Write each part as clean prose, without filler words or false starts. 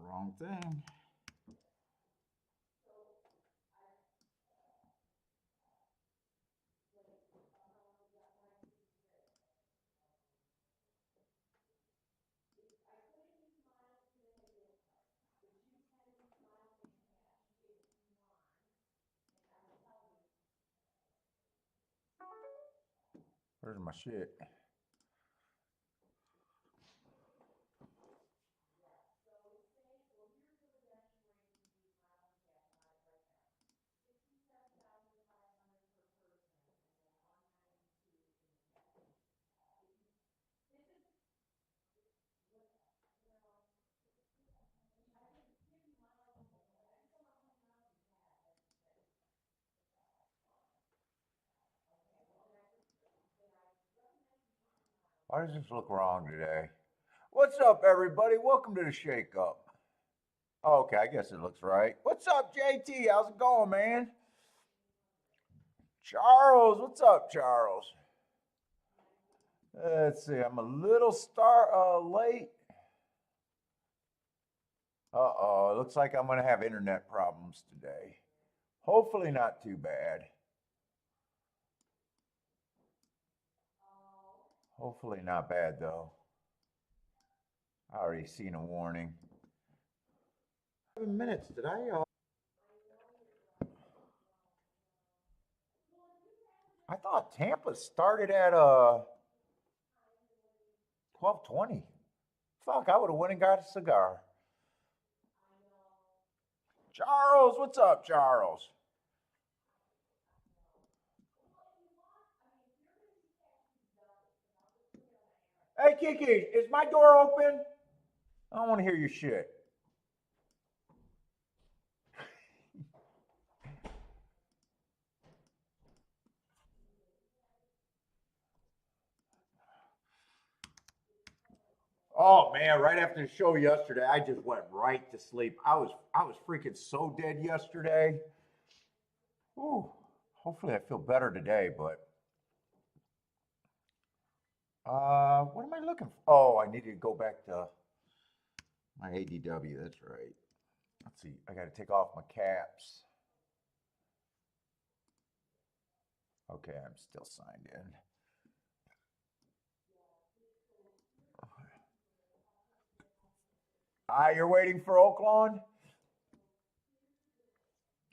Wrong thing. Where's my shit? Why does this look wrong today? What's up, everybody? Welcome to the Shake Up. Oh, okay, I guess it looks right. What's up, JT? How's it going, man? Charles, what's up, Charles? Let's see, I'm a little late. Uh-oh, it looks like I'm gonna have internet problems today. Hopefully not too bad. Hopefully not bad, though. I already seen a warning. 7 minutes, did I? I thought Tampa started at 12:20. Fuck, I would have went and got a cigar. Charles, what's up, Charles? Hey, Kiki, is my door open? I don't want to hear your shit. Oh man, right after the show yesterday, I just went right to sleep. I was freaking so dead yesterday. Ooh, hopefully I feel better today, but what am I looking for? Oh, I need to go back to my ADW, that's right. Let's see, I gotta take off my caps. Okay, I'm still signed in. You're waiting for OAKLAWN?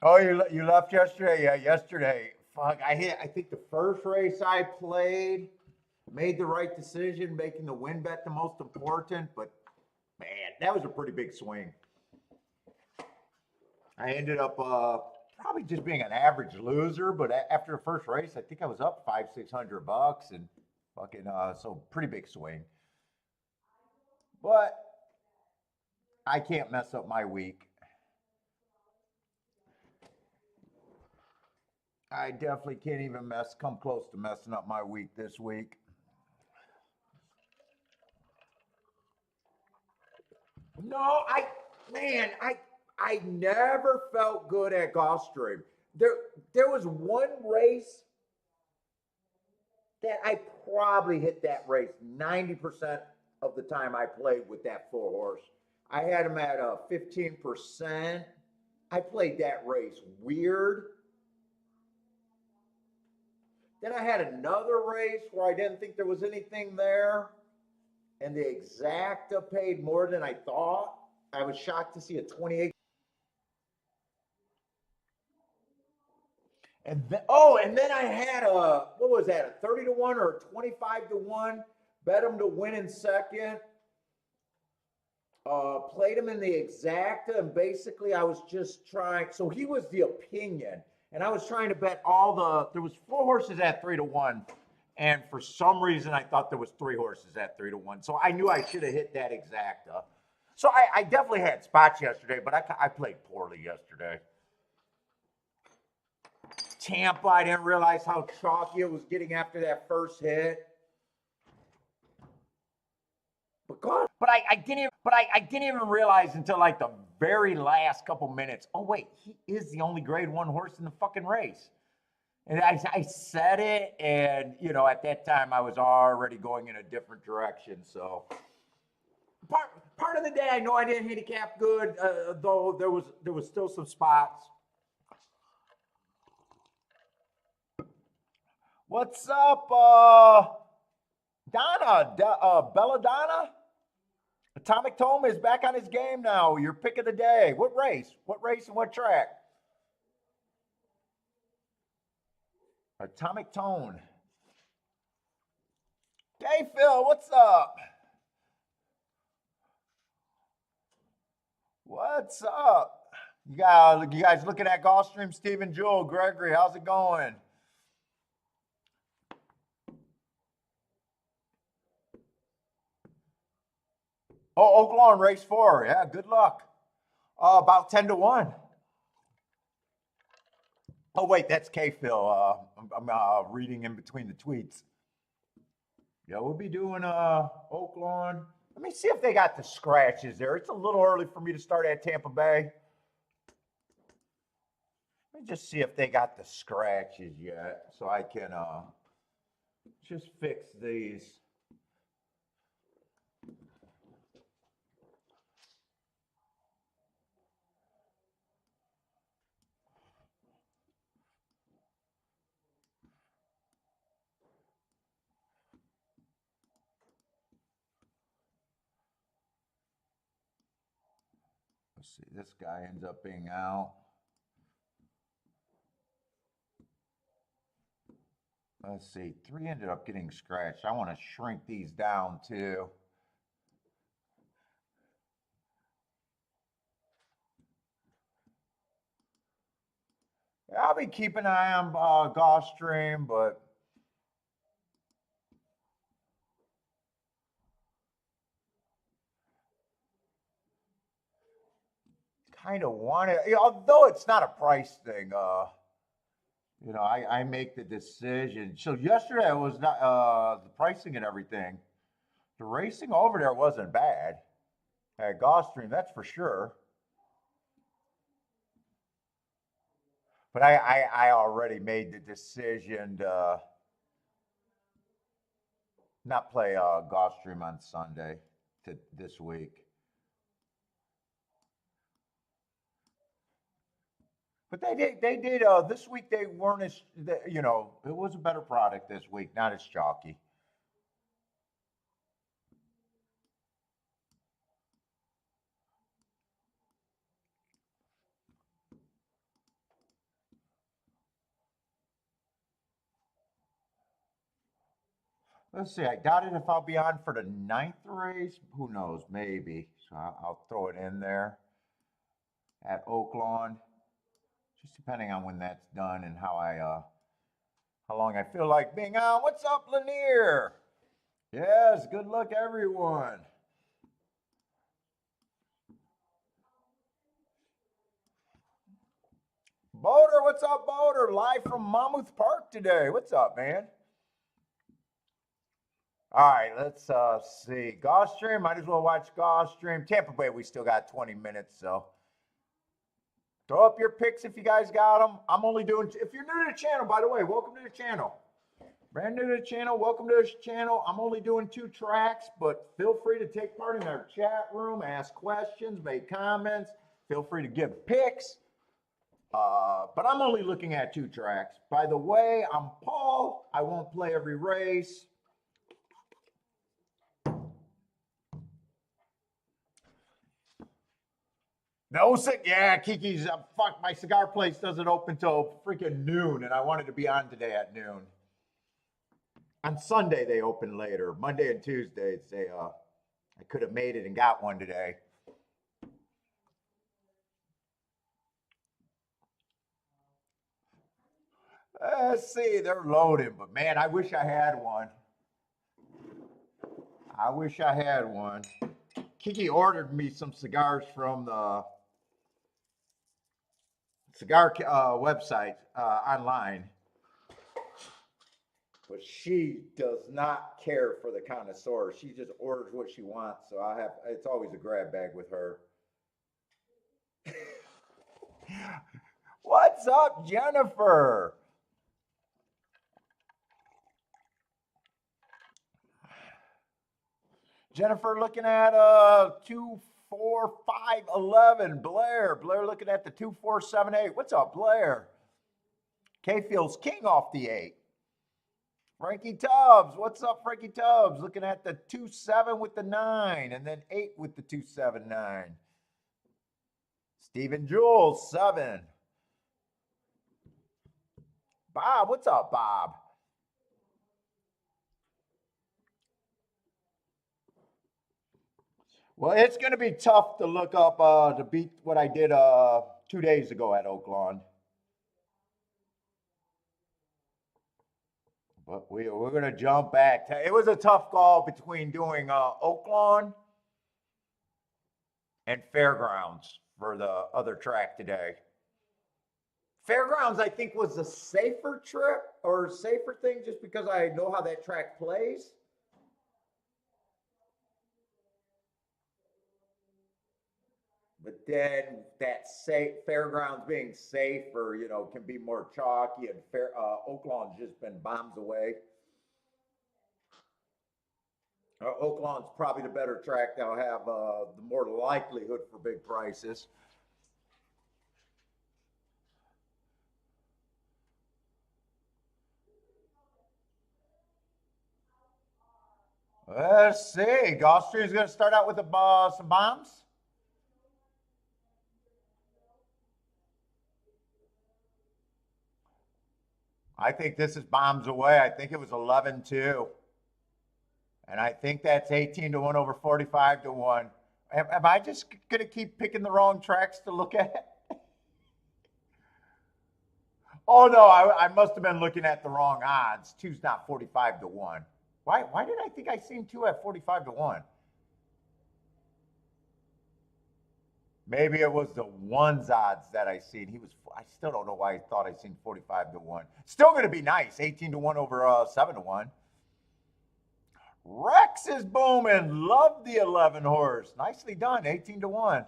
Oh, you left yesterday? Yeah, yesterday. Fuck, I think the first race I played, made the right decision, making the win bet the most important, but man, that was a pretty big swing. I ended up probably just being an average loser, but after the first race, I think I was up $500-600 and fucking so pretty big swing. But I can't mess up my week. I definitely can't even come close to messing up my week this week. No, I never felt good at Gulfstream. There was one race that I probably hit that race 90% of the time I played with that 4 horse. I had him at 15%. I played that race weird. Then I had another race where I didn't think there was anything there, and the exacta paid more than I thought. I was shocked to see a 28. And then I had what was that, a 30-1 or a 25-1? Bet him to win in second. Played him in the exacta, and basically I was just trying. So he was the opinion, and I was trying to bet there was 4 horses at 3-1, and for some reason I thought there was 3 horses at 3-1. So I knew I should have hit that exacta. So I definitely had spots yesterday, but I played poorly yesterday. Tampa, I didn't realize how chalky it was getting after that first hit. But I didn't even realize until like the very last couple minutes. Oh wait, he is the only Grade 1 horse in the fucking race. And I said it, and you know, at that time I was already going in a different direction. So, part of the day, I know I didn't handicap good, though there was still some spots. What's up, Donna? Belladonna? Atomic Tome is back on his game now. Your pick of the day. What race? What race and what track? Atomic Tone. Hey, Phil, what's up? What's up? You guys looking at Gulfstream? Stephen Jewell, Gregory, how's it going? Oh, OAKLAWN race 4. Yeah, good luck. About 10 to 1. Oh, wait, that's K Phil. I'm reading in between the tweets. Yeah, we'll be doing OAKLAWN. Let me see if they got the scratches there. It's a little early for me to start at Tampa Bay. Let me just see if they got the scratches yet so I can just fix these. Let's see, this guy ends up being out. Let's see, 3 ended up getting scratched. I want to shrink these down too. I'll be keeping an eye on Gulfstream, but kind of want it, although it's not a price thing. I make the decision. So yesterday it was not the pricing and everything. The racing over there wasn't bad at Gulfstream, that's for sure. But I already made the decision to not play Gulfstream on Sunday this week. But they did this week. They weren't as, it was a better product this week, not as chalky. Let's see. I doubt it if I'll be on for the 9th race. Who knows? Maybe. So I'll throw it in there at OAKLAWN, just depending on when that's done and how long I feel like being on. What's up, Lanier? Yes. Good luck, everyone. Boater, what's up, Boater? Live from Monmouth Park today. What's up, man? All right, let's see. Gulfstream, might as well watch Gulfstream. Tampa Bay, we still got 20 minutes, so throw up your picks if you guys got them. I'm only doing, if you're new to the channel, by the way, welcome to the channel. Brand new to the channel, welcome to the channel. I'm only doing 2 tracks, but feel free to take part in our chat room, ask questions, make comments. Feel free to give picks. But I'm only looking at 2 tracks. By the way, I'm Paul. I won't play every race. No, yeah, Kiki's, fuck, my cigar place doesn't open till freaking noon, and I wanted to be on today at noon. On Sunday, they open later. Monday and Tuesdays, I could have made it and got one today. Let's see, they're loading, but man, I wish I had one. I wish I had one. Kiki ordered me some cigars from the cigar website online, but she does not care for the connoisseur. She just orders what she wants, so it's always a grab bag with her. What's up, Jennifer? Jennifer looking at 2, 4, 5, 11. Blair looking at the 2, 4, 7, 8. What's up, Blair? K feels king off the 8. Frankie Tubbs, what's up, Frankie Tubbs? Looking at the 2, 7 with the 9, and then 8 with the 2, 7, 9. Stephen Jules, 7. Bob, what's up, Bob? Well, it's going to be tough to look up to beat what I did 2 days ago at OAKLAWN. But we're going to jump back. It was a tough call between doing OAKLAWN and Fairgrounds for the other track today. Fairgrounds, I think, was the safer trip or safer thing just because I know how that track plays. But then that Fairgrounds being safer, you know, can be more chalky, and OAKLAWN's just been bombs away. OAKLAWN's probably the better track that'll have the more likelihood for big prices. Let's see. Gulfstream's going to start out with some bombs. I think this is bombs away. I think it was 11-2. And I think that's 18-1 over 45-1. Am I just going to keep picking the wrong tracks to look at? Oh, no, I must have been looking at the wrong odds. 2's not 45-1. Why did I think I seen 2 at 45-1? Maybe it was the 1's odds that I seen. I still don't know why I thought I seen 45-1. Still going to be nice. 18-1 over 7-1. Rex is booming. Love the 11 horse. Nicely done. 18-1.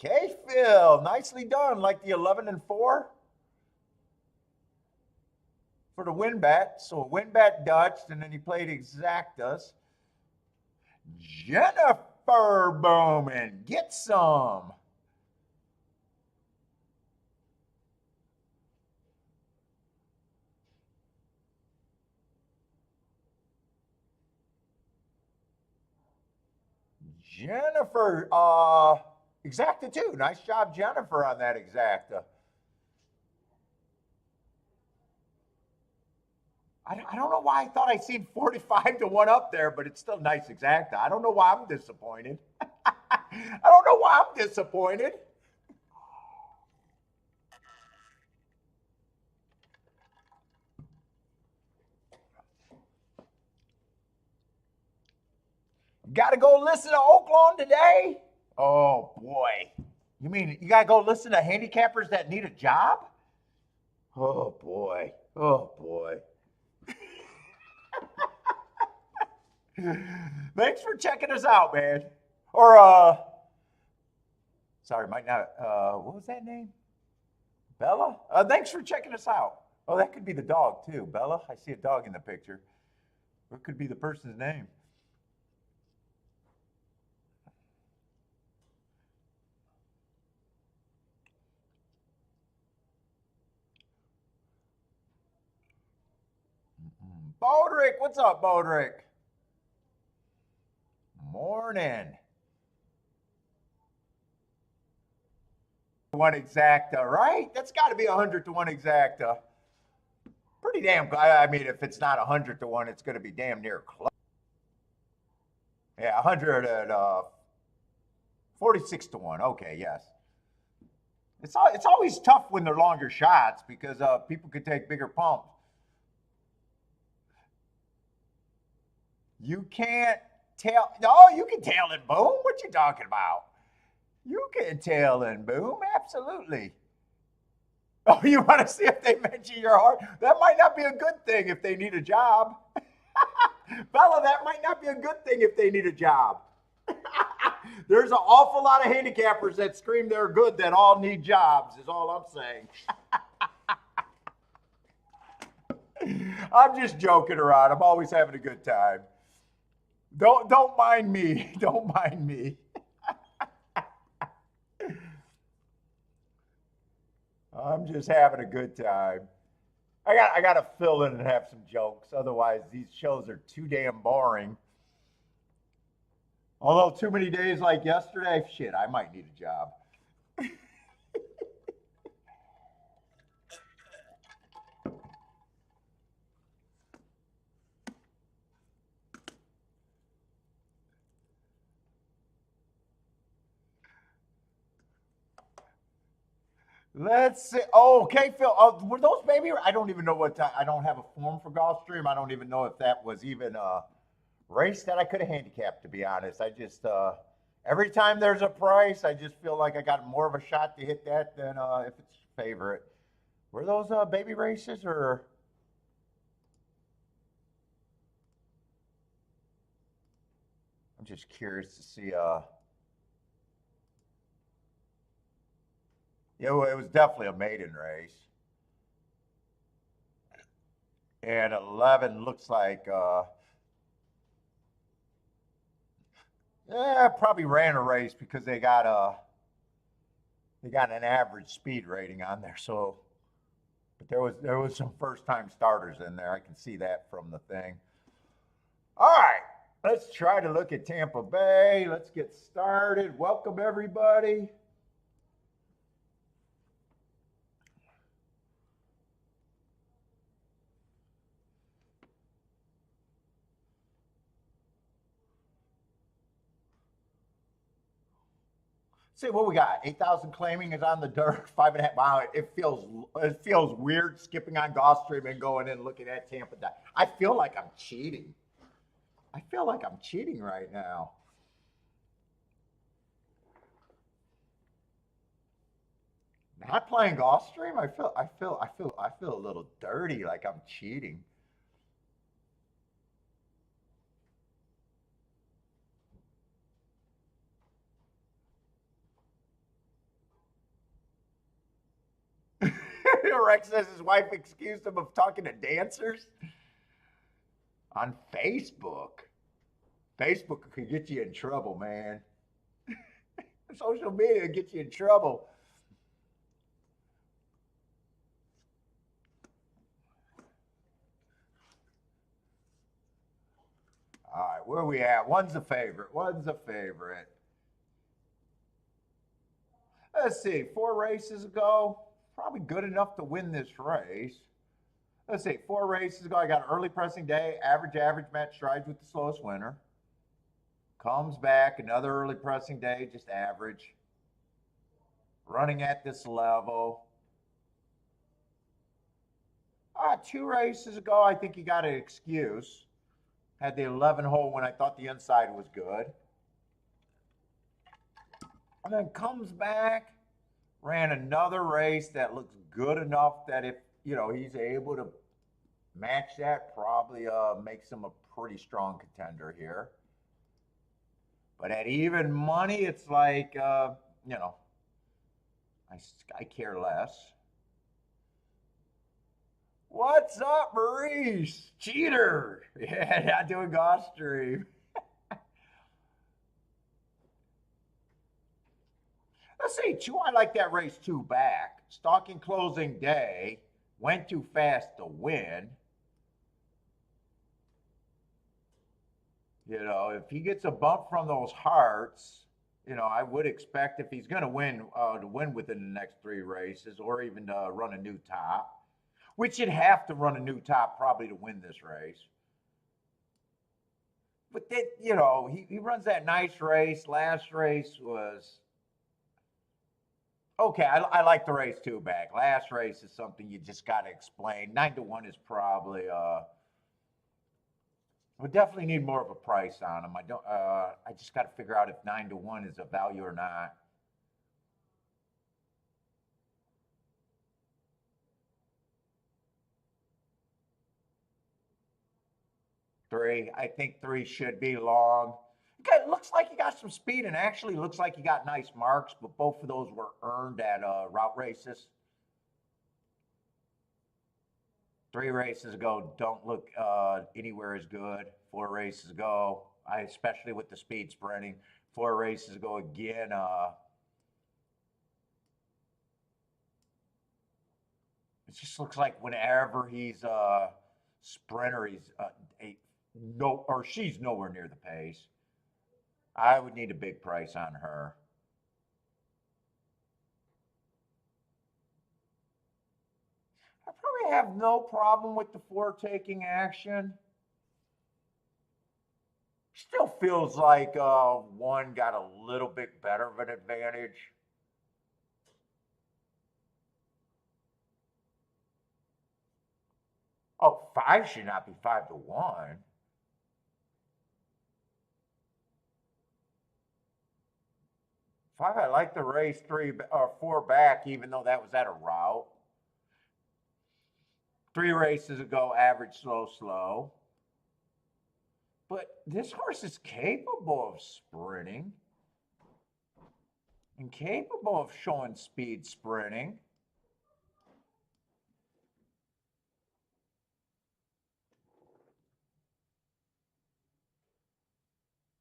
K-Phil, nicely done. Like the 11-4 for the win bet. So a win bet Dutch, and then he played exactas. Jennifer Bowman, get some. Jennifer, exacta too. Nice job, Jennifer, on that exacta. I don't know why I thought I seen 45-1 up there, but it's still nice exacta. I don't know why I'm disappointed. I don't know why I'm disappointed. Got to go listen to OAKLAWN today? Oh, boy. You mean you got to go listen to handicappers that need a job? Oh, boy. Oh, boy. Thanks for checking us out, man. Or, sorry, might not, what was that name? Bella? Thanks for checking us out. Oh, that could be the dog, too. Bella? I see a dog in the picture. What could be the person's name? Bodrick, what's up, Bodrick? Morning. 1 exacta, right? That's got to be 100-1 exacta. Pretty damn. I mean, if it's not 100-1, it's going to be damn near close. Yeah, 100 at 46-1. Okay, yes. It's always tough when they're longer shots because people could take bigger pumps. You can't tail. No, you can tail and boom. What you talking about? You can tail and boom. Absolutely. Oh, you want to see if they mention your heart? That might not be a good thing if they need a job. Bella, that might not be a good thing if they need a job. There's an awful lot of handicappers that scream they're good that all need jobs, is all I'm saying. I'm just joking around. I'm always having a good time. Don't mind me. Don't mind me. I'm just having a good time. I gotta fill in and have some jokes. Otherwise, these shows are too damn boring. Although too many days like yesterday, shit, I might need a job. Let's see. Oh, okay, Phil. Were those baby? I don't even know what time. I don't have a form for Gulfstream. I don't even know if that was even a race that I could have handicapped, to be honest. I just, every time there's a price, I just feel like I got more of a shot to hit that than if it's favorite. Were those baby races or? I'm just curious to see. Yeah, well, it was definitely a maiden race. And 11 looks like, yeah, probably ran a race because they got an average speed rating on there. So, but there was some first time starters in there. I can see that from the thing. All right, let's try to look at Tampa Bay. Let's get started. Welcome everybody. See what we got. 8,000 claiming is on the dirt. 5.5. Wow, it feels weird skipping on Gulfstream and going in and looking at Tampa. I feel like I'm cheating. I feel like I'm cheating right now. Not playing Gulfstream. I feel a little dirty, like I'm cheating. Rex says his wife excused him of talking to dancers on Facebook. Facebook could get you in trouble, man. Social media gets you in trouble. All right, where are we at? One's a favorite. One's a favorite. Let's see, 4 races ago, probably good enough to win this race. Let's see, 4 races ago, I got an early pressing day, average, match strides with the slowest winner. Comes back, another early pressing day, just average. Running at this level. 2 races ago, I think he got an excuse. Had the 11 hole when I thought the inside was good. And then comes back, ran another race that looks good enough that if he's able to match that, probably makes him a pretty strong contender here. But at even money, it's like I care less. What's up, Maurice? Cheater! Yeah, not doing Gulfstream. Let's see, two. I like that race two back. Stalking closing day. Went too fast to win. If he gets a bump from those hearts, I would expect if he's going to win within the next 3 races or even to run a new top, which you'd have to run a new top probably to win this race. But then, he runs that nice race. Last race was okay. I like the race two back. Last race is something you just got to explain. 9-1 is probably we definitely need more of a price on them. I just got to figure out if 9-1 is a value or not. 3. I think 3 should be long. It looks like he got some speed and actually looks like he got nice marks, but both of those were earned at route races. 3 races ago don't look anywhere as good. 4 races ago, I especially with the speed sprinting. 4 races ago again. It just looks like whenever he's a sprinter, he's no or she's nowhere near the pace. I would need a big price on her. I probably have no problem with the 4 taking action. Still feels like 1 got a little bit better of an advantage. Oh, 5 should not be 5-1. 5, I like the race 3 or 4 back, even though that was at a route. 3 races ago, average, slow, slow. But this horse is capable of sprinting and capable of showing speed sprinting.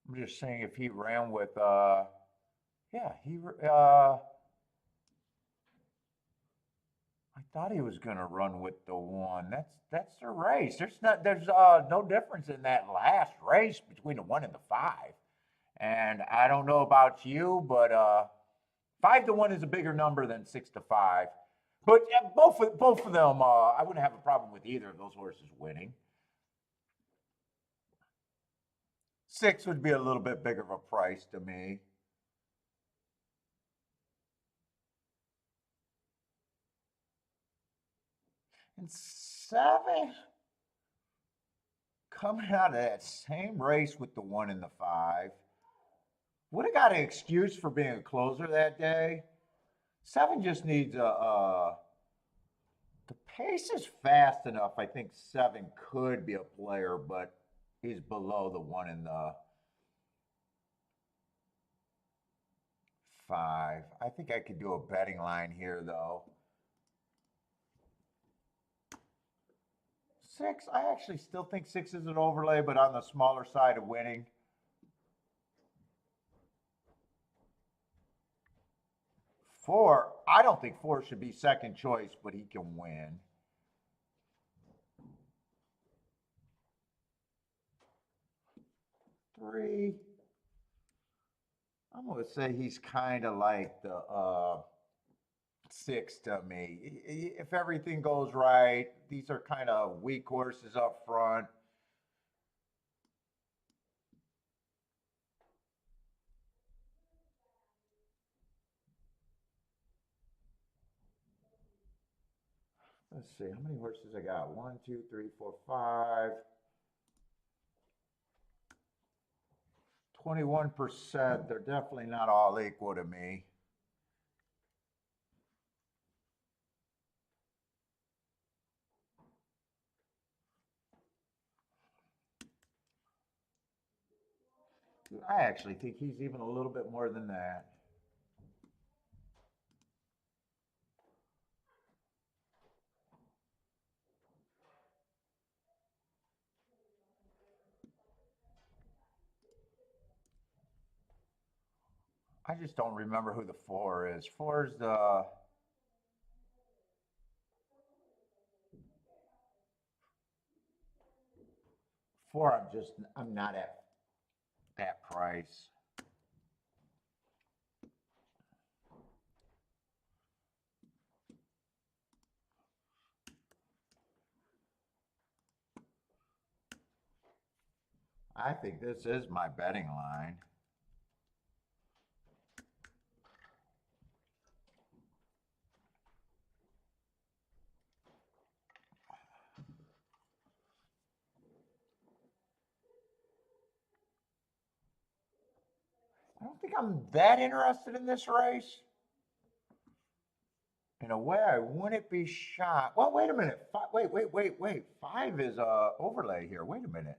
I'm just saying if he ran with, yeah, I thought he was going to run with the 1. That's the race. There's no difference in that last race between the 1 and the 5. And I don't know about you, but 5-1 is a bigger number than 6-5. But yeah, both of them, I wouldn't have a problem with either of those horses winning. 6 would be a little bit bigger of a price to me. And 7, coming out of that same race with the 1 and the 5, would have got an excuse for being a closer that day. 7 just needs the pace is fast enough. I think 7 could be a player, but he's below the 1 and the 5. I think I could do a betting line here though. 6, I actually still think 6 is an overlay, but on the smaller side of winning. 4, I don't think 4 should be second choice, but he can win. 3, I'm going to say he's kind of like the 6 to me. If everything goes right, these are kind of weak horses up front. Let's see, how many horses I got? 1, 2, 3, 4, 5. 21%. They're definitely not all equal to me. I actually think he's even a little bit more than that. I just don't remember who the 4 is. 4 is the 4. I'm not at that price. I think this is my betting line. I don't think I'm that interested in this race. In a way, I wouldn't be shocked. Well, wait a minute. Wait. 5 is a overlay here. Wait a minute.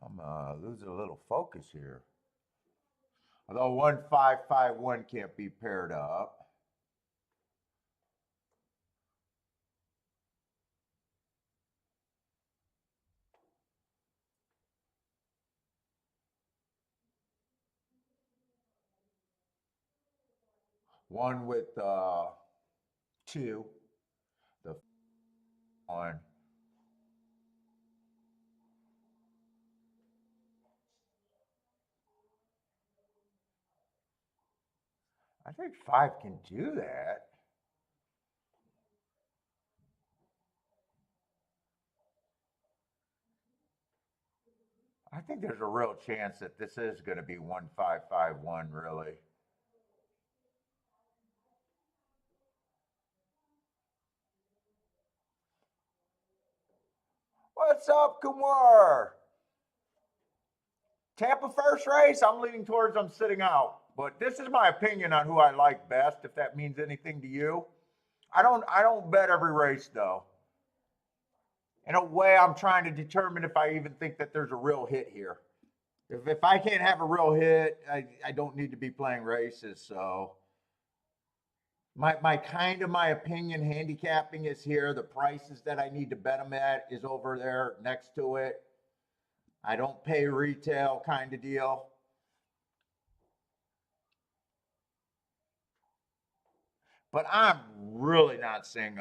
I'm losing a little focus here. Although 1551 can't be paired up. One with 2, the 1. I think 5 can do that. I think there's a real chance that this is going to be 1551, really. What's up, Kumar? Tampa first race, I'm leaning towards I'm sitting out. But this is my opinion on who I like best, if that means anything to you. I don't bet every race though. In a way, I'm trying to determine if I even think that there's a real hit here. If I can't have a real hit, I don't need to be playing races. So my opinion handicapping is here. The prices that I need to bet them at is over there next to it. I don't pay retail kind of deal. But I'm really not saying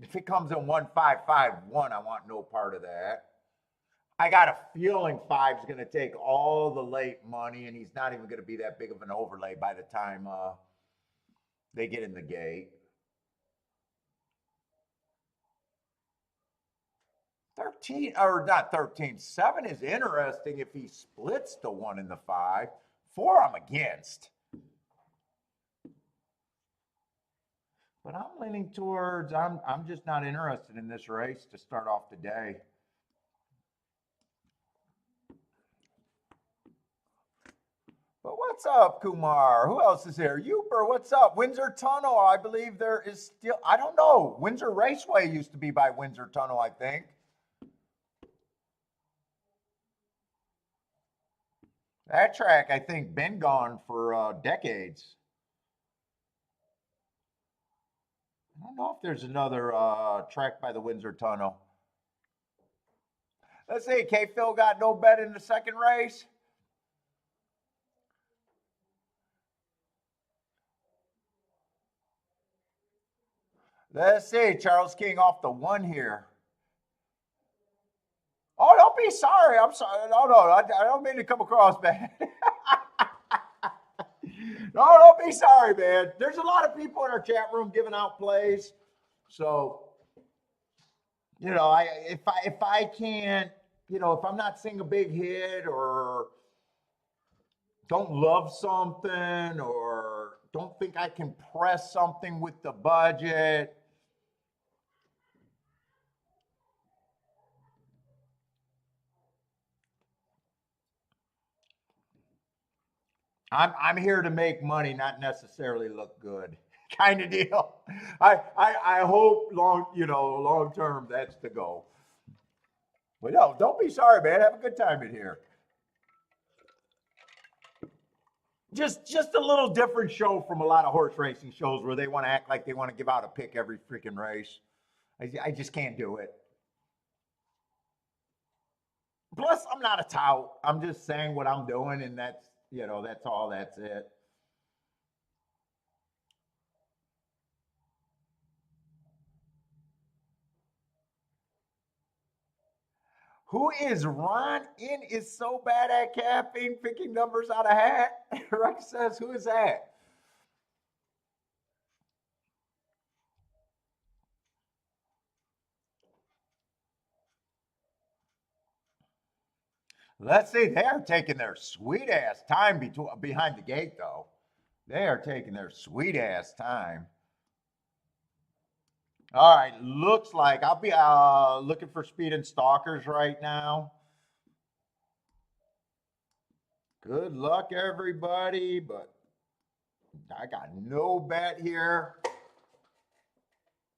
if it comes in 1551, I want no part of that. I got a feeling 5's going to take all the late money, and he's not even going to be that big of an overlay by the time they get in the gate. 13, or not 13, 7 is interesting if he splits the 1 and the 5. 4 I'm against. But I'm leaning towards, I'm just not interested in this race to start off the day. But what's up, Kumar? Who else is here? Uber, what's up? Windsor Tunnel, I believe there is still, I don't know. Windsor Raceway used to be by Windsor Tunnel, I think. That track, I think, been gone for decades. I don't know if there's another track by the Windsor Tunnel. Let's see, K-Phil got no bet in the second race. Let's see, Charles King off the 1 here. Oh, don't be sorry. I'm sorry. No, I don't mean to come across bad. No, don't be sorry, man. There's a lot of people in our chat room giving out plays. So, if I can't, if I'm not seeing a big hit or don't love something or don't think I can press something with the budget, I'm here to make money, not necessarily look good, kind of deal. I hope long term that's the goal. But no, don't be sorry, man. Have a good time in here. Just a little different show from a lot of horse racing shows where they want to act like they want to give out a pick every freaking race. I just can't do it. Plus, I'm not a tout. I'm just saying what I'm doing, and that's all. That's it. Who is Ron in is so bad at capping, picking numbers out of hat? Rex says, who is that? Let's see. They are taking their sweet ass time behind the gate, though. They are taking their sweet ass time. All right, looks like I'll be looking for speed and stalkers right now. Good luck, everybody, but I got no bet here.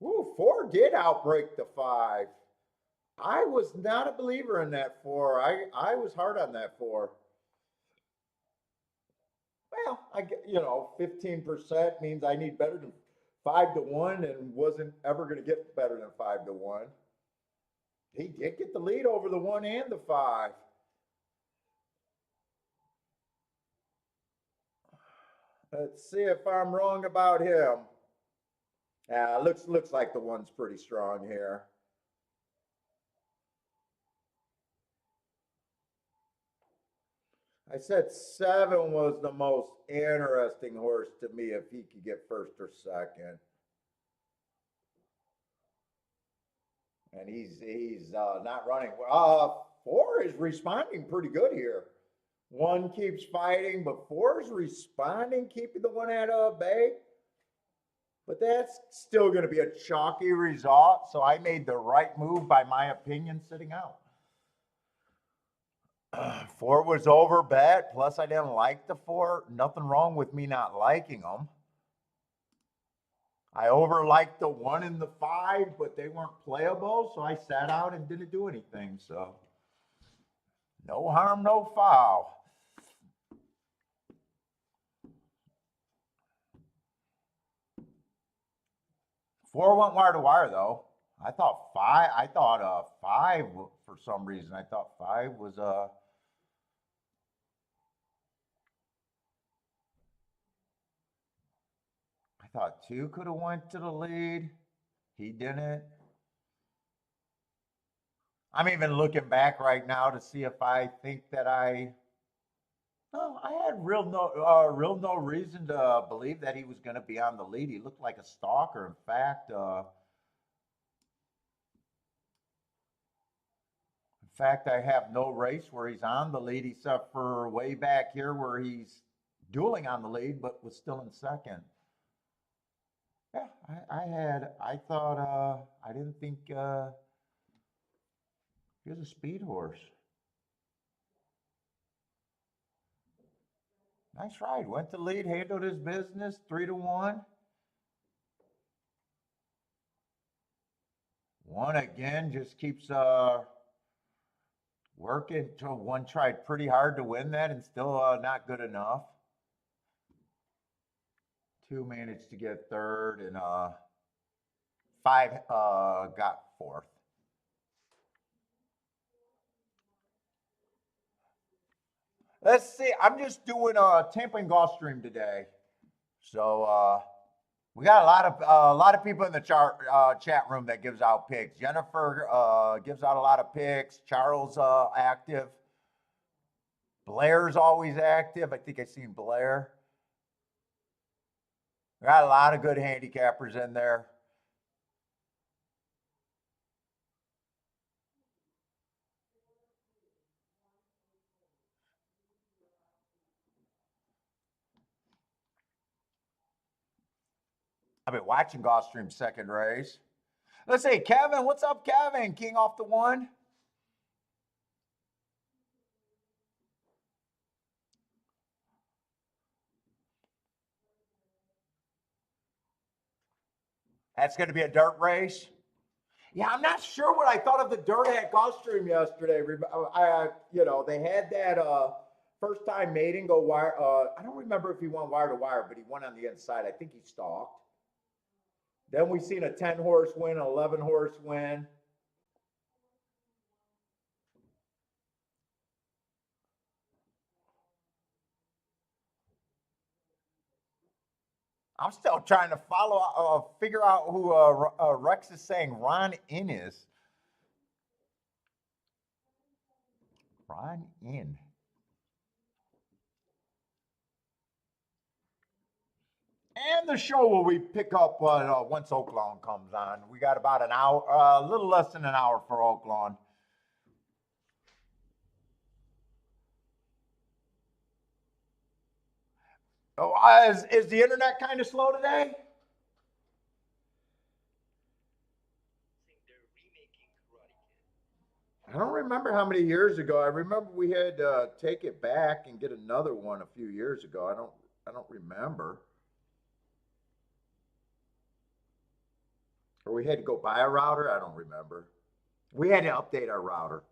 Ooh, 4 did outbreak the 5. I was not a believer in that 4. I was hard on that 4. Well, I get, 15% means I need better than 5-1 and wasn't ever going to get better than 5-1. He did get the lead over the 1 and the 5. Let's see if I'm wrong about him. Yeah, looks like the 1's pretty strong here. I said 7 was the most interesting horse to me if he could get first or second. And he's not running. 4 is responding pretty good here. 1 keeps fighting, but 4 is responding, keeping the 1 at bay. But that's still going to be a chalky result. So I made the right move, by my opinion, sitting out. 4 was over bet. Plus, I didn't like the 4. Nothing wrong with me not liking them. I overliked the 1 and the 5, but they weren't playable. So I sat out and didn't do anything. So no harm, no foul. 4 went wire to wire though. I thought 5. I thought 5 for some reason. I thought 5 was I thought 2 could have went to the lead. He didn't. I'm even looking back right now to see if I think that I had real no reason to believe that he was going to be on the lead. He looked like a stalker. In fact, I have no race where he's on the lead except for way back here where he's dueling on the lead, but was still in second. Yeah, I thought, I didn't think he was a speed horse. Nice ride. Went to lead, handled his business, 3-1. 1 again, just keeps working. 1 tried pretty hard to win that and still not good enough. 2 managed to get third, and 5 got fourth. Let's see. I'm just doing a TAMPA and golf stream today, so we got a lot of people in the chat room that gives out picks. Jennifer gives out a lot of picks. Charles active. Blair's always active. I think I've seen Blair. We got a lot of good handicappers in there. I've been watching Gulfstream's second race. Let's see, Kevin. What's up, Kevin? King off the 1. That's going to be a dirt race. Yeah, I'm not sure what I thought of the dirt at Gulfstream yesterday. They had that first time mating go wire. I don't remember if he went wire to wire, but he went on the inside. I think he stalked. Then we seen a 10 horse win, an 11 horse win. I'm still trying to figure out who Rex is saying Ron In is. Ron In. And the show will we pick up once OAKLAWN comes on. We got about an hour, a little less than an hour for OAKLAWN. Oh, is the internet kind of slow today? I don't remember how many years ago. I remember we had to take it back and get another one a few years ago. I don't remember. Or we had to go buy a router. I don't remember. We had to update our router.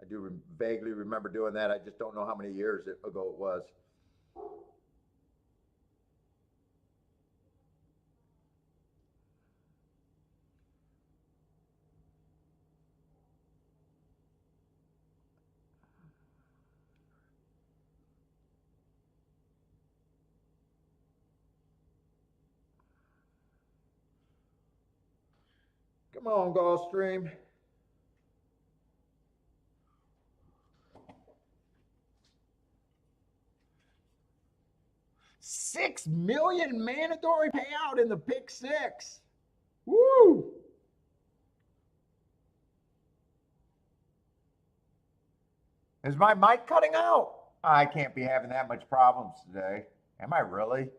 I do vaguely remember doing that. I just don't know how many years ago it was. Come on, Gulfstream. $6 million mandatory payout in the pick six. Woo! Is my mic cutting out? I can't be having that much problems today. Am I really?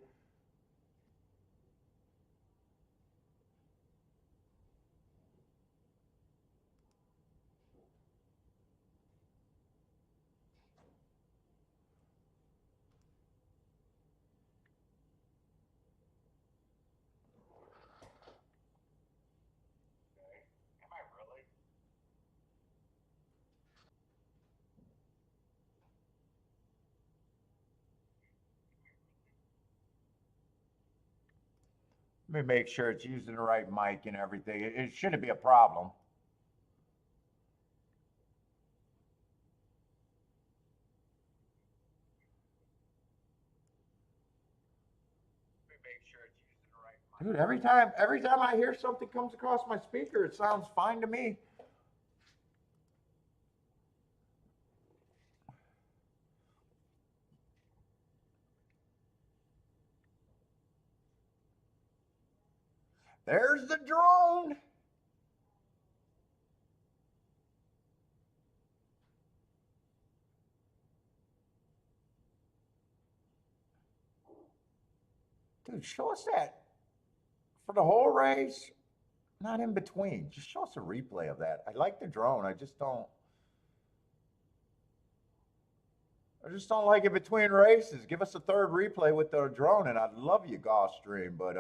Let me make sure it's using the right mic and everything. It shouldn't be a problem. Dude, every time I hear something comes across my speaker, it sounds fine to me. There's the drone. Dude, show us that for the whole race, not in between. Just show us a replay of that. I like the drone. I just don't like it between races. Give us a third replay with the drone, and I'd love you, Gulfstream, but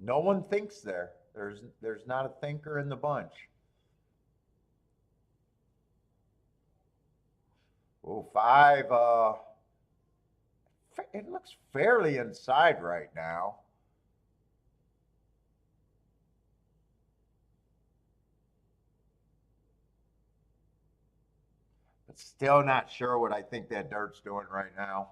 no one thinks there. There's not a thinker in the bunch. Oh, five. It looks fairly inside right now. But still not sure what I think that dirt's doing right now.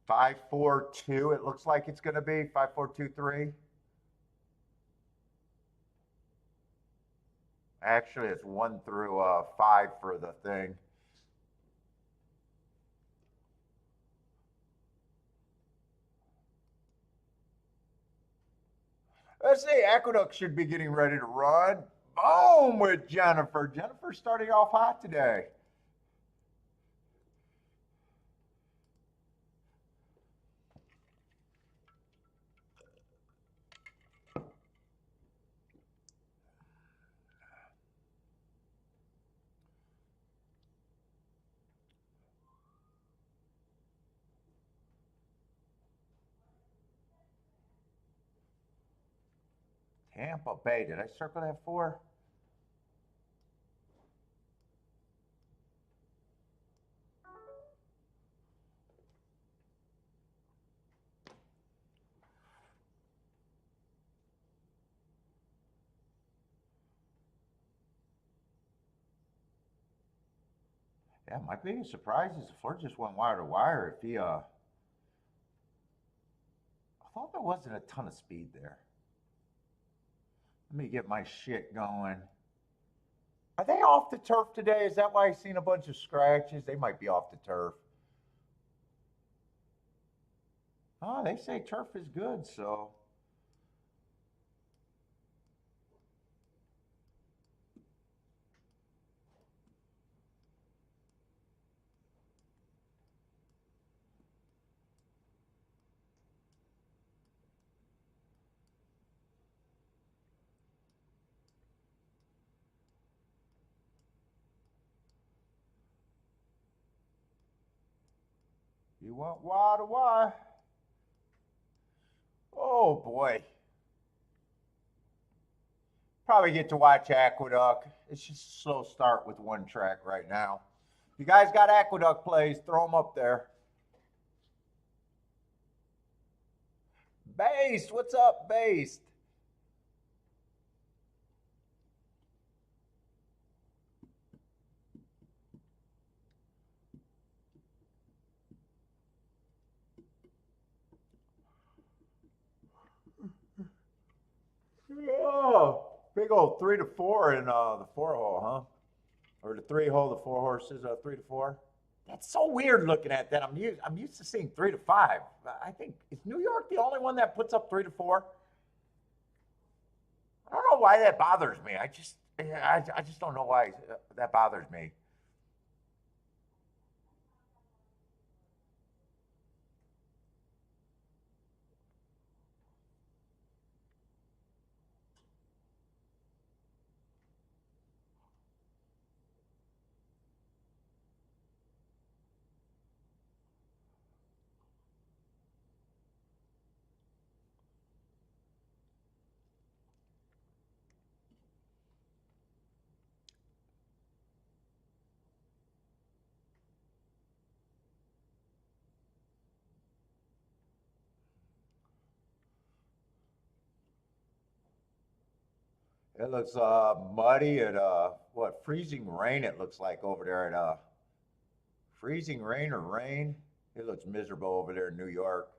Five, four, two. It looks like it's going to be 5, 4, 2, 3. Actually, it's 1 through 5 for the thing. Let's see, Aqueduct should be getting ready to run. Boom with Jennifer. Jennifer's starting off hot today. Tampa Bay. Did I circle that 4? Yeah, my biggest surprise is the Flirt just went wire to wire. If he, I thought there wasn't a ton of speed there. Let me get my shit going. Are they off the turf today? Is that why I've seen a bunch of scratches? They might be off the turf. Oh, they say turf is good, so. You want wire to wire? Oh boy. Probably get to watch Aqueduct. It's just a slow start with one track right now. If you guys got Aqueduct plays, throw them up there. Based, what's up, Based? Oh, big old 3 to 4 in the 4-hole, huh? Or the 3-hole, the 4 horses, 3 to 4. That's so weird looking at that. I'm used to seeing 3 to 5. I think is New York the only one that puts up 3 to 4? I don't know why that bothers me. I just don't know why that bothers me. It looks muddy at what freezing rain it looks like over there at freezing rain or rain. It looks miserable over there in New York.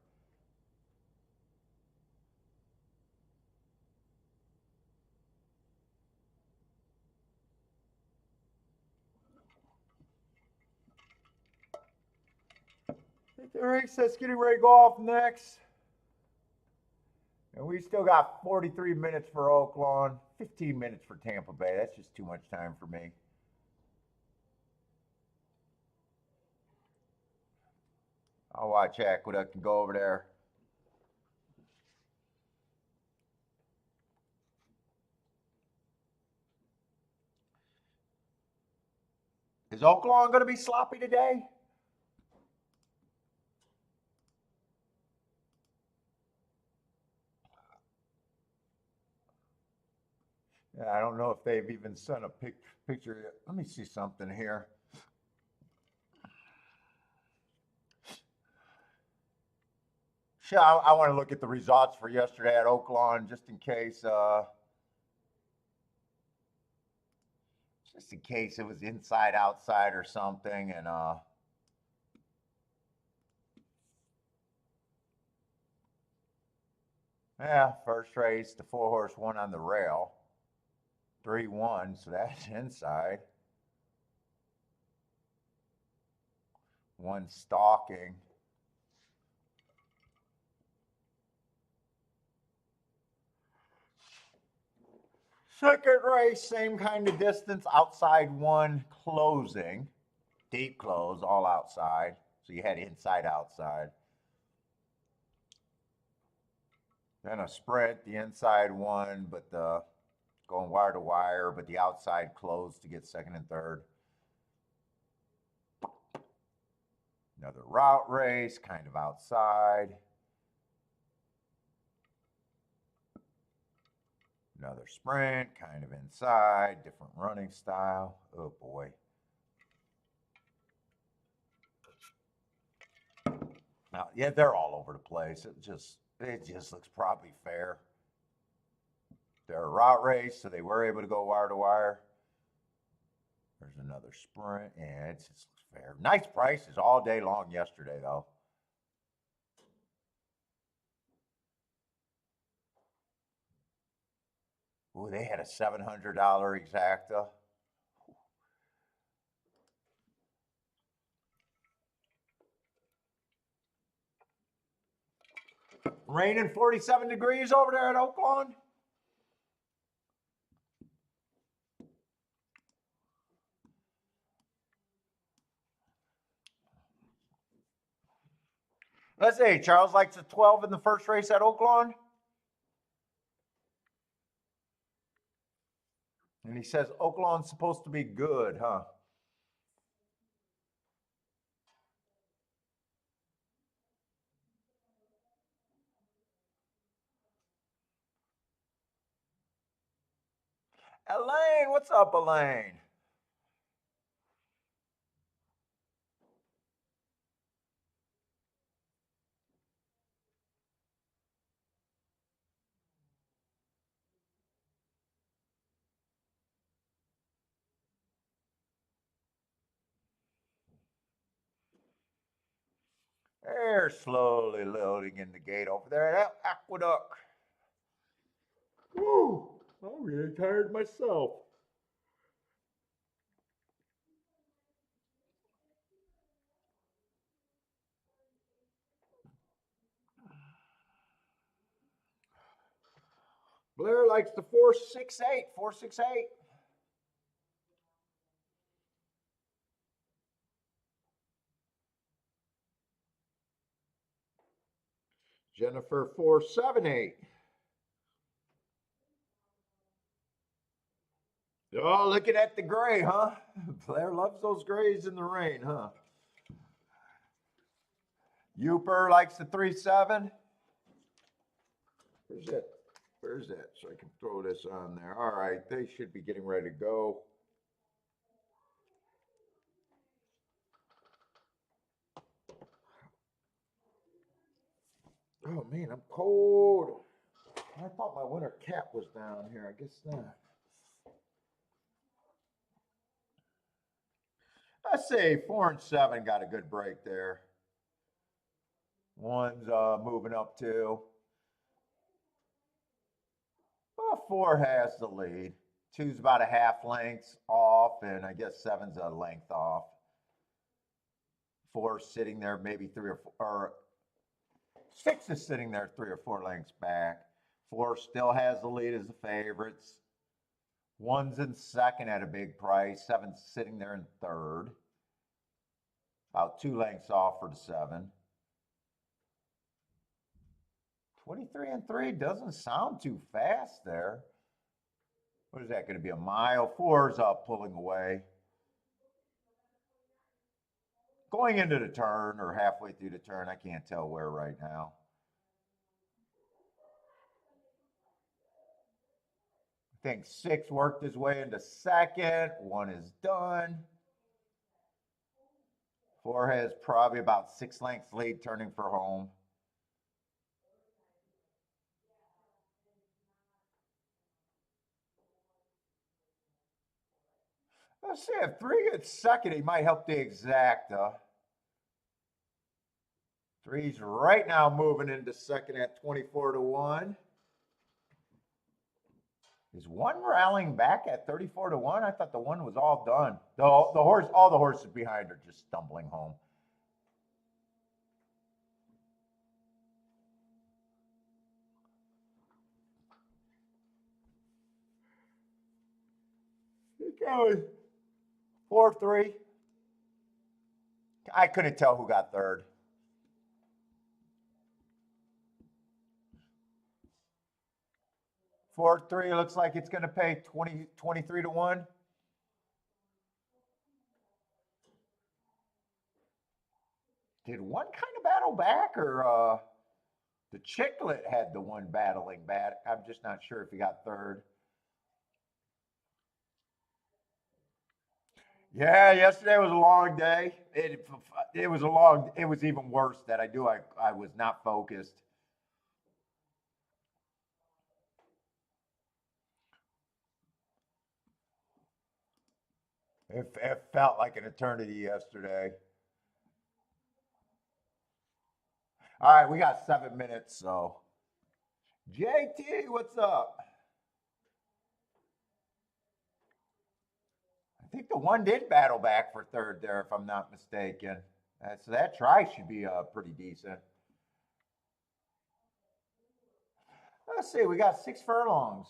The race that's getting ready to go off next. And we still got 43 minutes for OAKLAWN, 15 minutes for Tampa Bay. That's just too much time for me. I'll watch Aqueduct and go over there. Is OAKLAWN going to be sloppy today? Yeah, I don't know if they've even sent a picture yet. Let me see something here. Sure, I want to look at the results for yesterday at OAKLAWN just in case. Just in case it was inside outside or something, and yeah, first race the 4-horse won on the rail, 3-1, so that's inside. One stalking. Second race, same kind of distance, outside one, closing, deep close, all outside. So you had inside, outside. Then a sprint, the inside one, but the going wire to wire, but the outside closed to get second and third. Another route race, kind of outside. Another sprint, kind of inside, different running style. Oh boy. Now, yeah, they're all over the place. It just looks probably fair. They're a route race, so they were able to go wire to wire. There's another sprint, and it just looks fair. Nice prices all day long yesterday, though. Ooh, they had a $700 exacta. Raining 47 degrees over there at OAKLAWN. Let's say Charles likes a 12 in the first race at OAKLAWN. And he says OAKLAWN's supposed to be good, huh? Elaine, what's up, Elaine? They're slowly loading in the gate over there at Aqueduct. Woo! I'm getting tired myself. Blair likes the 468. 468. Jennifer 478. Oh, looking at the gray, huh? Blair loves those grays in the rain, huh? Uper likes the 3-7. Where's that? Where's that? So I can throw this on there. All right, they should be getting ready to go. Oh man, I'm cold. I thought my winter cap was down here. I guess not. Let's say 4 and 7 got a good break there. One's moving up too. Well, 4 has the lead. 2's about a half length off, and I guess 7's a length off. 4 sitting there, maybe 3 or 4, or 6 is sitting there 3 or 4 lengths back. 4 still has the lead as the favorites. 1's in second at a big price. 7's sitting there in third. About 2 lengths off for the 7. 23 and 3 doesn't sound too fast there. What is that going to be, a mile? 4's up, pulling away. Going into the turn or halfway through the turn, I can't tell where right now. I think 6 worked his way into second. 1 is done. 4 has probably about 6 lengths lead turning for home. Let's see, if 3 gets second, he might help the exacta. 3's right now moving into second at 24 to 1. Is 1 rallying back at 34 to 1? I thought the 1 was all done. All the horses behind are just stumbling home. Going 4-3. I couldn't tell who got third. Four, 3 looks like it's going to pay 23 to 1. Did 1 kind of battle back, or the Chicklet had the 1 battling back? I'm just not sure if he got third. Yeah, yesterday was a long day. It was even worse that I was not focused. It felt like an eternity yesterday. All right, we got 7 minutes, so. JT, what's up? I think the 1 did battle back for third there, if I'm not mistaken. So that try should be pretty decent. Let's see, we got 6 furlongs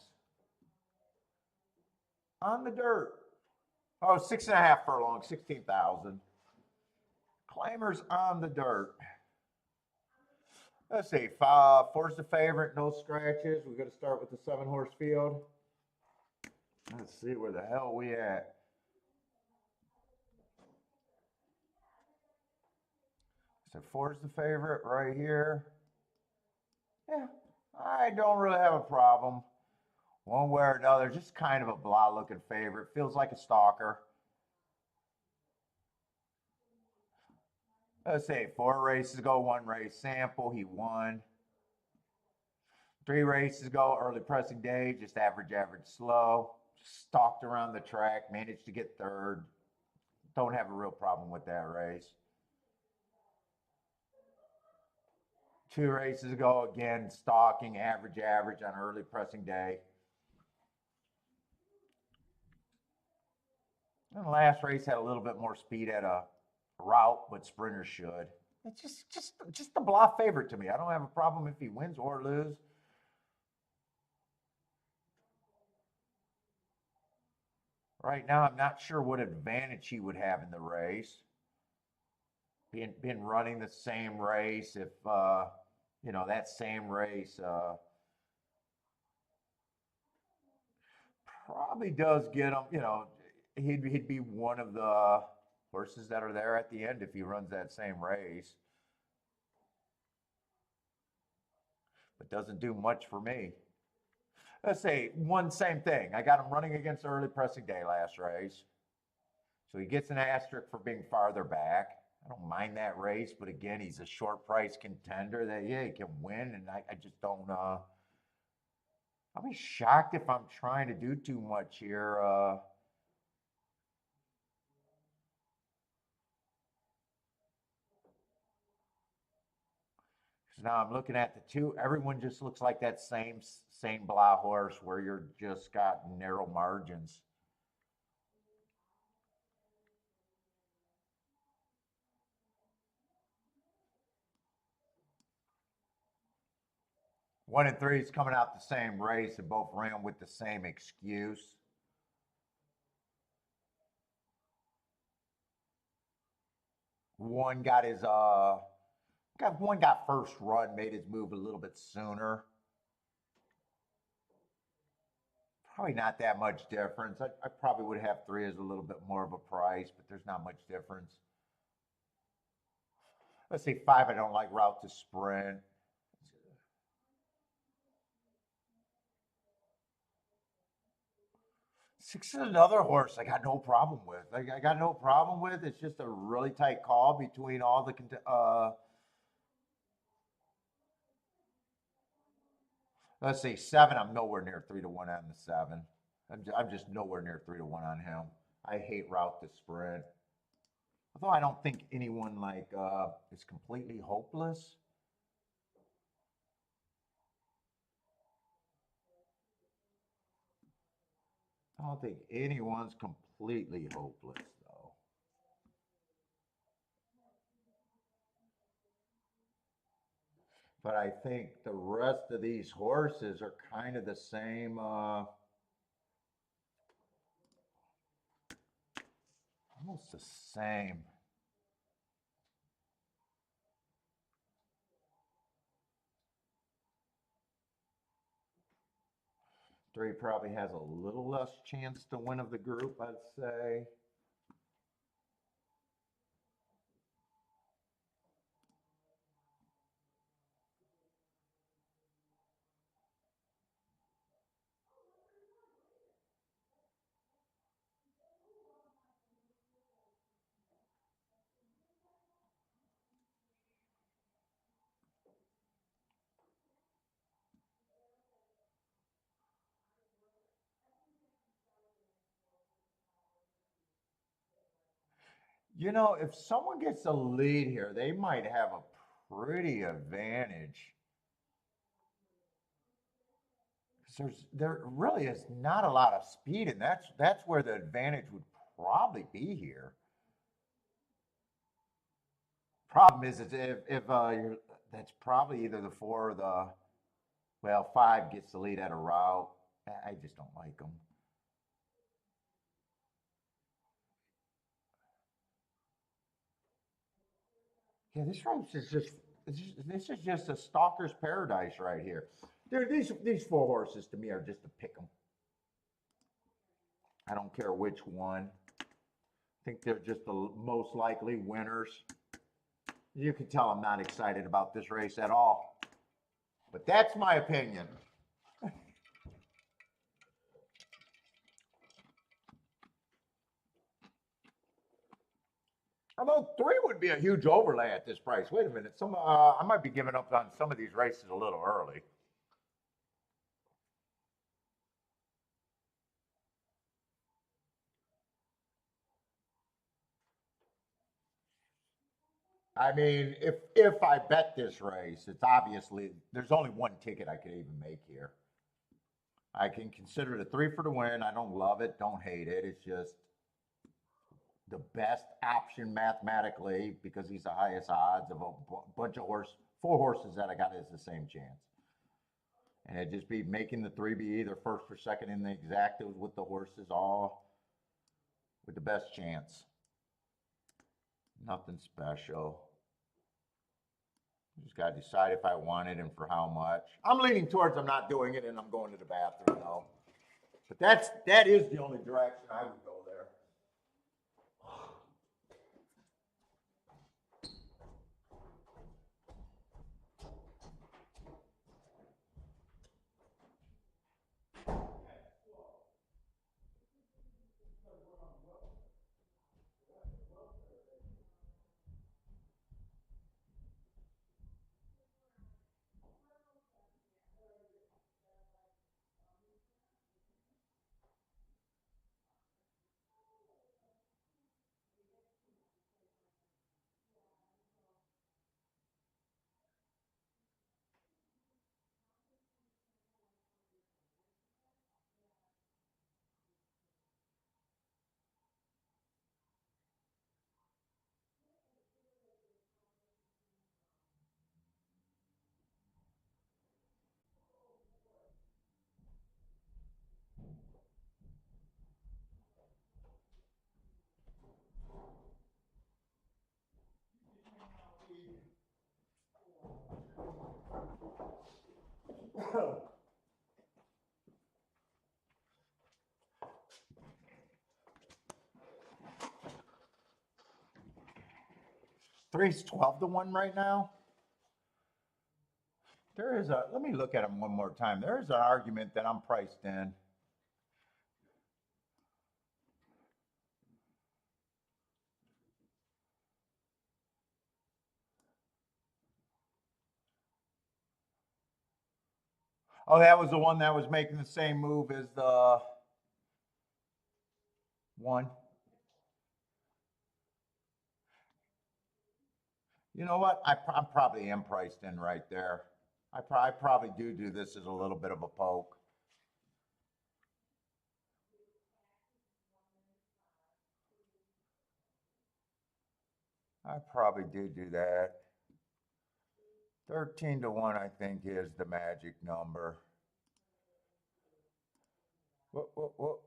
on the dirt. Oh, 6.5 furlongs, 16,000. Claimers on the dirt. Let's see, 4's the favorite, no scratches. We're going to start with the 7-horse field. Let's see where the hell we at. So 4's the favorite right here. Yeah, I don't really have a problem. One way or another, just kind of a blah looking favorite. Feels like a stalker. Let's say 4 races ago, 1 race sample, he won. 3 races ago, early pressing day, just average, slow. Stalked around the track, managed to get 3rd. Don't have a real problem with that race. 2 races ago, again, stalking, average on early pressing day. And the last race had a little bit more speed at a route, but sprinters should. It's just a blah favorite to me. I don't have a problem if he wins or lose. Right now, I'm not sure what advantage he would have in the race. Been running the same race, if that same race probably does get him. He'd be one of the horses that are there at the end if he runs that same race. But doesn't do much for me. Let's say same thing. I got him running against early pressing day last race. So he gets an asterisk for being farther back. I don't mind that race, but again, he's a short price contender that, yeah, he can win, and I just don't, I'll be shocked if I'm trying to do too much here. Because now I'm looking at the two, everyone just looks like that same blah horse where you're just got narrow margins. One and three is coming out the same race and both ran with the same excuse. One got his one got first run, made his move a little bit sooner. Probably not that much difference. I probably would have 3 as a little bit more of a price, but there's not much difference. Let's say 5, I don't like route to sprint. 6 is another horse I got no problem with. I got no problem with. It's just a really tight call between all the. Let's say 7. I'm nowhere near 3-1 on the 7. I'm just nowhere near 3-1 on him. I hate route to sprint. Although I don't think anyone is completely hopeless. I don't think anyone's completely hopeless, though. But I think the rest of these horses are kind of the same. Almost the same. Three probably has a little less chance to win of the group, I'd say. If someone gets a lead here, they might have a pretty advantage. Because there really is not a lot of speed, and that's where the advantage would probably be here. Problem is if that's probably either the 4 or the 5 gets the lead at a route. I just don't like them. Yeah, this is just a stalker's paradise right here. These 4 horses to me are just a pick 'em. I don't care which one. I think they're just the most likely winners. You can tell I'm not excited about this race at all. But that's my opinion. Although 3 would be a huge overlay at this price. Wait a minute, I might be giving up on some of these races a little early. I mean, if I bet this race, it's obviously there's only one ticket I could even make here. I can consider it a 3 for the win. I don't love it, don't hate it. It's just the best option mathematically because he's the highest odds of a bunch of 4 horses that I got is the same chance. And it'd just be making the 3 be either first or second in the exactas with the horses all with the best chance. Nothing special. Just got to decide if I want it and for how much. I'm leaning towards I'm not doing it and I'm going to the bathroom though. But that is the only direction I would go there. Three's 12 to 1 right now. There is let me look at them one more time. There is an argument that I'm priced in. Oh, that was the one that was making the same move as the one. You know what? I probably am priced in right there. I probably do this as a little bit of a poke. I probably do that. 13 to 1, I think, is the magic number. Whoop.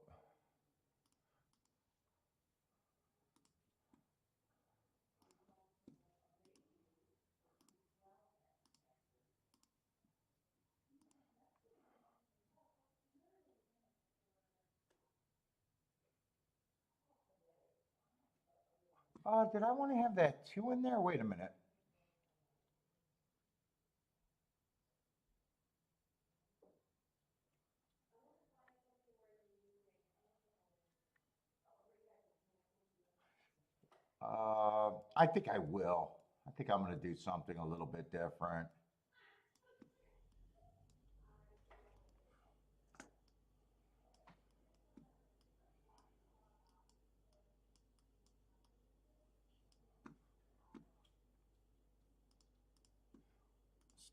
Did I want to have that 2 in there? Wait a minute. I think I will. I think I'm going to do something a little bit different.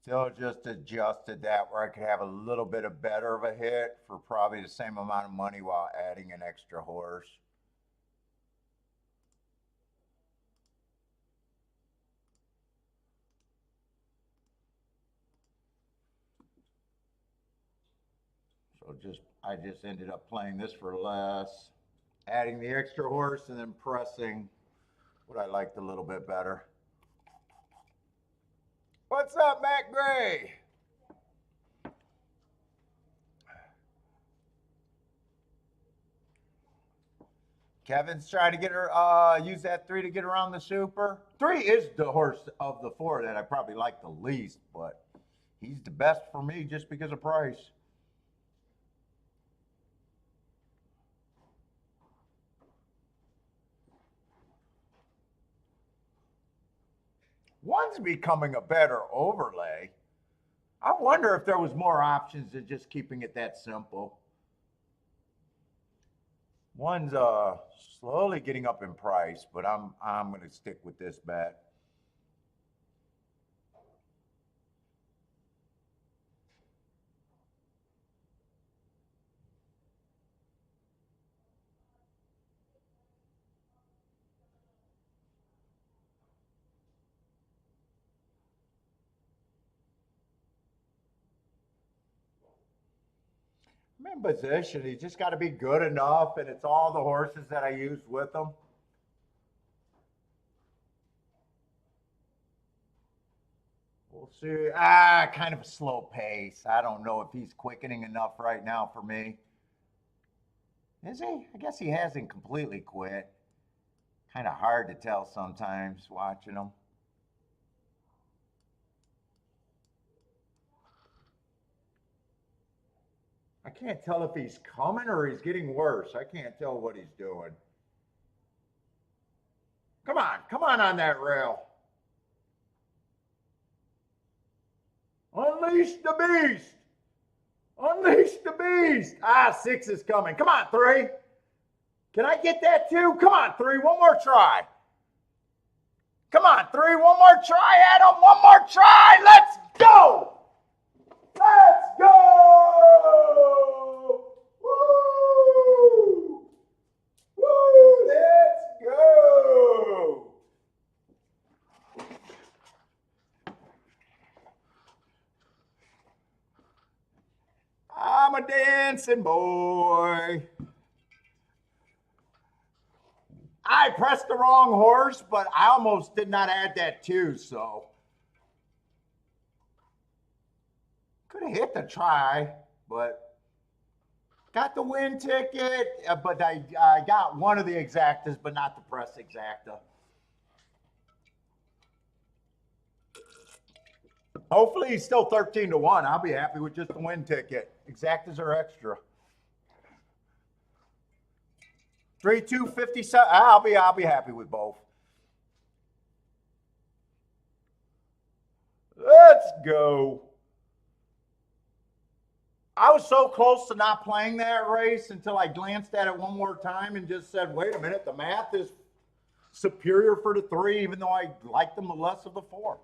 Still just adjusted that where I could have a little bit of better of a hit for probably the same amount of money while adding an extra horse. So I just ended up playing this for less, adding the extra horse and then pressing what I liked a little bit better. What's up, Matt Gray? Kevin's trying to get her use that 3 to get around the super. 3 is the horse of the 4 that I probably like the least, but he's the best for me just because of price. One's becoming a better overlay. I wonder if there was more options than just keeping it that simple. One's slowly getting up in price, but I'm going to stick with this bet. I'm in position. He's just got to be good enough, and it's all the horses that I used with him. We'll see. Kind of a slow pace. I don't know if he's quickening enough right now for me. Is he? I guess he hasn't completely quit. Kind of hard to tell sometimes watching him. I can't tell if he's coming or he's getting worse. I can't tell what he's doing. Come on that rail. Unleash the beast. Unleash the beast. 6 is coming. Come on, 3. Can I get that 2? Come on, 3. One more try. Come on, 3. One more try, Adam. One more try. Let's go. Let's go. Woo. Woo. Let's go. I'm a dancing boy. I pressed the wrong horse, but I almost did not add that 2, so. Could have hit the try, but got the win ticket, but I got one of the exactas, but not the press exacta. Hopefully he's still 13-1. I'll be happy with just the win ticket. Exactas are extra. 3, 2, 57. I'll be happy with both. Let's go. I was so close to not playing that race until I glanced at it one more time and just said, wait a minute, the math is superior for the 3, even though I like them the less of the 4.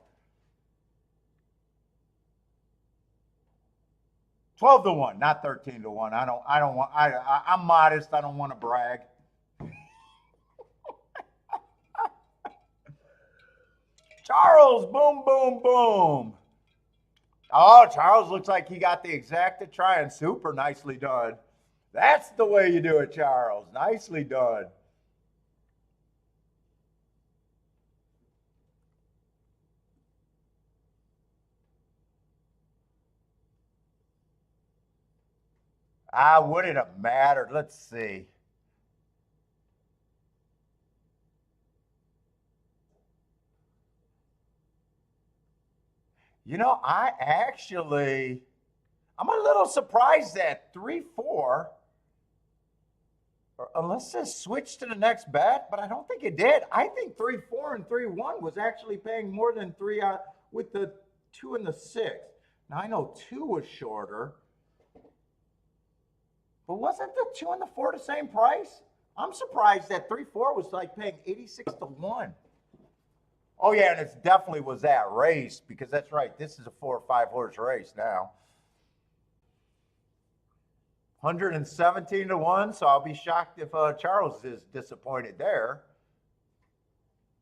12-1, not 13-1. I'm modest. I don't want to brag. Charles, boom, boom, boom. Oh, Charles looks like he got the exacta try and super. Nicely done. That's the way you do it, Charles. Nicely done. Would it have mattered? Let's see. You know, I'm a little surprised that 3-4, unless it switched to the next bet, but I don't think it did. I think 3-4 and 3-1 was actually paying more than 3 with the 2 and the 6. Now, I know 2 was shorter, but wasn't the 2 and the 4 the same price? I'm surprised that 3-4 was like paying 86-1. Oh, yeah, and it definitely was that race, because that's right. This is a 4 or 5 horse race now. 117-1, so I'll be shocked if Charles is disappointed there.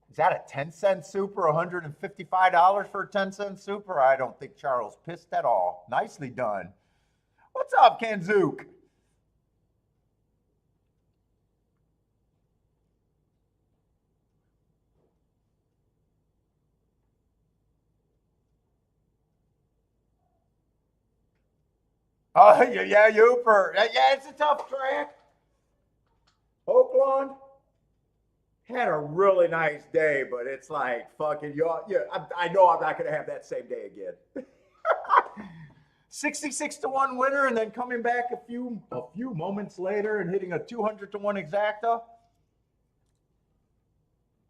Is that a 10-cent super, $155 for a 10-cent super? I don't think Charles pissed at all. Nicely done. What's up, Kanzook? Oh, yeah, Uper. Yeah, it's a tough track. OAKLAWN had a really nice day, but it's like fucking you. Yeah, I know I'm not going to have that same day again. 66-1 winner, and then coming back a few moments later and hitting a 200-1 exacta.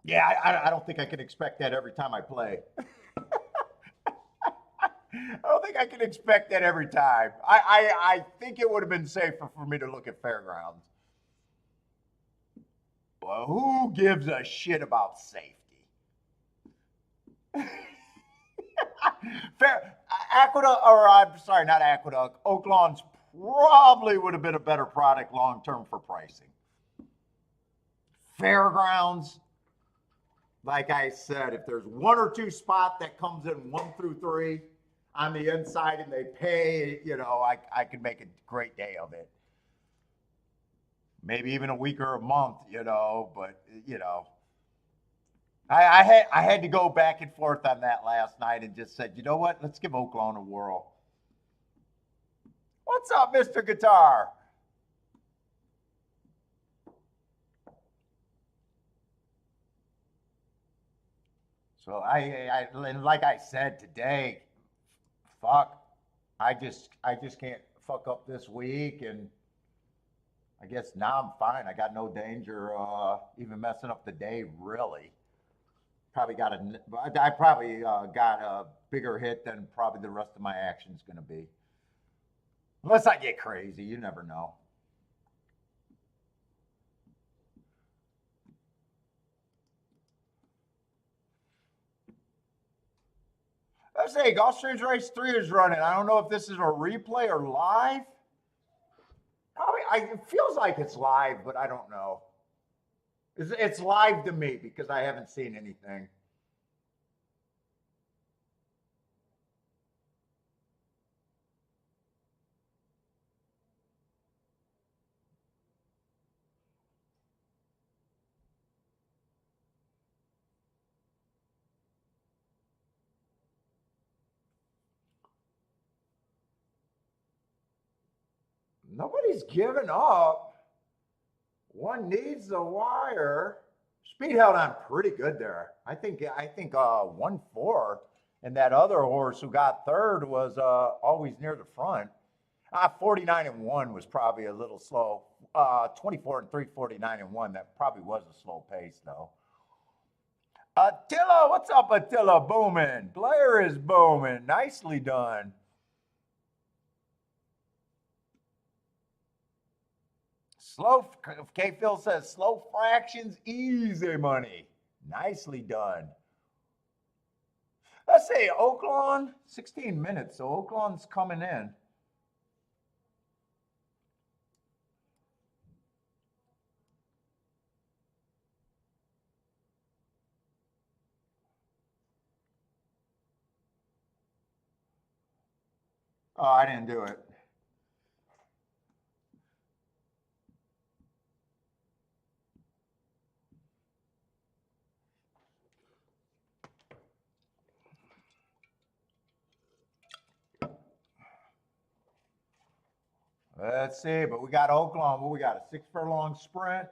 Yeah, I don't think I can expect that every time I play. I don't think I can expect that every time. I think it would have been safer for me to look at fairgrounds. Well, who gives a shit about safety? Fair Aqueduct, or I'm sorry, not Aqueduct. OAKLAWN's probably would have been a better product long term for pricing. Fairgrounds, like I said, if there's one or two spot that comes in 1 through 3 on the inside and they pay, I could make a great day of it. Maybe even a week or a month, but I had to go back and forth on that last night and just said, you know what? Let's give OAKLAWN a whirl. What's up, Mr. Guitar? So and like I said today, fuck, I just can't fuck up this week, and I guess now I'm fine. I got no danger even messing up the day really. I probably got a bigger hit than probably the rest of my action's going to be. Unless I get crazy, you never know. Let's say Gulfstream's Race 3 is running. I don't know if this is a replay or live. Probably, it feels like it's live, but I don't know. It's live to me because I haven't seen anything. Nobody's giving up. One needs the wire. Speed held on pretty good there. I think 1-4, and that other horse who got third was always near the front. 49-1 was probably a little slow. 24-3, 49-1. That probably was a slow pace though. Attila, what's up, Attila? Booming. Blair is booming. Nicely done. Slow, K. Phil says, slow fractions, easy money. Nicely done. Let's say OAKLAWN, 16 minutes, so OAKLAWN's coming in. Oh, I didn't do it. Let's see, but we got OAKLAWN. What we got? A 6 furlong sprint.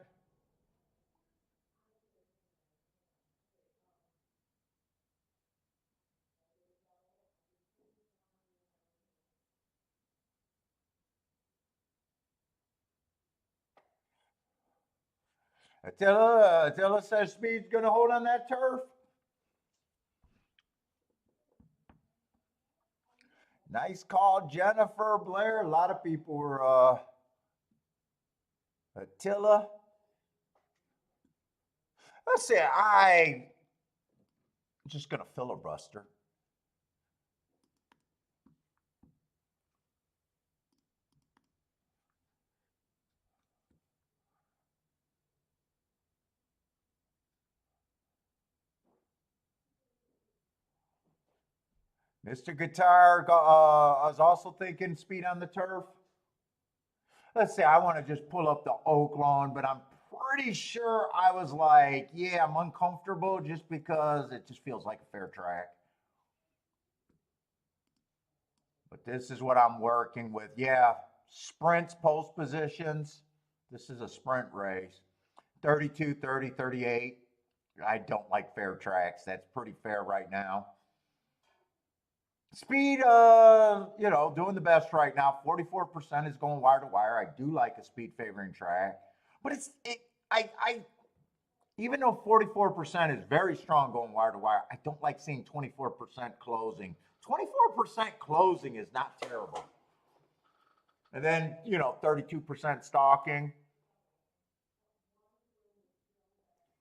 Attila says Speed's going to hold on that turf. Nice call, Jennifer, Blair. A lot of people were Attila. Let's see, I'm just going to filibuster. Mr. Guitar, I was also thinking Speed on the turf. Let's say I want to just pull up the OAKLAWN, but I'm pretty sure I was like, yeah, I'm uncomfortable just because it just feels like a fair track. But this is what I'm working with. Yeah, sprints, post positions. This is a sprint race. 32, 30, 38. I don't like fair tracks. That's pretty fair right now. Speed, doing the best right now. 44% is going wire to wire. I do like a speed favoring track, but I even though 44% is very strong going wire to wire, I don't like seeing 24% closing. 24% closing is not terrible. And then, 32% stalking.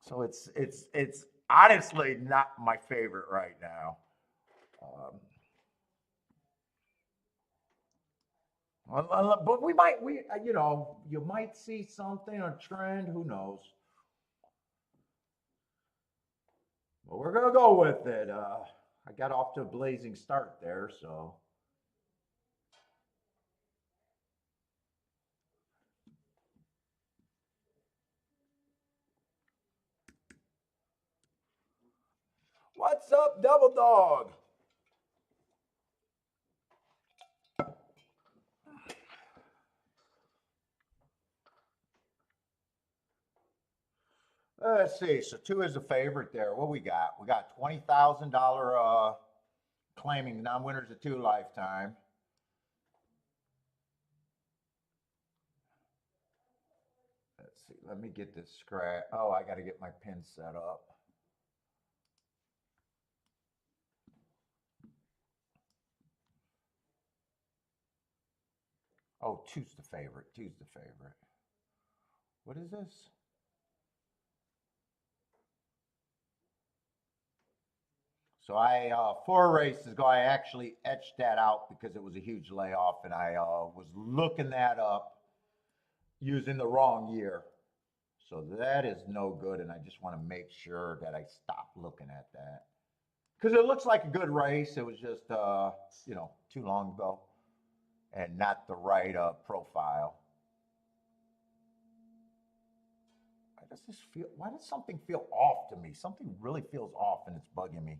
So it's honestly not my favorite right now. But you might see something, a trend, who knows? But we're gonna go with it. I got off to a blazing start there, so. What's up, Double Dog? Let's see. So 2 is a favorite there. What we got? We got $20,000 claiming non-winners of 2 lifetime. Let's see. Let me get this scratch. Oh, I got to get my pin set up. Oh, 2's the favorite. 2's the favorite. What is this? So 4 races ago, I actually etched that out because it was a huge layoff, and I was looking that up using the wrong year. So that is no good, and I just want to make sure that I stop looking at that. Because it looks like a good race. It was just, too long ago and not the right profile. Why does something feel off to me? Something really feels off and it's bugging me.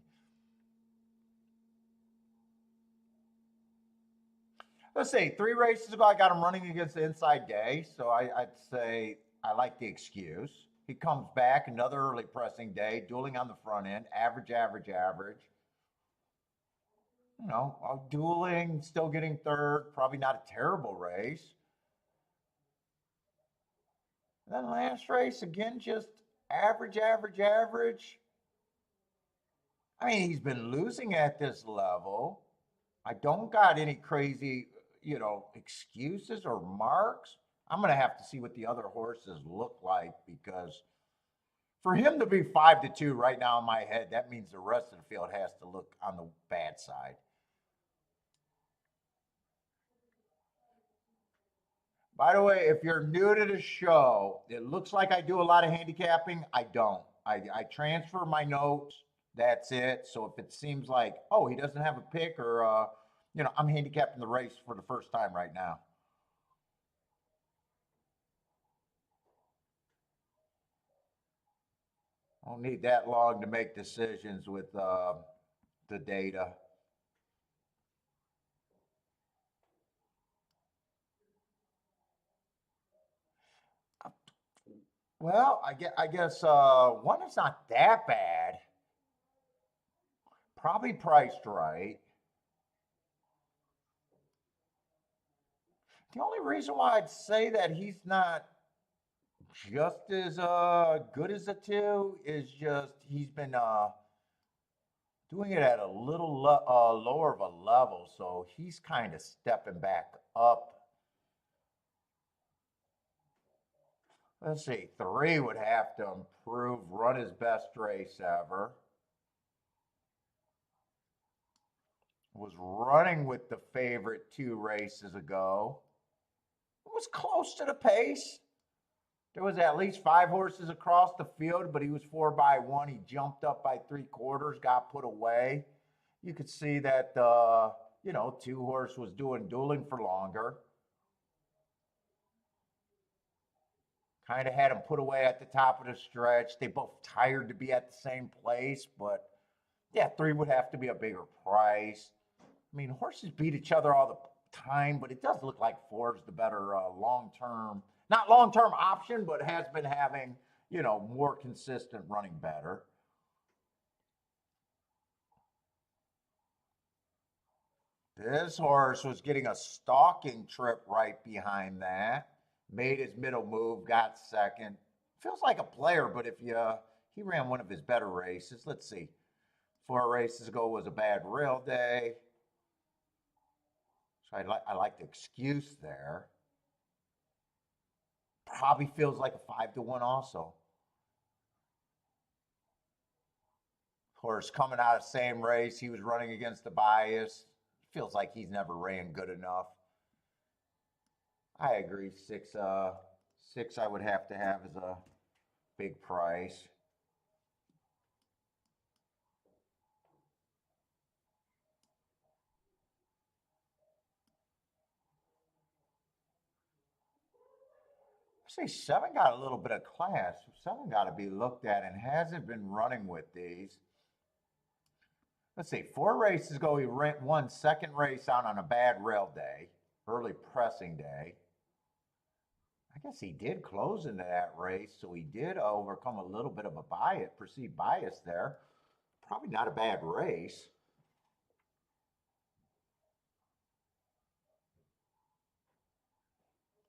Let's see, 3 races ago, I got him running against the inside day. So I'd say I like the excuse. He comes back another early pressing day, dueling on the front end, average, average, average. Dueling, still getting 3rd, probably not a terrible race. And then last race, again, just average, average, average. I mean, he's been losing at this level. I don't got any crazy, excuses or marks. I'm going to have to see what the other horses look like, because for him to be 5-2 right now in my head, that means the rest of the field has to look on the bad side. By the way, if you're new to the show, it looks like I do a lot of handicapping. I don't. I transfer my notes. That's it. So if it seems like, oh, he doesn't have a pick, or, I'm handicapping the race for the first time right now. I don't need that long to make decisions with the data. Well, I guess 1 is not that bad. Probably priced right. The only reason why I'd say that he's not just as good as the 2 is just he's been doing it at a little lower of a level, so he's kind of stepping back up. Let's see, 3 would have to improve, run his best race ever. Was running with the favorite 2 races ago. It was close to the pace. There was at least 5 horses across the field, but he was 4 by 1. He jumped up by 3/4, got put away. You could see that, 2 horse was dueling for longer. Kind of had him put away at the top of the stretch. They both tired to be at the same place, but yeah, 3 would have to be a bigger price. I mean, horses beat each other all the time, but it does look like 4 is the better long-term, not long-term option, but has been having, more consistent running better. This horse was getting a stalking trip right behind that. Made his middle move, got second, feels like a player, but if you, he ran one of his better races. Let's see. 4 races ago was a bad rail day. So I like the excuse there. Probably feels like a 5-1 also. Of course, coming out of the same race, he was running against the bias. Feels like he's never ran good enough. I agree. Six I would have to have as a big price. I say 7 got a little bit of class. 7 got to be looked at and hasn't been running with these. Let's see, 4 races ago, he won second race out on a bad rail day, early pressing day. I guess he did close into that race, so he did overcome a little bit of a bias, perceived bias there. Probably not a bad race.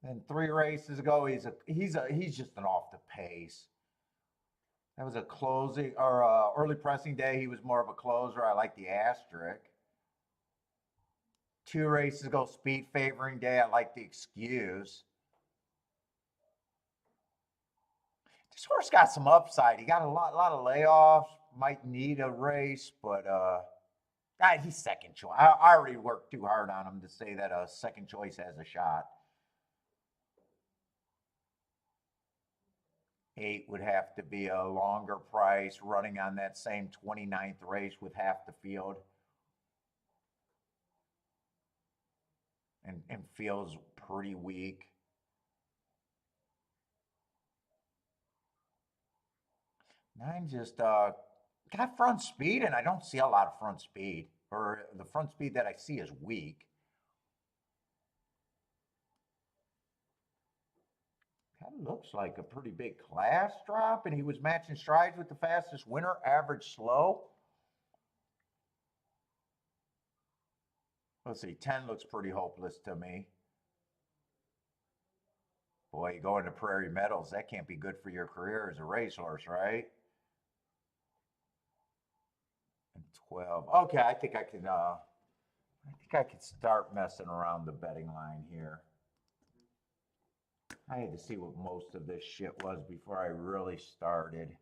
And 3 races ago, he's just an off the pace. That was a closing or early pressing day. He was more of a closer. I like the asterisk. 2 races ago, speed favoring day. I like the excuse. This horse got some upside. He got a lot of layoffs. Might need a race, but he's second choice. I already worked too hard on him to say that a second choice has a shot. 8 would have to be a longer price, running on that same 29th race with half the field. And feels pretty weak. 9 just got front speed, and I don't see a lot of front speed. Or the front speed that I see is weak. That looks like a pretty big class drop, and he was matching strides with the fastest winner, average slow. Let's see, 10 looks pretty hopeless to me. Boy, you go into Prairie Meadows, that can't be good for your career as a racehorse, right? And 12. Okay, I think I can start messing around the betting line here. I had to see what most of this shit was before I really started.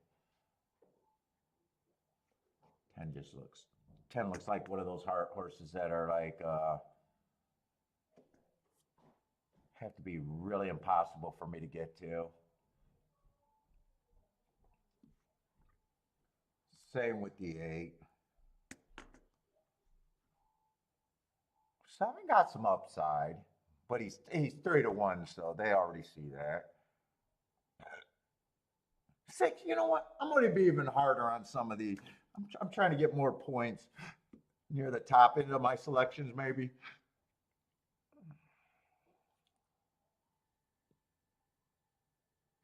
10 looks like one of those horses that are like have to be really impossible for me to get to. Same with the 8. 7 got some upside, but he's 3-1, so they already see that. 6, you know what? I'm going to be even harder on some of these. I'm trying to get more points near the top end of my selections, maybe.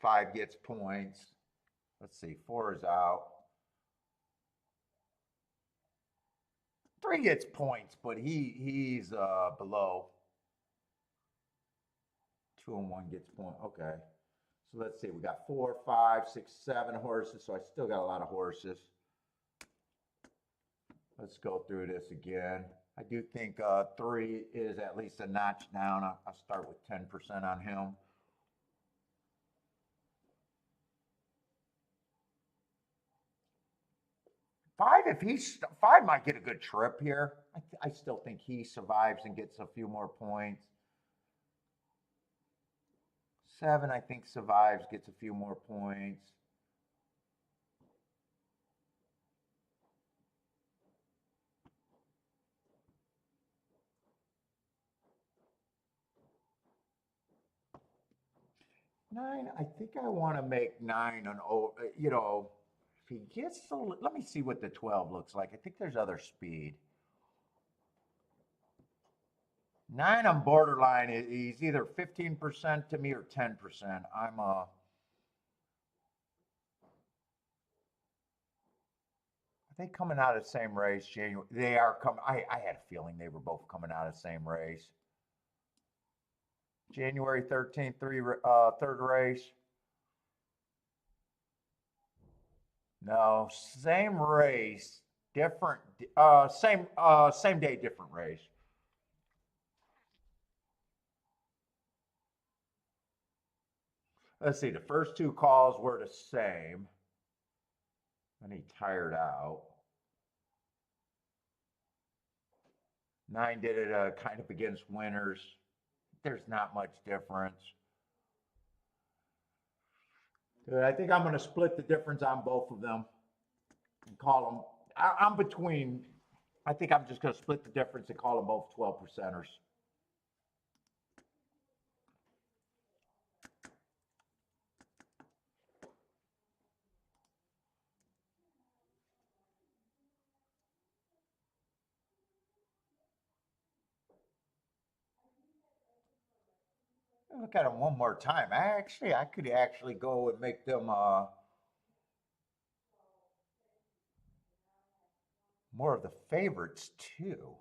5 gets points. Let's see, 4 is out. 3 gets points, but he's below. 2 and 1 gets point. Okay. So let's see, we got 4, 5, 6, 7 horses, so I still got a lot of horses. Let's go through this again. I do think 3 is at least a notch down. I'll start with 10% on him. 5, if 5 might get a good trip here. I still think he survives and gets a few more points. 7, I think survives, gets a few more points. Nine, I think I want to make 9 an if he gets let me see what the 12 looks like. I think there's other speed. 9, I'm borderline. He's either 15% to me or 10%. Are they coming out of the same race, January? They are coming. I had a feeling they were both coming out of the same race. January 13th, third race. No, same race, different, same day, different race. Let's see, the first two calls were the same. And he tired out. 9 did it kind of against winners. There's not much difference. I think I'm going to split the difference on both of them and call them. I'm between. I think I'm just going to split the difference and call them both 12 percenters. Look at them one more time. I could actually go and make them more of the favorites too.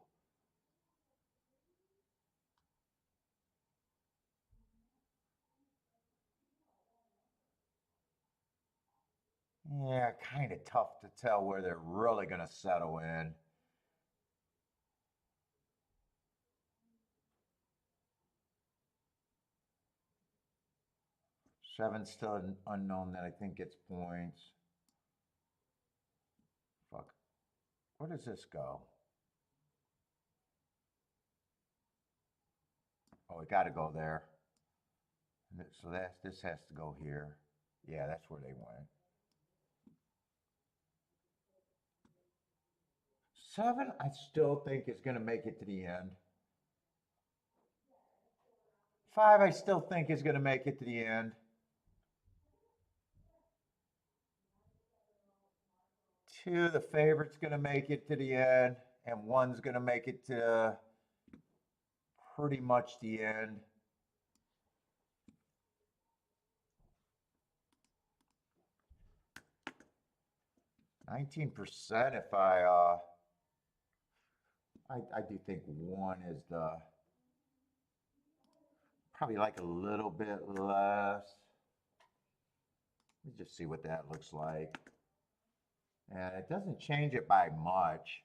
Yeah, kind of tough to tell where they're really going to settle in. Seven's still an unknown that I think gets points. Fuck. Where does this go? Oh, it got to go there. So this has to go here. Yeah, that's where they went. 7, I still think is going to make it to the end. 5, I still think is going to make it to the end. 2, the favorite's going to make it to the end, and 1's going to make it to pretty much the end. %. If I do think 1 is the probably like a little bit less. Let me just see what that looks like. And it doesn't change it by much.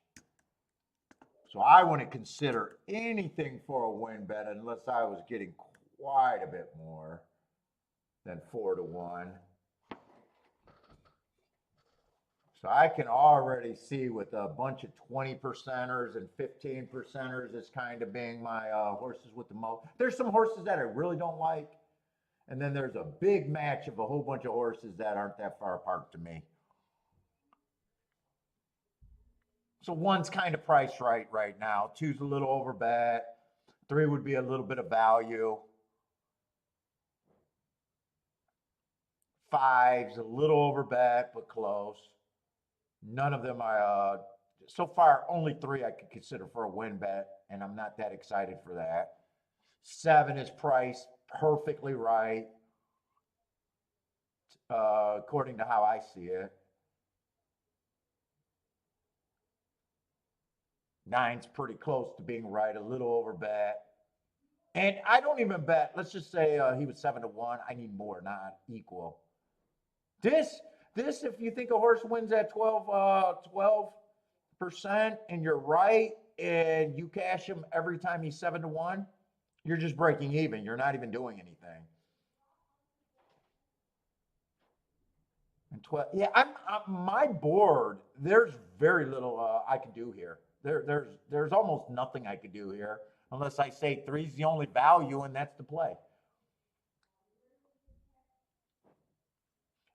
So I wouldn't consider anything for a win bet unless I was getting quite a bit more than 4 to 1. So I can already see with a bunch of 20 percenters and 15 percenters as kind of being my horses with the most. There's some horses that I really don't like. And then there's a big match of a whole bunch of horses that aren't that far apart to me. So 1's kind of priced right now. 2's a little over bet. 3 would be a little bit of value. 5's a little over bet, but close. None of them are, so far, only 3 I could consider for a win bet, and I'm not that excited for that. 7 is priced perfectly right, according to how I see it. 9's pretty close to being right, a little over bet. And I don't even bet, let's just say he was 7 to 1. I need more, not equal. This, if you think a horse wins at 12% and you're right, and you cash him every time he's 7 to 1, you're just breaking even. You're not even doing anything. And 12, yeah, I'm my board. There's very little I can do here. There's almost nothing I could do here unless I say 3's the only value and that's the play.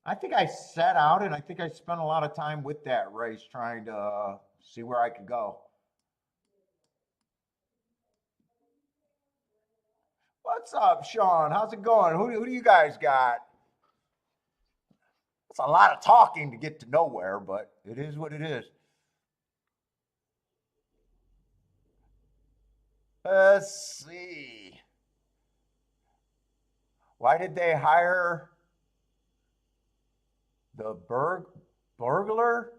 I think I set out and I think I spent a lot of time with that race trying to see where I could go. What's up, Sean? How's it going? Who do you guys got? It's a lot of talking to get to nowhere, but it is what it is. Let's see. Why did they hire the burglar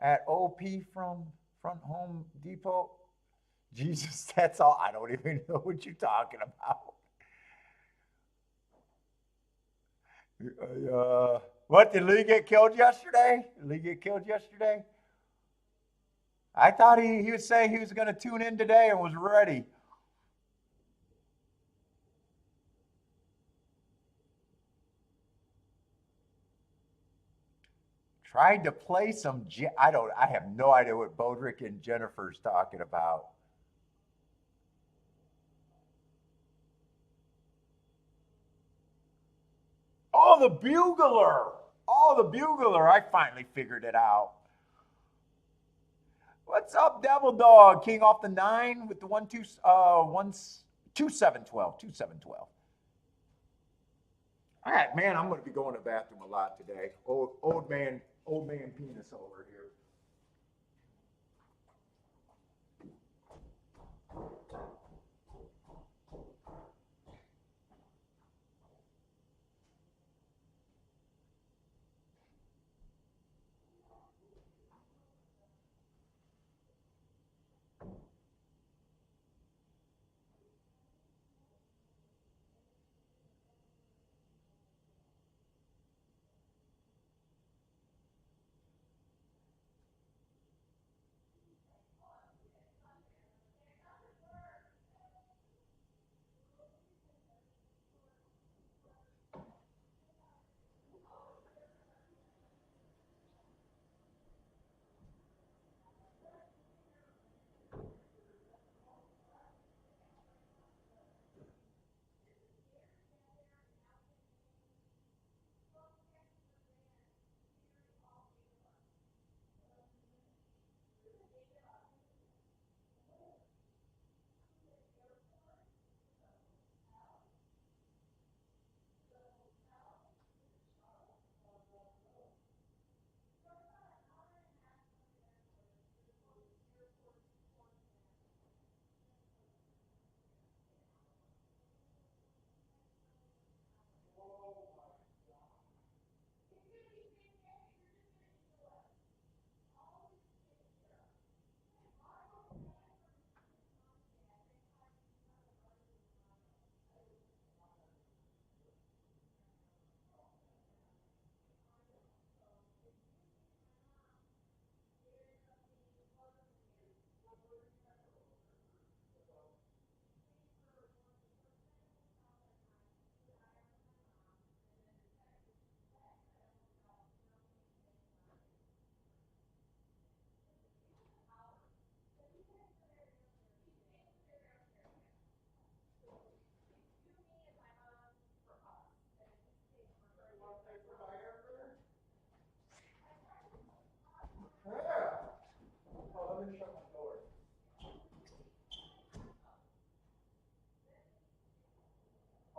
at OP from Front Home Depot? Jesus, that's all. I don't even know what you're talking about. What, did Lee get killed yesterday? Did Lee get killed yesterday? I thought he was saying he was going to tune in today and was ready. Tried to play some, I have no idea what Bodrick and Jennifer's talking about. Oh, the bugler. Oh, the bugler. I finally figured it out. What's up, Devil Dog? King off the 9 with the 2-7-12. 2-7-12. All right, man, I'm going to be going to the bathroom a lot today. Old man penis over here.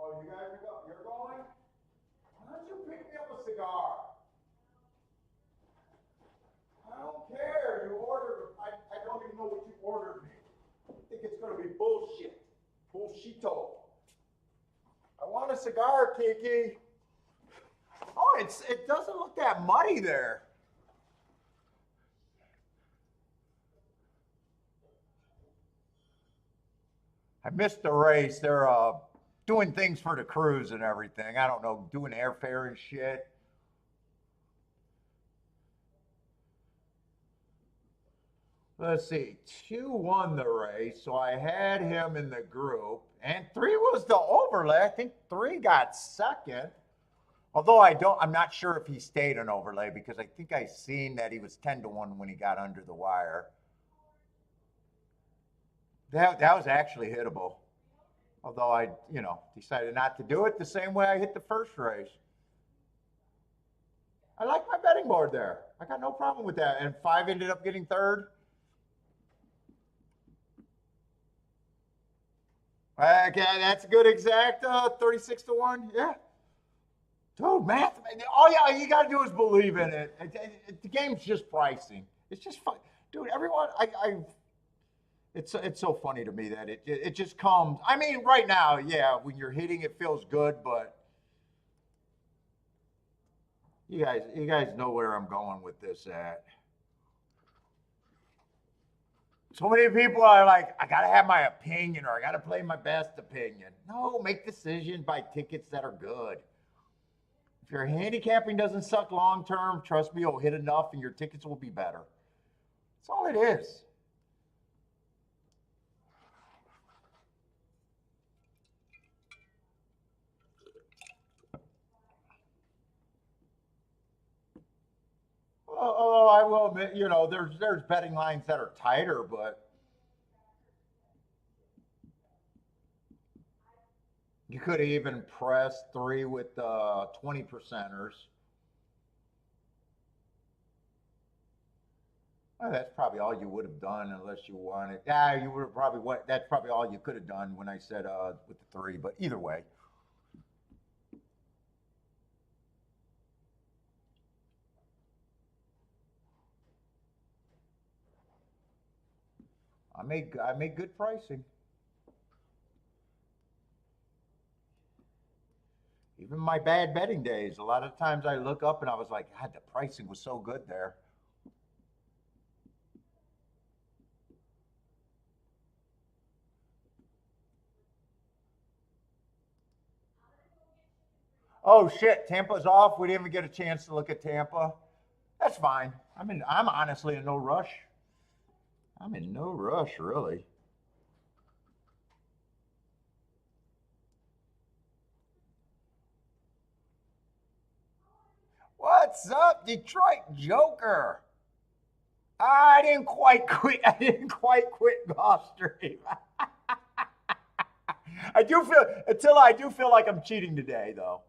Oh, you guys you're going? Why don't you pick me up a cigar? I don't care. You ordered. I don't even know what you ordered me. I think it's going to be bullshit. Bullshito. I want a cigar, Kiki. Oh, it doesn't look that muddy there. I missed the race. They're doing things for the cruise and everything. I don't know, doing airfare and shit. Let's see, 2 won the race, so I had him in the group, and 3 was the overlay. I think 3 got second. Although I'm not sure if he stayed an overlay because I think I seen that he was 10-1 when he got under the wire. That was actually hittable. Although I, decided not to do it the same way I hit the first race. I like my betting board there. I got no problem with that. And 5 ended up getting third. Okay, that's a good exact 36-1. Yeah. Dude, math. All you got to do is believe in it. The game's just pricing. It's just fun. Dude, everyone, it's so funny to me that it just comes. I mean, right now, yeah, when you're hitting, it feels good, but you guys know where I'm going with this at. So many people are like, I gotta have my opinion or I gotta play my best opinion. No, make decisions by tickets that are good. If your handicapping doesn't suck long term, trust me, you'll hit enough and your tickets will be better. That's all it is. Although I will admit, there's betting lines that are tighter, but you could have even pressed 3 with 20%ers. Well, that's probably all you would have done unless you wanted. Yeah, you would have probably that's probably all you could have done when I said with the 3. But either way, I made good pricing. Even my bad betting days, a lot of times I look up and I was like, God, the pricing was so good there. Oh shit, Tampa's off. We didn't even get a chance to look at Tampa. That's fine. I'm honestly in no rush. I'm in no rush, really. What's up, Detroit Joker? I didn't quite quit. I didn't quite quit Gulfstream. I do feel like I'm cheating today, though.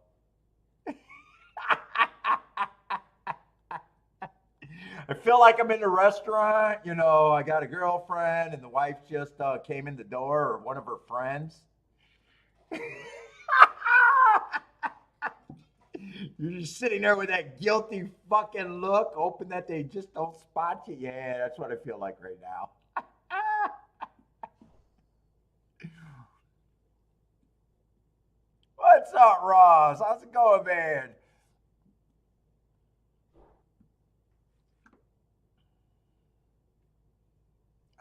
I feel like I'm in a restaurant. I got a girlfriend, and the wife just came in the door, or one of her friends. You're just sitting there with that guilty fucking look, hoping that they just don't spot you. Yeah, that's what I feel like right now. What's up, Ross? How's it going, man?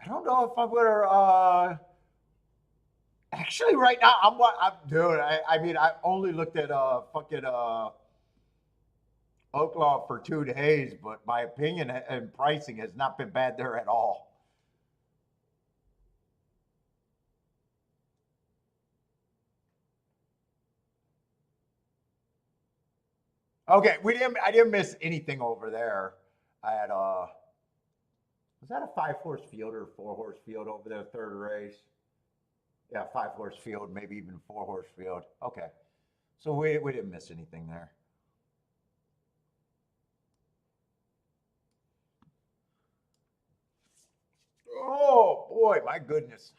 I don't know if I'm gonna. Actually, right now, I'm doing. I only looked at fucking OAKLAWN for 2 days, but my opinion and pricing has not been bad there at all. Okay, I didn't miss anything over there. I had was that a 5-horse field or a 4-horse field over there, third race? Yeah, 5-horse field, maybe even 4-horse field. Okay, so we didn't miss anything there. Oh boy, my goodness.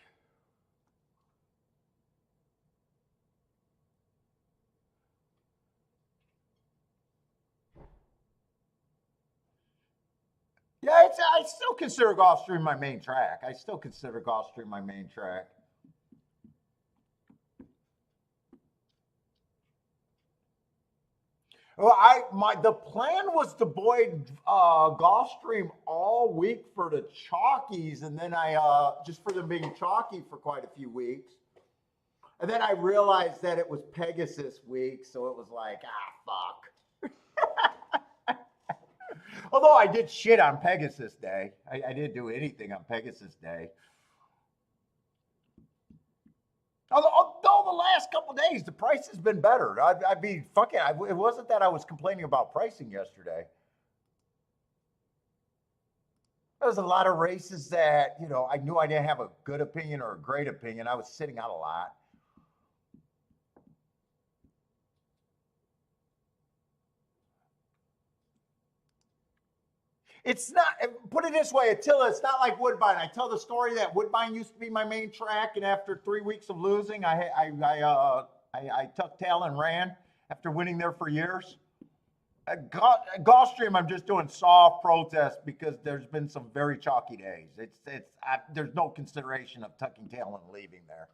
Yeah, I still consider Gulfstream my main track. I still consider Gulfstream my main track. Well, the plan was to void Gulfstream all week for the chalkies, and then I just for them being chalky for quite a few weeks, and then I realized that it was Pegasus week, so it was like, fuck. Although I did shit on Pegasus Day, I didn't do anything on Pegasus Day. Although the last couple of days, the price has been better. I'd be fucking. It wasn't that I was complaining about pricing yesterday. There was a lot of races that I knew I didn't have a good opinion or a great opinion. I was sitting out a lot. It's not. Put it this way, Attila. It's not like Woodbine. I tell the story that Woodbine used to be my main track, and after 3 weeks of losing, I tucked tail and ran after winning there for years. Gulfstream, I'm just doing soft protest because there's been some very chalky days. There's no consideration of tucking tail and leaving there.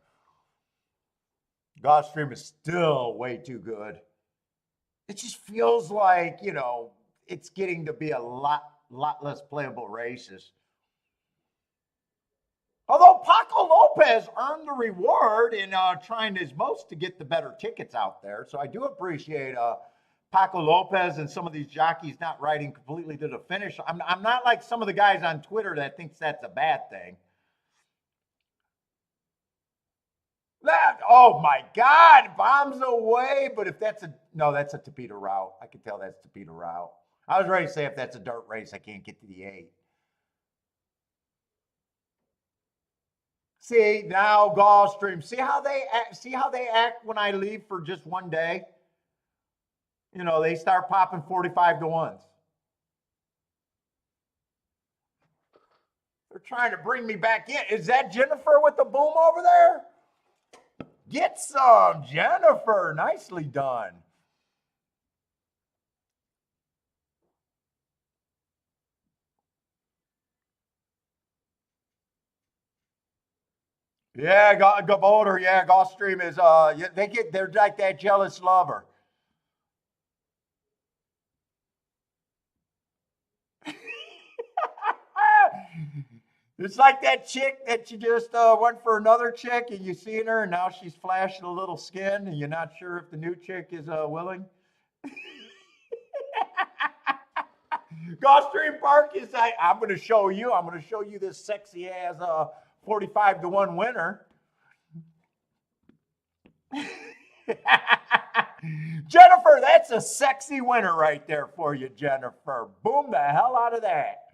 Gulfstream is still way too good. It just feels like it's getting to be a lot less playable races. Although Paco Lopez earned the reward in trying his most to get the better tickets out there, so I do appreciate Paco Lopez and some of these jockeys not riding completely to the finish. I'm not like some of the guys on Twitter that thinks that's a bad thing. That, oh my God, bombs away. But if that's a, no, that's a Tapeta route. I can tell that's Tapeta route. I was ready to say if that's a dirt race, I can't get to the 8. See, now Gulfstream. See how they act when I leave for just one day? You know, they start popping 45 to 1s. They're trying to bring me back in. Is that Jennifer with the boom over there? Get some, Jennifer. Nicely done. Yeah, Boulder. Yeah, Gulfstream is. They're like that jealous lover. It's like that chick that you just went for another chick and you seen her and now she's flashing a little skin and you're not sure if the new chick is willing. Gulfstream Park is like, I'm going to show you this sexy ass 45 to 1 winner. Jennifer, that's a sexy winner right there for you, Jennifer. Boom the hell out of that.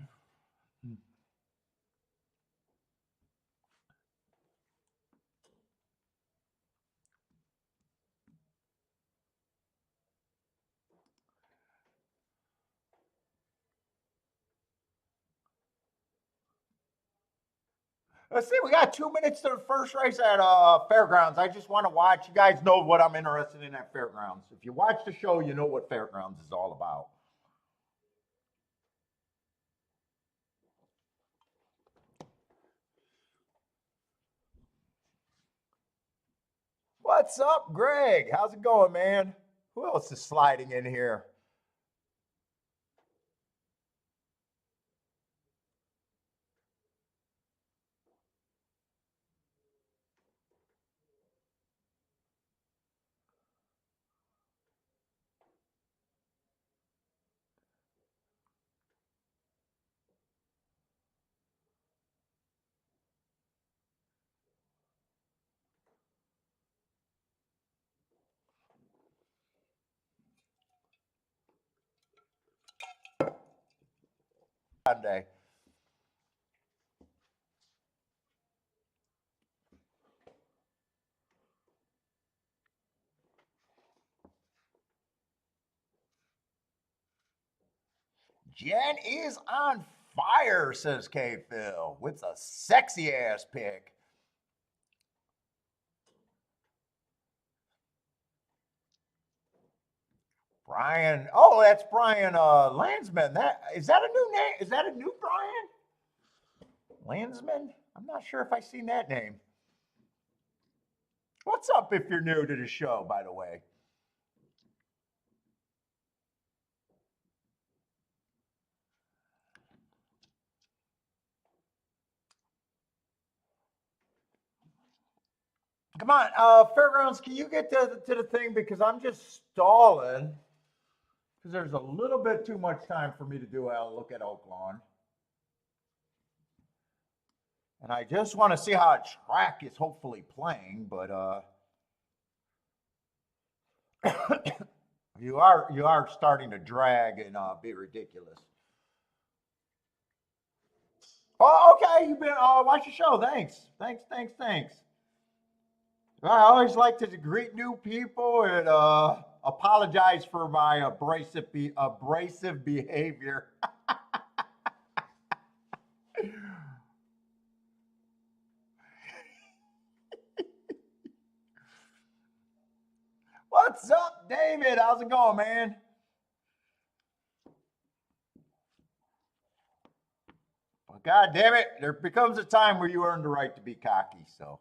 Let's see, we got 2 minutes to the first race at Fairgrounds. I just want to watch. You guys know what I'm interested in at Fairgrounds. If you watch the show, you know what Fairgrounds is all about. What's up, Greg? How's it going, man? Who else is sliding in here? Sunday. Jen is on fire, says K Phil, with a sexy ass pick. Brian, oh, that's Brian Landsman. That is that a new name? Is that a new Brian Landsman? I'm not sure if I've seen that name. What's up if you're new to the show, by the way? Come on, Fairgrounds, can you get to the thing? Because I'm just stalling. Because there's a little bit too much time for me to do a look at OAKLAWN. And I just want to see how a track is hopefully playing, but you are starting to drag and be ridiculous. Oh, okay. You've been watch the show. Thanks. I always like to greet new people and apologize for my abrasive behavior. What's up, David? How's it going, man? Well, God damn it, there becomes a time where you earn the right to be cocky, so.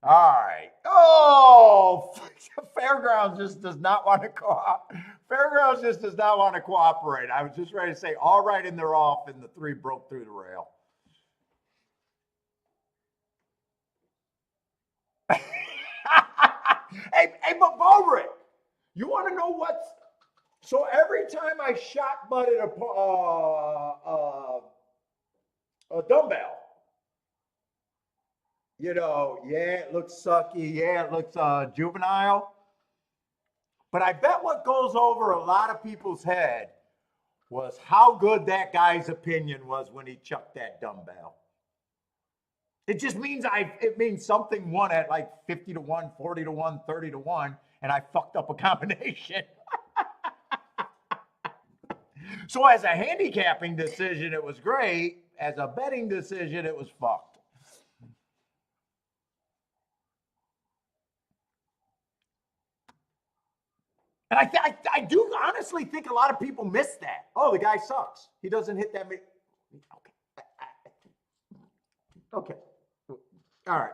All right. Oh, Fairgrounds just does not want to Fairgrounds just does not want to cooperate. I was just ready to say, all right, and they're off, and the three broke through the rail. Hey, but Bobrit, you want to know what's so every time I shot butted a dumbbell, yeah, it looks sucky, yeah, it looks juvenile. But I bet what goes over a lot of people's head was how good that guy's opinion was when he chucked that dumbbell. It just means it means something won at like 50 to 1, 40 to 1, 30 to 1, and I fucked up a combination. So as a handicapping decision, it was great. As a betting decision, it was fucked. And I do honestly think a lot of people miss that. Oh, the guy sucks. He doesn't hit that many. Okay. All right.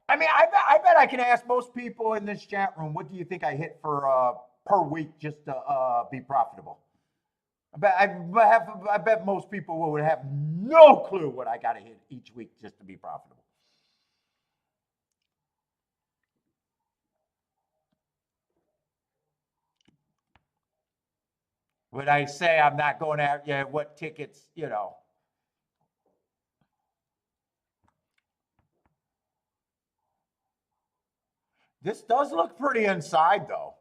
I mean, I bet I can ask most people in this chat room, what do you think I hit for per week just to be profitable? I bet most people would have no clue what I got to hit each week just to be profitable. Would I say I'm not going out? Yeah, what tickets? This does look pretty inside though.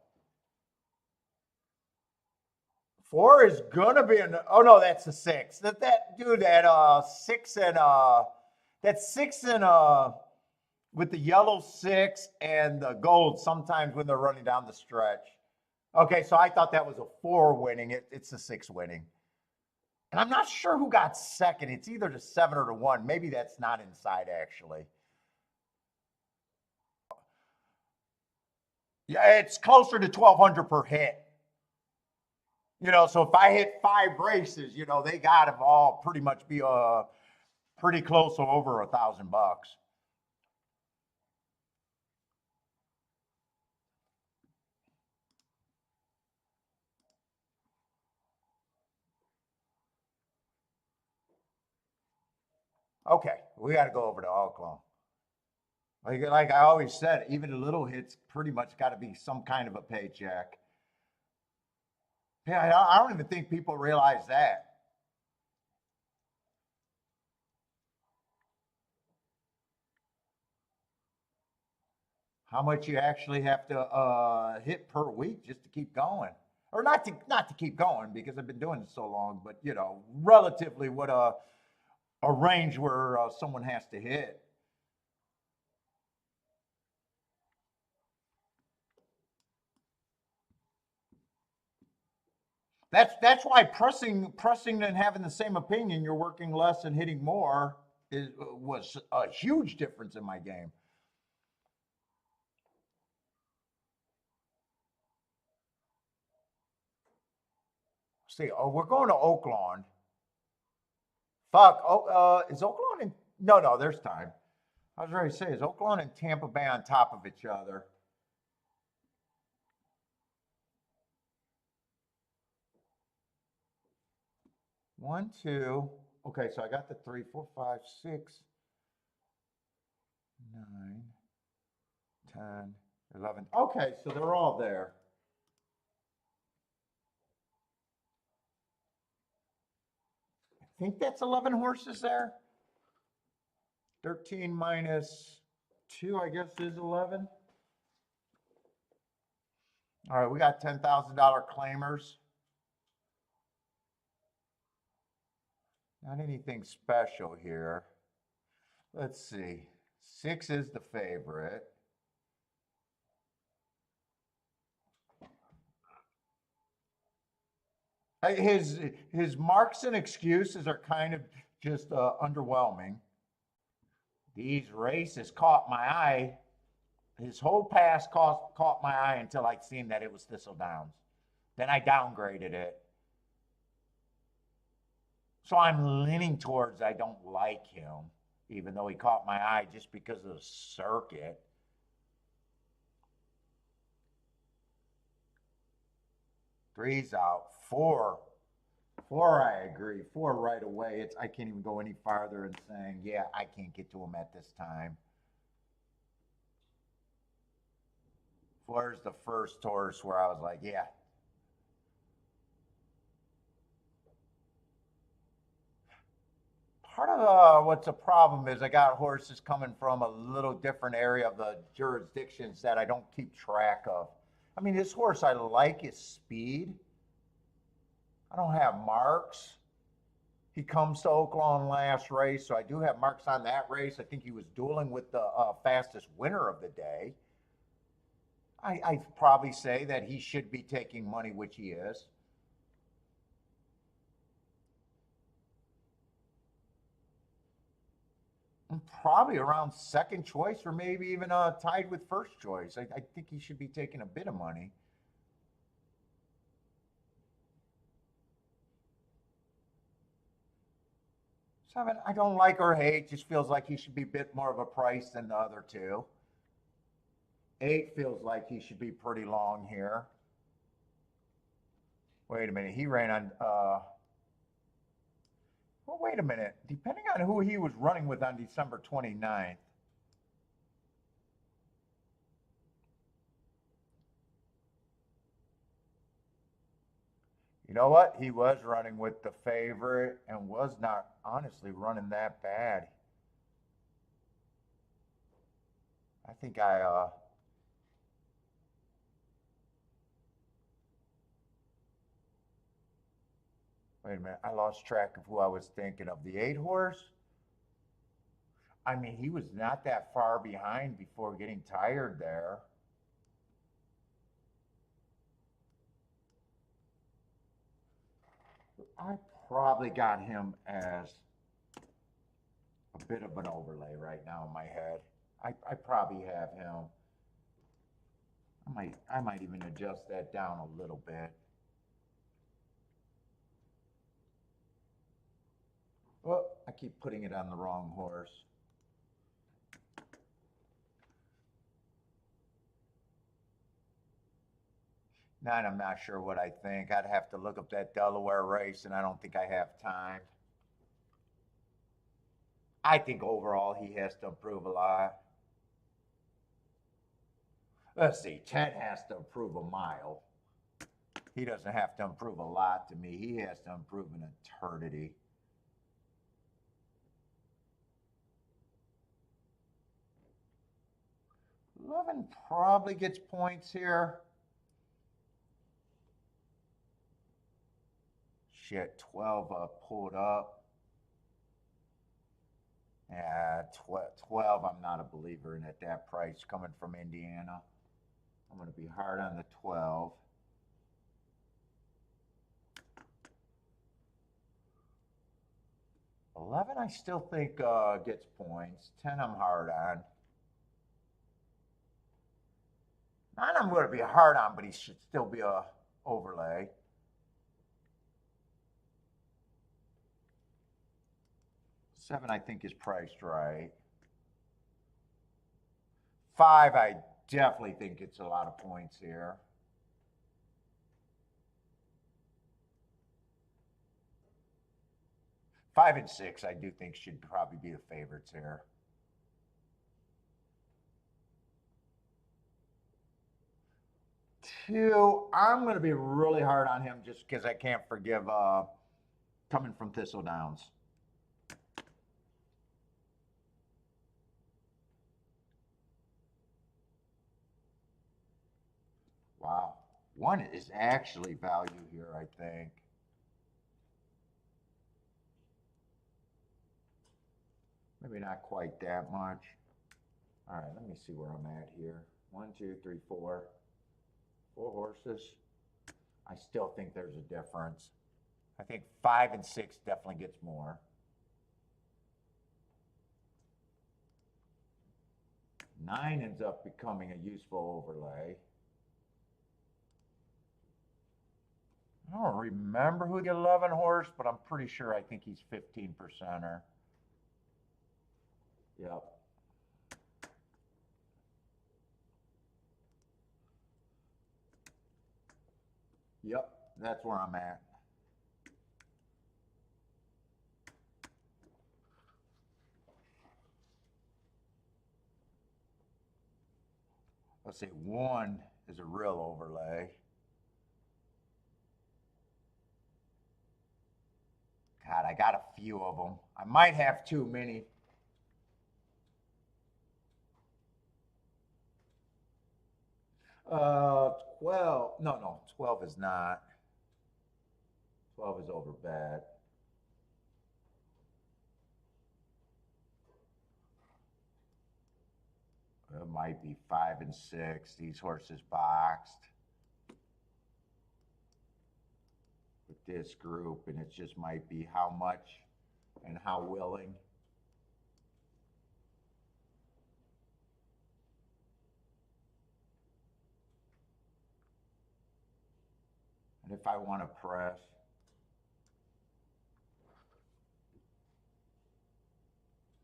4 is gonna be an. Oh no, that's a 6. That dude at 6 and that's 6 and with the yellow 6 and the gold. Sometimes when they're running down the stretch. Okay, so I thought that was a 4 winning. It's a 6 winning. And I'm not sure who got second. It's either the 7 or the 1. Maybe that's not inside actually. Yeah, it's closer to 1,200 per hit. So if I hit 5 races, they got to all pretty much be pretty close to over $1,000. Okay, we got to go over to OAKLAWN. Like I always said, even the little hits pretty much got to be some kind of a paycheck. Yeah, I don't even think people realize that. How much you actually have to hit per week just to keep going, or not to keep going because I've been doing it so long. But relatively what a range where someone has to hit. That's why pressing and having the same opinion, you're working less and hitting more was a huge difference in my game. See, oh, we're going to OAKLAWN. Fuck. Oh, is OAKLAWN in? No, there's time. I was ready to say, is OAKLAWN and Tampa Bay on top of each other? One, two. Okay, so I got the 3, 4, 5, 6, 9, 10, 11. Okay, so they're all there. I think that's 11 horses there. 13 minus 2, I guess, is 11. All right, we got $10,000 claimers. Not anything special here. Let's see. 6 is the favorite. His marks and excuses are kind of just underwhelming. These races caught my eye. His whole past caught my eye until I'd seen that it was Thistle Downs. Then I downgraded it. So I'm leaning towards I don't like him, even though he caught my eye just because of the circuit. Three's out. Four. Four, I agree. Four right away. I can't even go any farther in saying, yeah, I can't get to him at this time. Four's the first horse where I was like, yeah. Part of what's a problem is I got horses coming from a little different area of the jurisdictions that I don't keep track of. I mean, this horse I like his speed. I don't have marks. He comes to OAKLAWN last race, so I do have marks on that race. I think he was dueling with the fastest winner of the day. I'd probably say that he should be taking money, which he is. Probably around second choice or maybe even tied with first choice. I think he should be taking a bit of money. Seven, I don't like or hate. Just feels like he should be a bit more of a price than the other two. Eight feels like he should be pretty long here. Wait a minute. He ran on. Well, wait a minute. Depending on who he was running with on December 29th. You know what? He was running with the favorite and was not honestly running that bad. I think wait a minute. I lost track of who I was thinking of. The eight horse? I mean, he was not that far behind before getting tired there. I probably got him as a bit of an overlay right now in my head. I probably have him. I might even adjust that down a little bit. Oh, I keep putting it on the wrong horse. Now I'm not sure what I think. I'd have to look up that Delaware race, and I don't think I have time. I think overall he has to improve a lot. Let's see, 10 has to improve a mile. He doesn't have to improve a lot to me. He has to improve an eternity. 11 probably gets points here. Shit, 12 pulled up. Yeah, 12 I'm not a believer in at that price coming from Indiana. I'm going to be hard on the 12. 11 I still think gets points. 10 I'm hard on. 9 I'm going to be hard on, but he should still be a overlay. 7 I think is priced right. 5 I definitely think it's a lot of points here. 5 and 6 I do think should probably be the favorites here. 2, I'm going to be really hard on him just because I can't forgive coming from Thistle Downs. Wow. 1 is actually value here, I think. Maybe not quite that much. All right, let me see where I'm at here. 1, 2, 3, 4. 4 horses. I still think there's a difference. I think 5 and 6 definitely gets more. 9 ends up becoming a useful overlay. I don't remember who the 11 horse, but I'm pretty sure I think he's 15%er. Yep. Yep, that's where I'm at. Let's see, 1 is a real overlay. God, I got a few of them. I might have too many. Uh, 12. No, 12 is not. 12 is over bad. It might be 5 and 6. These horses boxed with this group, and it just might be how much and how willing. And if I want to press,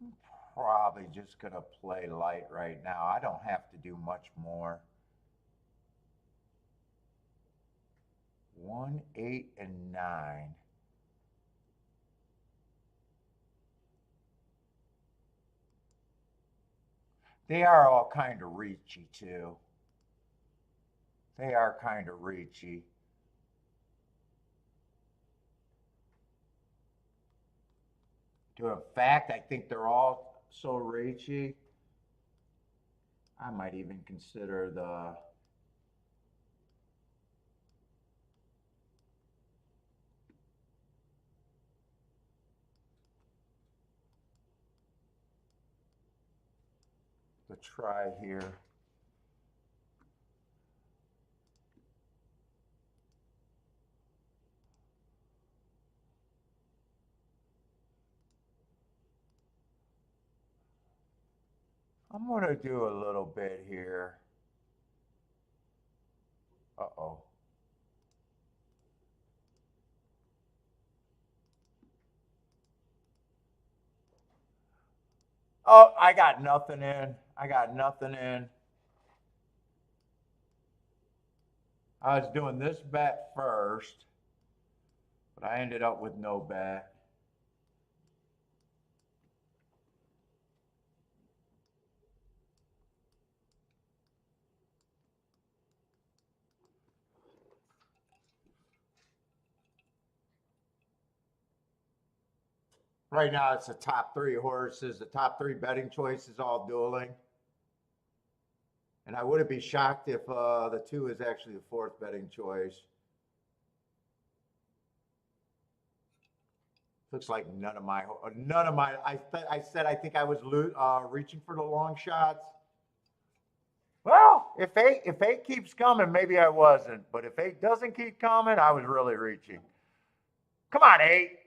I'm probably just going to play light right now. I don't have to do much more. 1, 8, and 9. They are all kind of reachy too. They are kind of reachy. In fact, I think they're all so reachy, I might even consider the try here. I'm going to do a little bit here. Uh-oh. Oh, I got nothing in. I got nothing in. I was doing this bet first, but I ended up with no bet. Right now, it's the top 3 horses, the top 3 betting choices all dueling. And I wouldn't be shocked if the 2 is actually the 4th betting choice. Looks like none of my, I said I think I was reaching for the long shots. Well, if 8 keeps coming, maybe I wasn't. But if 8 doesn't keep coming, I was really reaching. Come on, 8.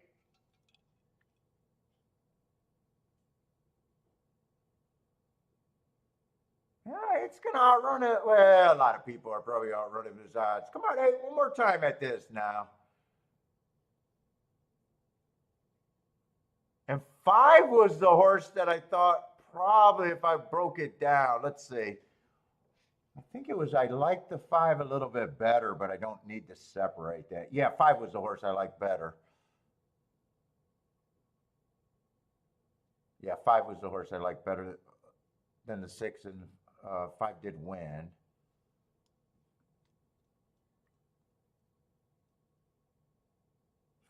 Yeah, it's going to outrun it. Well, a lot of people are probably outrunning his odds. Come on, 8, one more time at this now. And 5 was the horse that I thought probably if I broke it down. Let's see. I think it was I liked the 5 a little bit better, but I don't need to separate that. Yeah, 5 was the horse I liked better. Yeah, 5 was the horse I liked better than the 6, and 5 did win.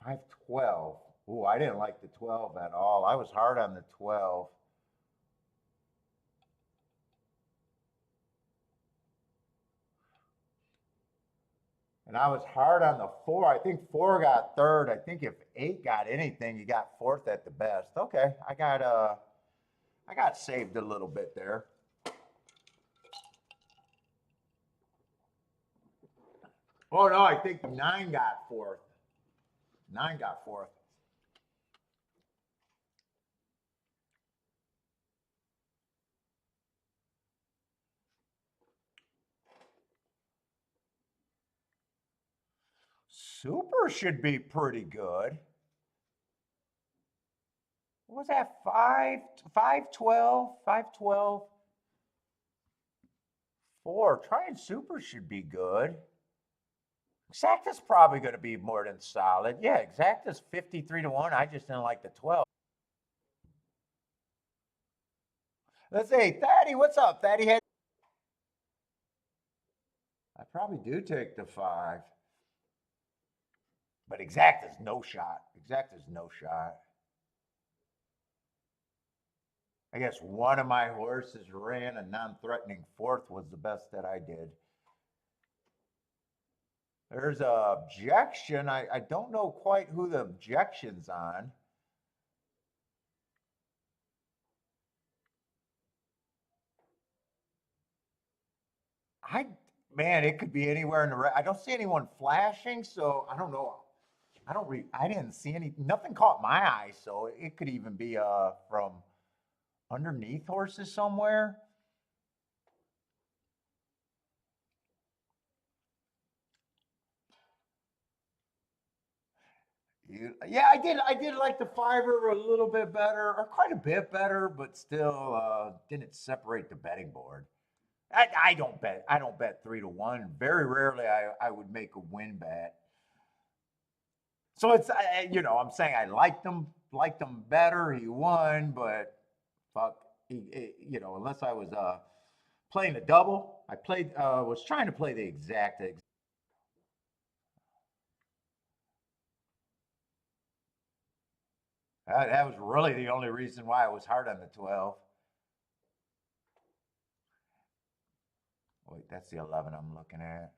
Five 12. Ooh, I didn't like the 12 at all. I was hard on the 12. And I was hard on the 4. I think 4 got 3rd. I think if 8 got anything, you got 4th at the best. Okay, I got saved a little bit there. Oh no, I think 9 got 4th. 9 got 4th. Super should be pretty good. What was that? 512, 512, 4. Trying super should be good. Exacta's probably going to be more than solid. Yeah, Exacta's 53 to 1. I just didn't like the 12. Let's say, Thaddy, what's up? Thaddy, I probably do take the 5. But Exacta's no shot. Exacta's no shot. I guess one of my horses ran a non-threatening 4th was the best that I did. There's a objection. I don't know quite who the objection's on. Man, it could be anywhere in the I don't see anyone flashing, so I don't know. I didn't see nothing caught my eye, so it could even be from underneath horses somewhere. Yeah, I did like the 5er a little bit better, or quite a bit better, but still didn't separate the betting board. I don't bet. I don't bet 3 to 1. Very rarely I would make a win bet. So it's I'm saying I liked him better. He won, but fuck, unless I was playing a double, I was trying to play the exact. That was really the only reason why I was hard on the 12. Wait, that's the 11 I'm looking at.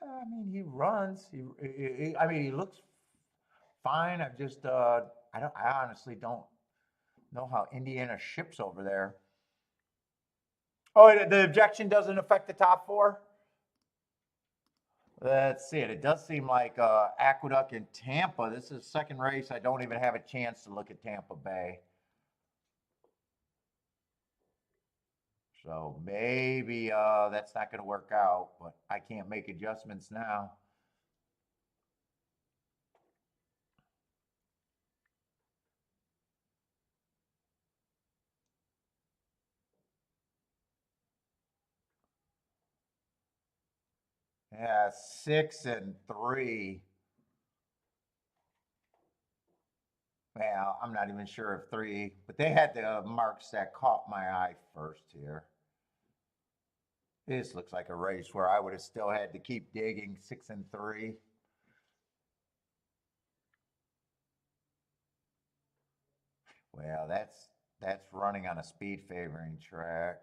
I mean, he runs. I mean, he looks fine. I honestly don't know how Indiana ships over there. Oh, the objection doesn't affect the top 4? Let's see it. It does seem like Aqueduct in Tampa. This is second race. I don't even have a chance to look at Tampa Bay. So maybe that's not going to work out, but I can't make adjustments now. Yeah, 6 and 3. Well, I'm not even sure if 3, but they had the marks that caught my eye first here. This looks like a race where I would have still had to keep digging. 6 and 3. Well, that's running on a speed favoring track.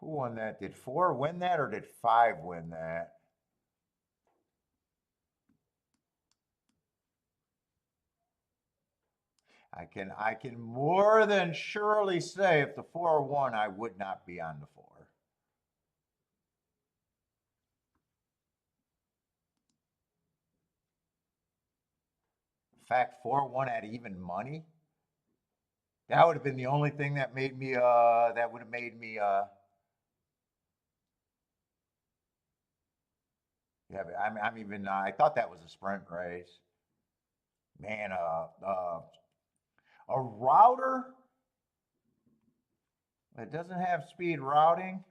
Who won that? Did 4 win that or did 5 win that? I can more than surely say if the 4 won, I would not be on the 4. In fact, 4 won at even money. That would have been the only thing that made me that would have made me yeah, I'm even I thought that was a sprint race. Man, a router that doesn't have speed routing,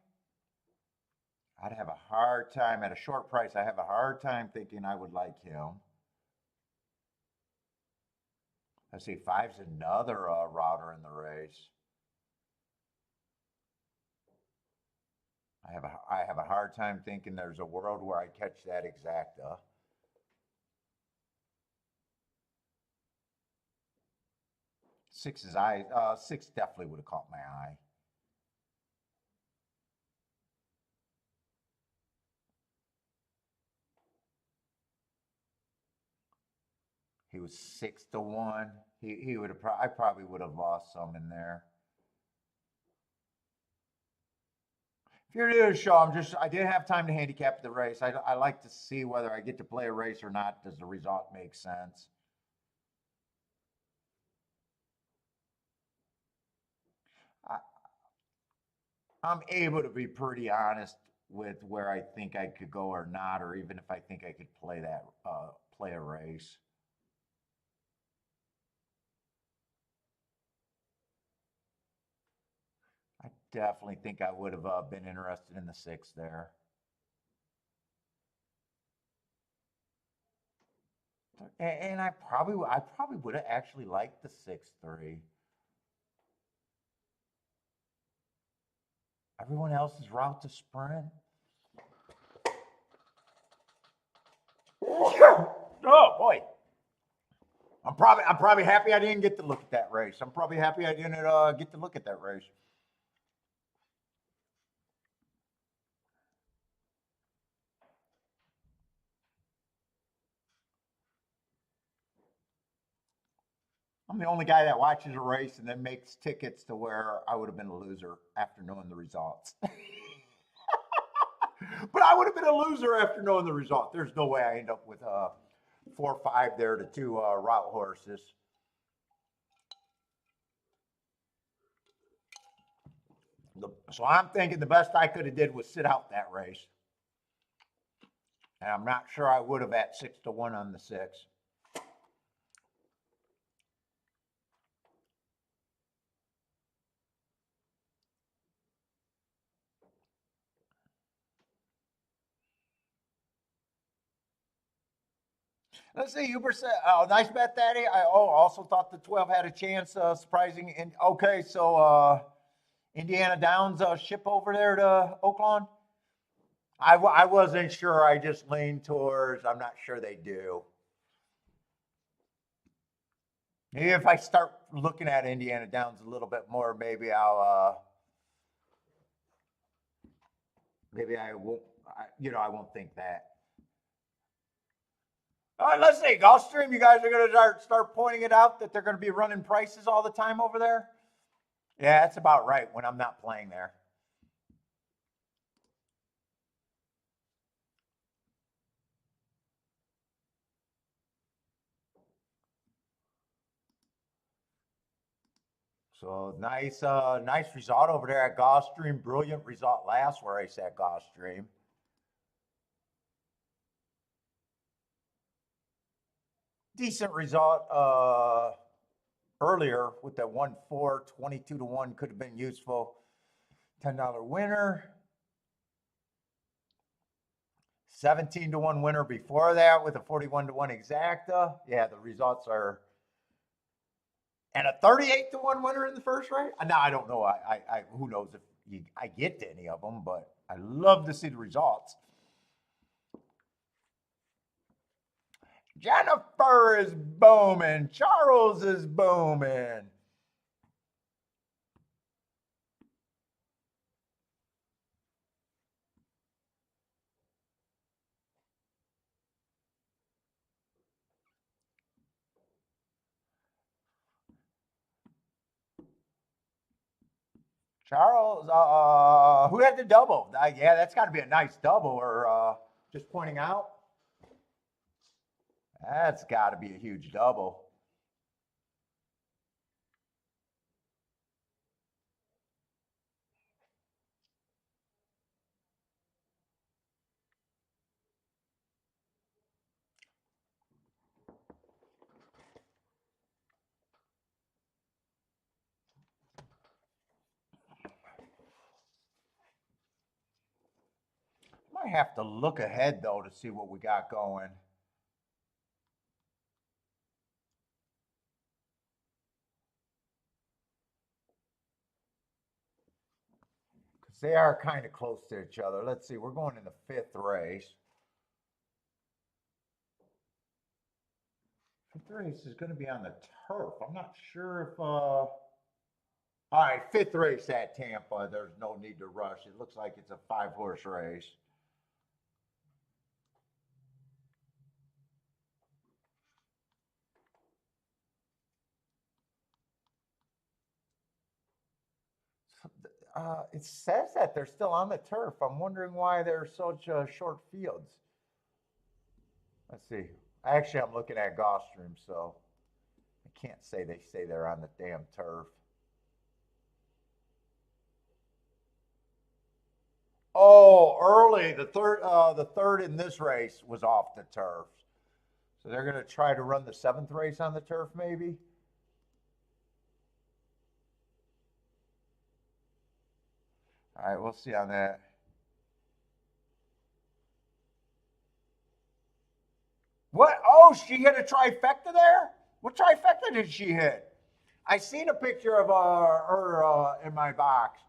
I'd have a hard time at a short price. I have a hard time thinking I would like him. I see 5's another router in the race. I have a hard time thinking there's a world where I catch that exacta. 6 definitely would have caught my eye. He was 6 to 1. He would have. I probably would have lost some in there. If you're new to the show, I didn't have time to handicap the race. I like to see whether I get to play a race or not. Does the result make sense? I'm able to be pretty honest with where I think I could go or not, or even if I think I could play that play a race. I definitely think I would have been interested in the 6 there. And I probably would have actually liked the 6-3. Everyone else's route to sprint. Oh boy. I'm probably happy I didn't get to look at that race. I'm probably happy I didn't get to look at that race. I'm the only guy that watches a race and then makes tickets to where I would have been a loser after knowing the results. But I would have been a loser after knowing the result. There's no way I end up with 4-5 there to 2 route horses. So I'm thinking the best I could have did was sit out that race. And I'm not sure I would have at 6-1 on the 6. Let's see. Uber said, "Oh, nice bet, Daddy." I also thought the 12 had a chance. Surprising. And okay, so Indiana Downs ship over there to OAKLAWN. I wasn't sure. I just leaned towards. I'm not sure they do. Maybe if I start looking at Indiana Downs a little bit more, maybe maybe I won't. I won't think that. All right, let's see. Gulfstream, you guys are going to start pointing it out that they're going to be running prices all the time over there? Yeah, that's about right when I'm not playing there. So nice result over there at Gulfstream. Brilliant result last race at Gulfstream. Decent result earlier with that 1-4, 22-1 could have been useful. $10 winner. 17-1 winner before that with a 41-1 exacta. Yeah, the results are. And a 38-1 winner in the first race. Now I don't know. I who knows if I get to any of them, but I love to see the results. Jennifer is booming. Charles is booming. Charles, who had the double? Yeah, that's got to be a nice double, or just pointing out. That's got to be a huge double. Might have to look ahead though to see what we got going. Because they are kind of close to each other. Let's see, we're going in the 5th race. 5th race is going to be on the turf. I'm not sure if. All right, 5th race at Tampa. There's no need to rush. It looks like it's a 5-horse race. It says that they're still on the turf. I'm wondering why they're such short fields. Let's see. Actually, I'm looking at Gulfstream, so I can't say they say they're on the damn turf. Oh, early, the third in this race was off the turf. So they're going to try to run the seventh race on the turf, maybe? All right, we'll see on that. What? Oh, she hit a trifecta there? What trifecta did she hit? I seen a picture of her in my box.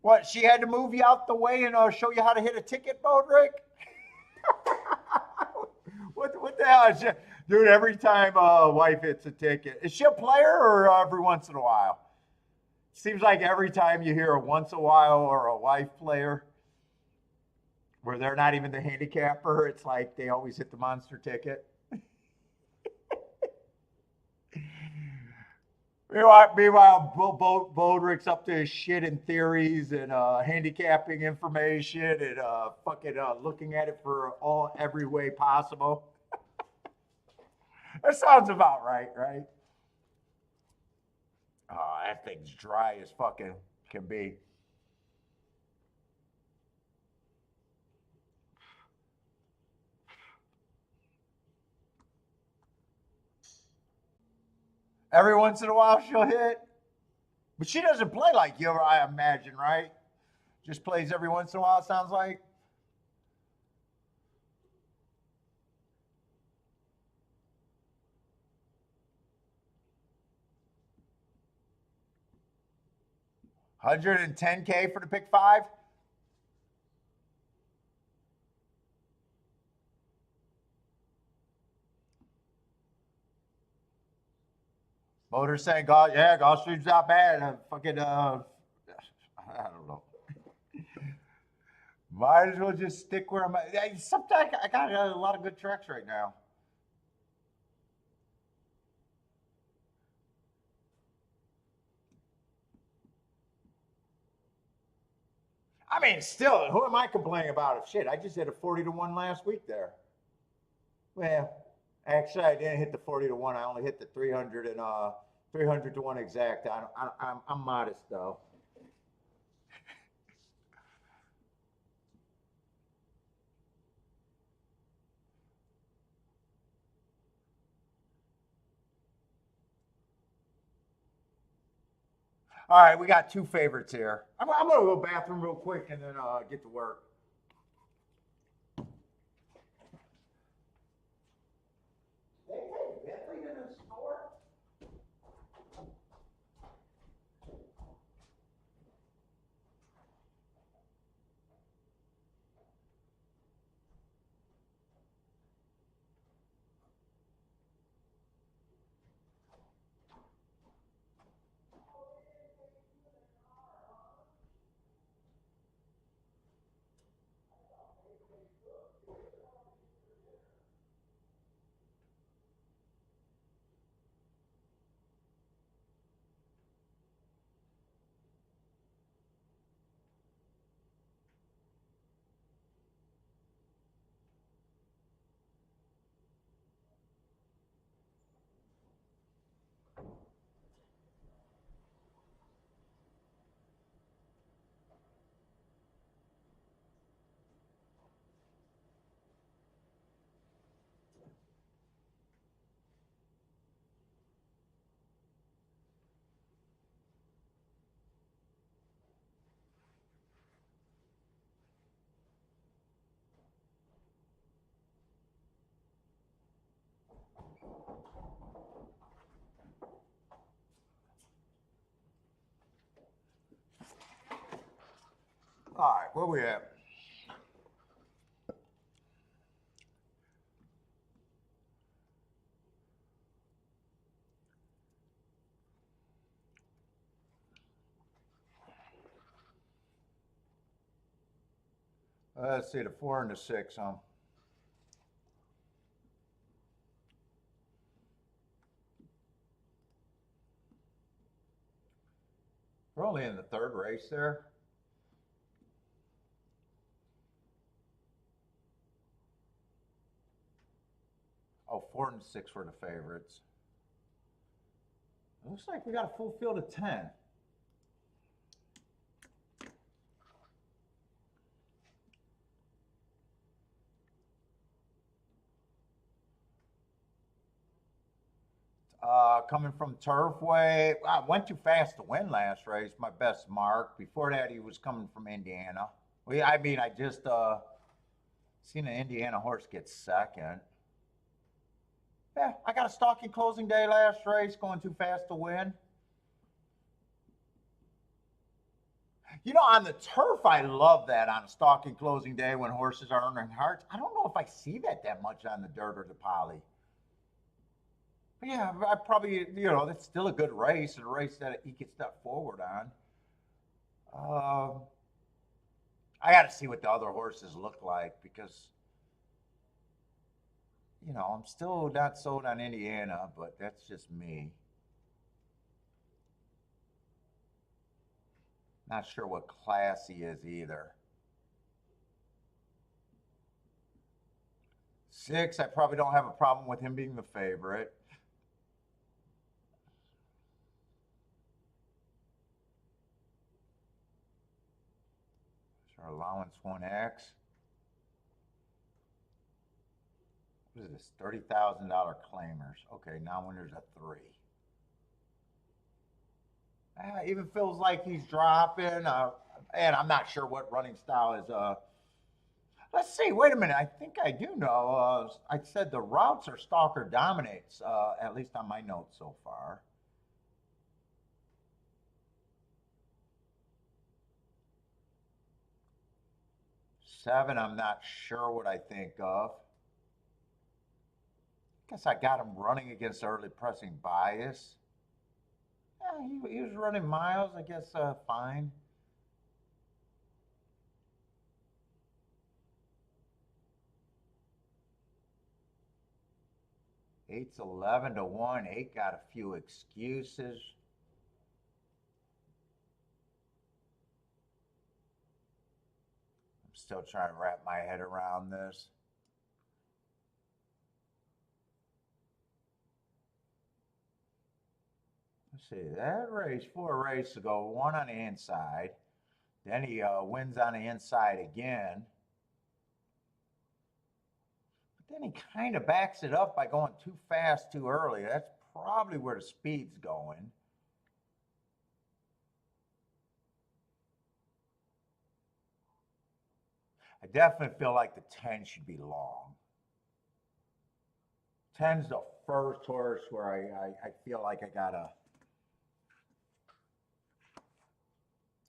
What? She had to move you out the way and show you how to hit a ticket boat, Rick? What the hell is she? Dude, every time a wife hits a ticket, is she a player or every once in a while? Seems like every time you hear a once a while or a wife player where they're not even the handicapper, it's like they always hit the monster ticket. Meanwhile, Bodrick's up to his shit in theories and handicapping information and fucking looking at it for every way possible. That sounds about right, right? Oh, that thing's dry as fucking can be. Every once in a while she'll hit. But she doesn't play like you, I imagine, right? Just plays every once in a while, it sounds like. $110K for the pick five. Motor saying, "God, yeah, Gulfstream's not bad." Fucking, I don't know. Might as well just stick where I'm at. Sometimes I got a lot of good tracks right now. I mean, still, who am I complaining about it? Shit, I just hit a 40-1 last week there. Well, actually, I didn't hit the 40-1. I only hit the 300 and 300-1 exact. I'm modest though. All right, we got two favorites here. I'm gonna go to the bathroom real quick and then get to work. They take Bentley to the store? All right, where we at? Let's see, the 4 and the 6, huh? We're only in the third race there. 4 and 6 were the favorites. Looks like we got a full field of 10. Coming from Turfway, I went too fast to win last race. My best mark. Before that, he was coming from Indiana. I just seen an Indiana horse get second. Yeah, I got a stalking closing day last race, going too fast to win. You know, on the turf, I love that on a stalking closing day when horses are earning hearts. I don't know if I see that much on the dirt or the poly. But yeah, I probably, that's still a good race, and a race that he could step forward on. I got to see what the other horses look like because, I'm still not sold on Indiana, but that's just me. Not sure what class he is either. 6, I probably don't have a problem with him being the favorite. Our allowance 1X. What is this? $30,000 claimers. Okay, now when there's a 3. Even feels like he's dropping. And I'm not sure what running style is. Let's see. Wait a minute. I think I do know. I said the routes are stalker dominates, at least on my notes so far. Seven, I'm not sure what I think of. Guess I got him running against early pressing bias. Yeah, he was running miles. I guess fine. Eight's 11 to 1. 8 got a few excuses. I'm still trying to wrap my head around this. Let's see, that race, 4 races ago, 1 on the inside. Then he wins on the inside again. But then he kind of backs it up by going too fast too early. That's probably where the speed's going. I definitely feel like the 10 should be long. 10's the first horse where I feel like I got a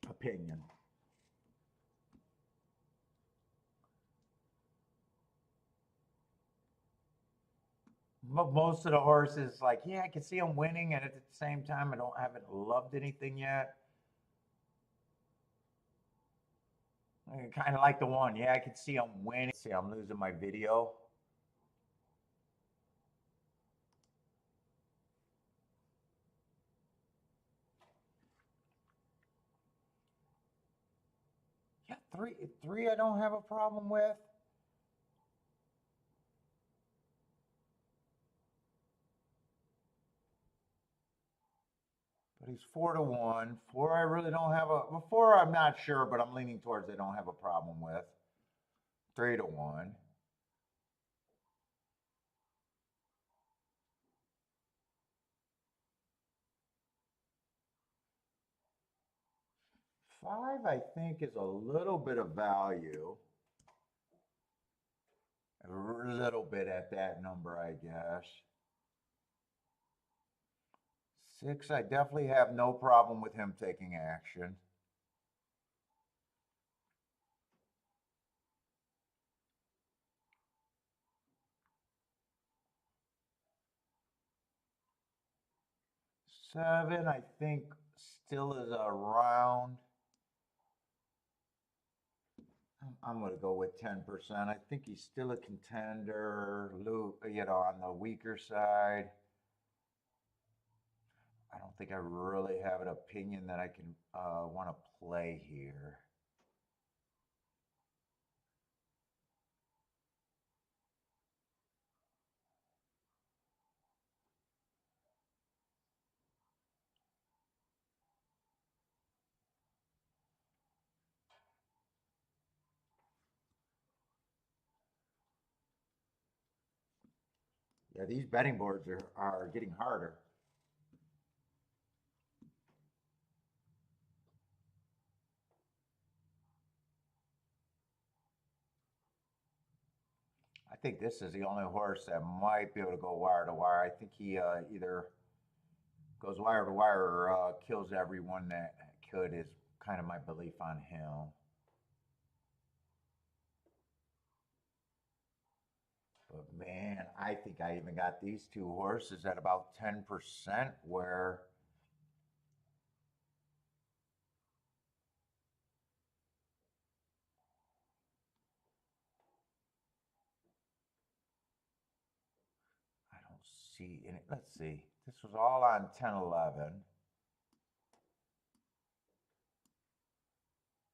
opinion. Most of the horses, like, yeah, I can see them winning, and at the same time, haven't loved anything yet. Kind of like the one, yeah, I can see them winning. See, I'm losing my video. Yeah, three I don't have a problem with. But he's 4 to 1. 4 I really don't have a, well, 4 I'm not sure, but I'm leaning towards I don't have a problem with. 3 to 1. Five, I think, is a little bit of value. A little bit at that number, I guess. 6, I definitely have no problem with him taking action. Seven, I think, still is around. I'm going to go with 10%. I think he's still a contender, on the weaker side. I don't think I really have an opinion that I can want to play here. Yeah, these betting boards are getting harder. I think this is the only horse that might be able to go wire to wire. I think he either goes wire to wire or kills everyone that could, is kind of my belief on him. But man, I think I even got these two horses at about 10%, where I don't see in it. Let's see. This was all on 10-11.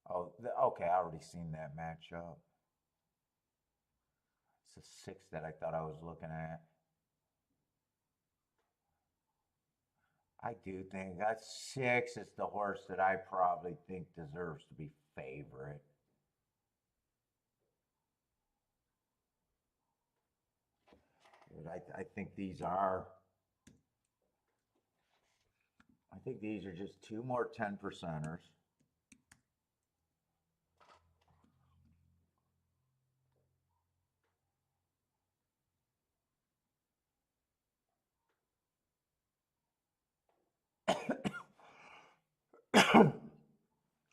Oh, okay. I already seen that matchup. It's a 6 that I thought I was looking at. I do think that 6 is the horse that I probably think deserves to be favorite. I think these are. I think these are just two more 10%ers.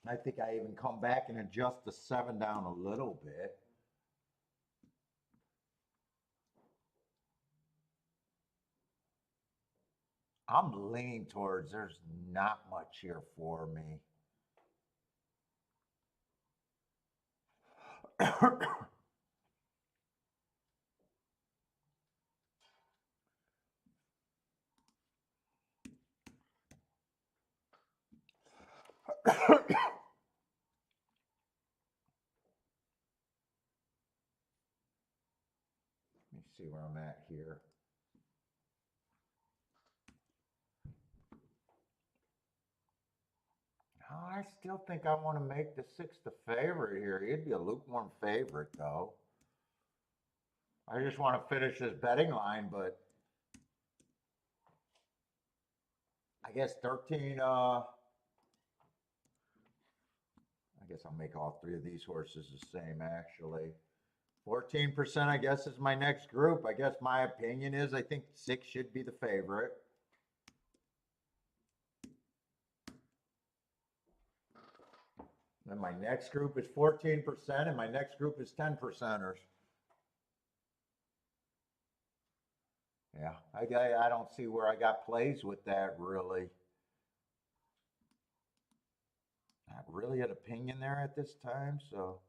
I think I even come back and adjust the 7 down a little bit. I'm leaning towards there's not much here for me. Let me see where I'm at here. I still think I want to make the 6 the favorite here. He'd be a lukewarm favorite, though. I just want to finish this betting line, but I guess 13. I guess I'll make all 3 of these horses the same, actually. 14%, I guess, is my next group. I guess my opinion is I think 6 should be the favorite. Then my next group is 14%, and my next group is 10%ers. Yeah, I don't see where I got plays with that, really. Not really an opinion there at this time, so.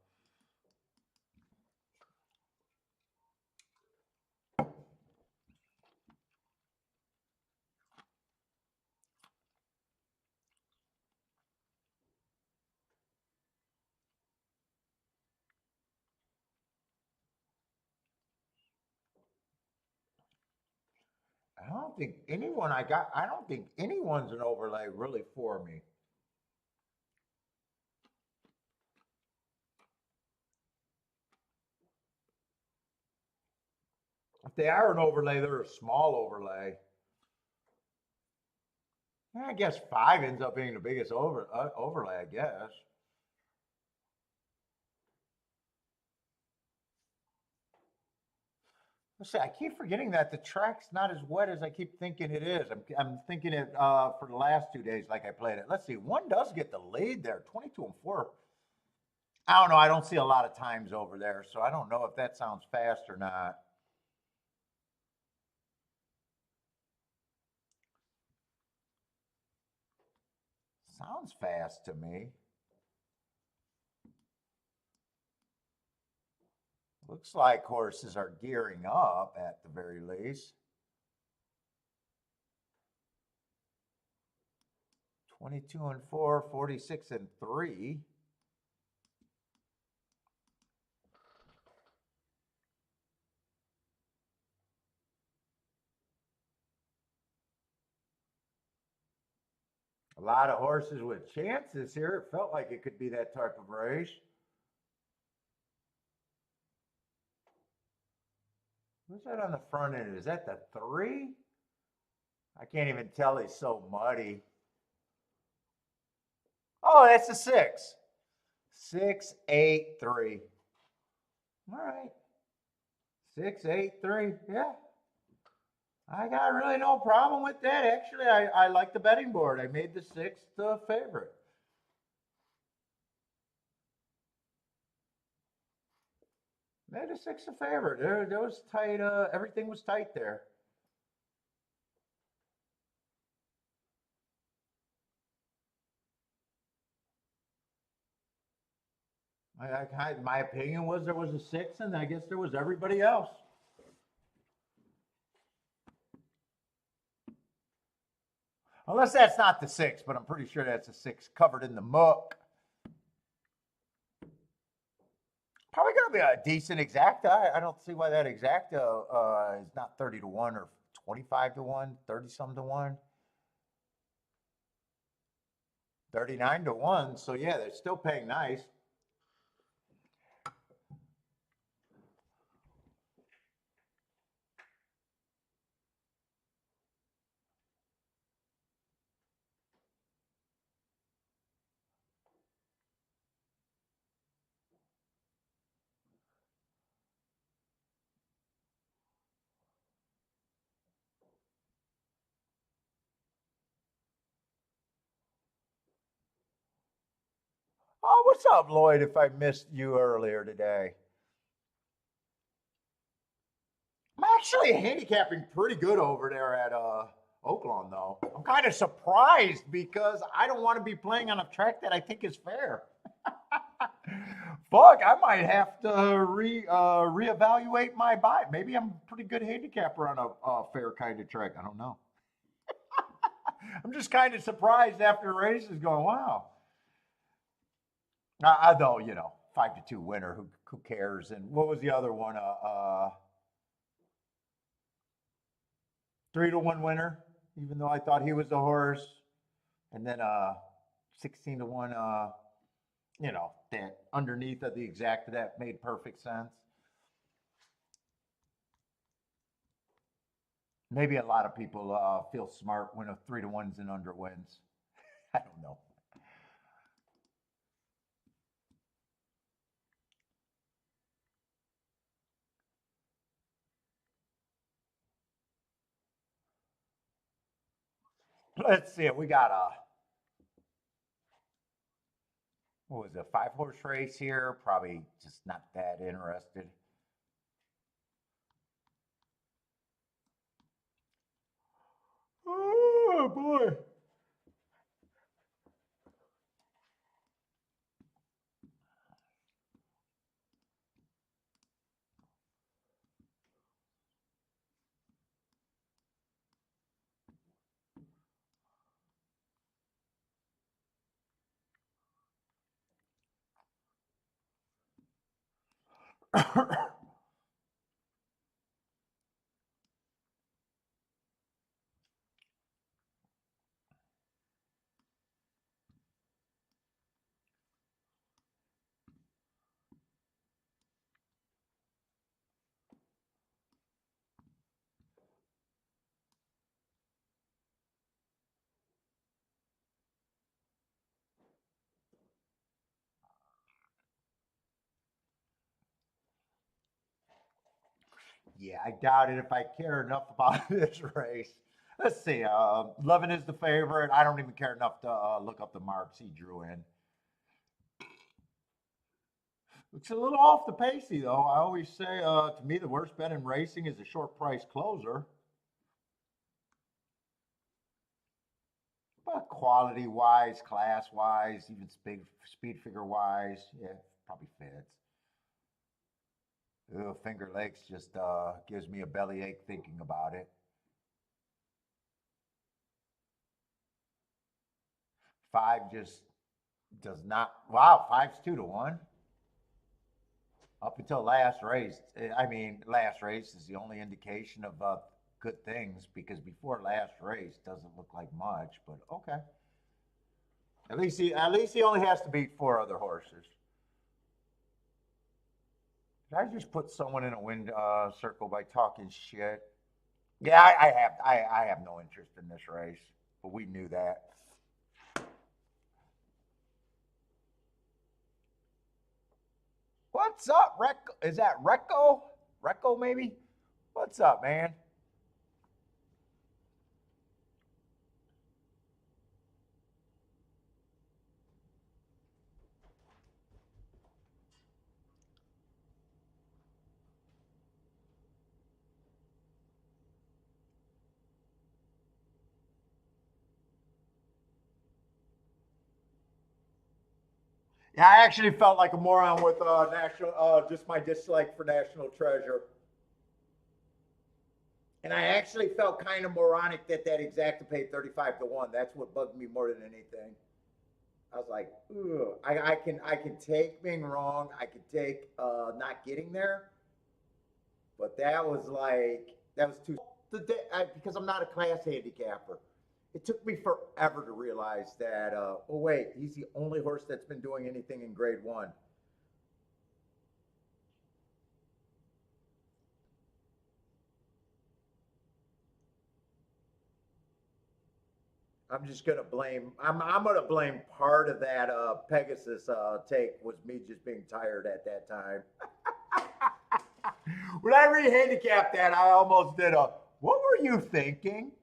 I don't think anyone I don't think anyone's an overlay really for me. If they are an overlay, they're a small overlay. Yeah, I guess 5 ends up being the biggest overlay, I guess. Let's see, I keep forgetting that the track's not as wet as I keep thinking it is. I'm thinking it for the last 2 days like I played it. Let's see, one does get the lead there, 22-4. I don't know. I don't see a lot of times over there, so I don't know if that sounds fast or not. Sounds fast to me. Looks like horses are gearing up at the very least. 22-4, 46-3. A lot of horses with chances here. It felt like it could be that type of race. What's that on the front end? Is that the 3? I can't even tell. He's so muddy. Oh, that's the 6. 683. All right. 683. Yeah. I got really no problem with that. Actually, I like the betting board. I made the 6 the favorite. Made the 6 a favorite. There was tight. Everything was tight there. My opinion was there was a 6, and I guess there was everybody else. Unless that's not the 6, but I'm pretty sure that's a 6 covered in the muck. Probably going to be a decent exacta. I don't see why that exacta is not 30 to 1 or 25 to 1, 30 some to 1. 39 to 1. So yeah, they're still paying nice. Oh, what's up, Lloyd? If I missed you earlier today, I'm actually handicapping pretty good over there at OAKLAWN, though. I'm kind of surprised because I don't want to be playing on a track that I think is fair. Fuck, I might have to reevaluate my buy. Maybe I'm a pretty good handicapper on a fair kind of track. I don't know. I'm just kind of surprised after races going, wow. Though, 5-2 winner, who cares? And what was the other one? 3-1 winner, even though I thought he was the horse. And then 16 to 1, that underneath of the exact that made perfect sense. Maybe a lot of people feel smart when a 3 to 1's and under wins. I don't know. Let's see. We got what was it, a 5-horse race here? Probably just not that interested. Oh boy. Yeah, I doubt it if I care enough about this race. Let's see. Levin is the favorite. I don't even care enough to look up the marks he drew in. It's a little off the pacey, though. I always say, to me, the worst bet in racing is a short price closer. But quality wise, class wise, even speed figure wise, yeah, probably fits. Ugh, Finger Lakes just gives me a bellyache thinking about it. 5 just does not. Wow, 5's 2 to 1. Up until last race, I mean, last race is the only indication of good things because before last race doesn't look like much. But okay, at least he only has to beat 4 other horses. Did I just put someone in a win circle by talking shit? Yeah, I have no interest in this race, but we knew that. What's up, Recco? Is that Recco? Recco, maybe? What's up, man? Yeah, I actually felt like a moron with just my dislike for National Treasure. And I actually felt kind of moronic that exacta paid 35 to 1. That's what bugged me more than anything. I was like, ugh. I can take being wrong. I can take not getting there. But that was too because I'm not a class handicapper. It took me forever to realize that. Oh wait, he's the only horse that's been doing anything in Grade 1. I'm just gonna blame. I'm gonna blame part of that Pegasus take was me just being tired at that time. When I re-handicapped that, I almost did a. What were you thinking?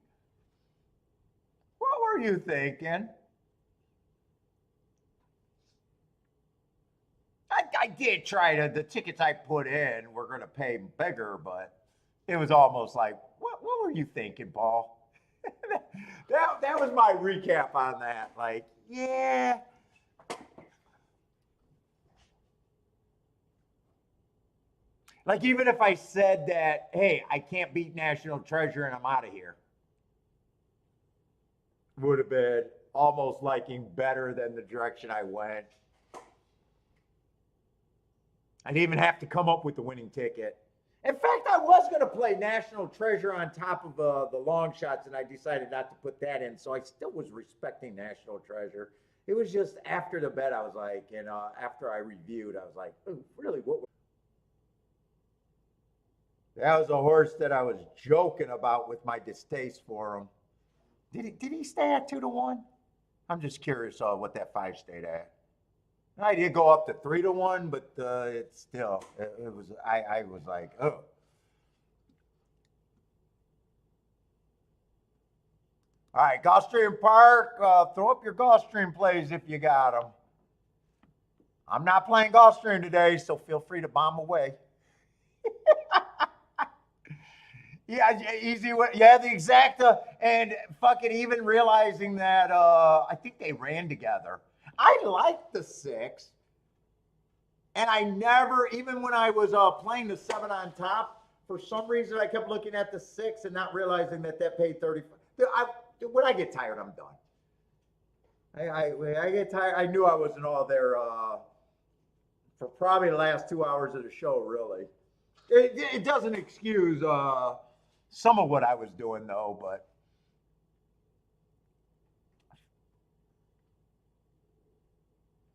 What were you thinking? I did try to. The tickets I put in were gonna pay bigger, but it was almost like, what were you thinking, Paul? that was my recap on that. Like, yeah. Like, even if I said that, hey, I can't beat National Treasure and I'm out of here, would have been almost liking better than the direction I went. I didn't even have to come up with the winning ticket. In fact, I was going to play National Treasure on top of the long shots, and I decided not to put that in. So I still was respecting National Treasure. It was just after the bet, I was like, and after I reviewed, I was like, oh, really, what? That was a horse that I was joking about with my distaste for him. Did he stay at 2 to 1? I'm just curious what that 5 stayed at. I did go up to 3 to 1, but it's still it was I was like, oh. All right, Gulfstream Park, throw up your Gulfstream plays if you got them. I'm not playing Gulfstream today, so feel free to bomb away. Yeah, easy way. Yeah, the exacta, and fucking even realizing that I think they ran together. I liked the 6, and I never, even when I was playing the 7 on top, for some reason I kept looking at the 6 and not realizing that paid 30. When I get tired, I'm done. I get tired. I knew I wasn't all there for probably the last 2 hours of the show. Really, it doesn't excuse some of what I was doing though, but.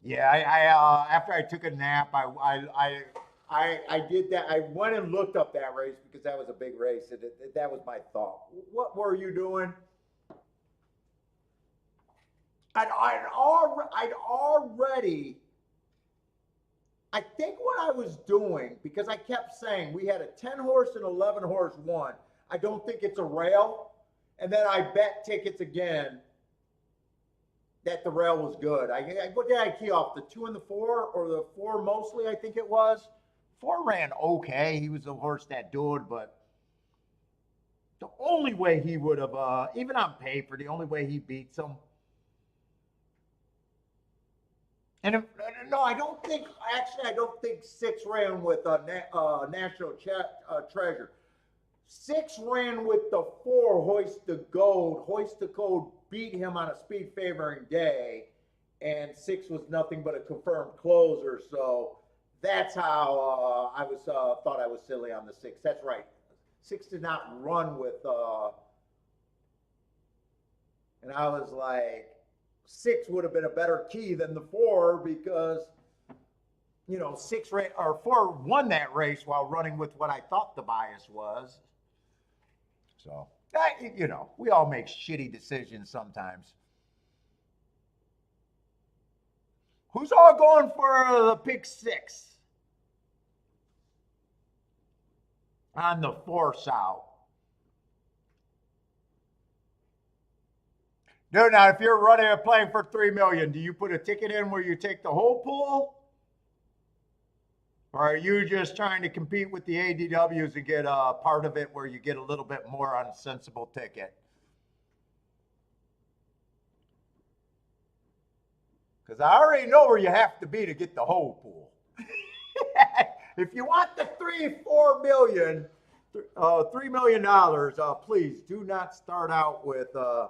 Yeah, I after I took a nap, I did that. I went and looked up that race because that was a big race, and that was my thought. What were you doing? I'd already. I think what I was doing, because I kept saying we had a 10 horse and 11 horse one. I don't think it's a rail, and then I bet tickets again that the rail was good. What did I key off? The 2 and the 4, or the 4 mostly? I think it was. 4 ran okay. He was the horse that did, but the only way he would have, even on paper, the only way he beats him. And if, no, I don't think. Actually, I don't think 6 ran with National Treasure. 6 ran with the 4 Hoist the Gold. Hoist the Gold beat him on a speed favoring day, and 6 was nothing but a confirmed closer. So that's how I was thought I was silly on the 6. That's right. 6 did not run with, and I was like, 6 would have been a better key than the 4 because you know, 4 won that race while running with what I thought the bias was. So, you know, we all make shitty decisions sometimes. Who's all going for the pick 6 on the 4 south? Dude, now if you're running and playing for $3 million, do you put a ticket in where you take the whole pool? Or are you just trying to compete with the ADWs and get a part of it where you get a little bit more on a sensible ticket? Because I already know where you have to be to get the whole pool. If you want the $3 million, please do not start out with A,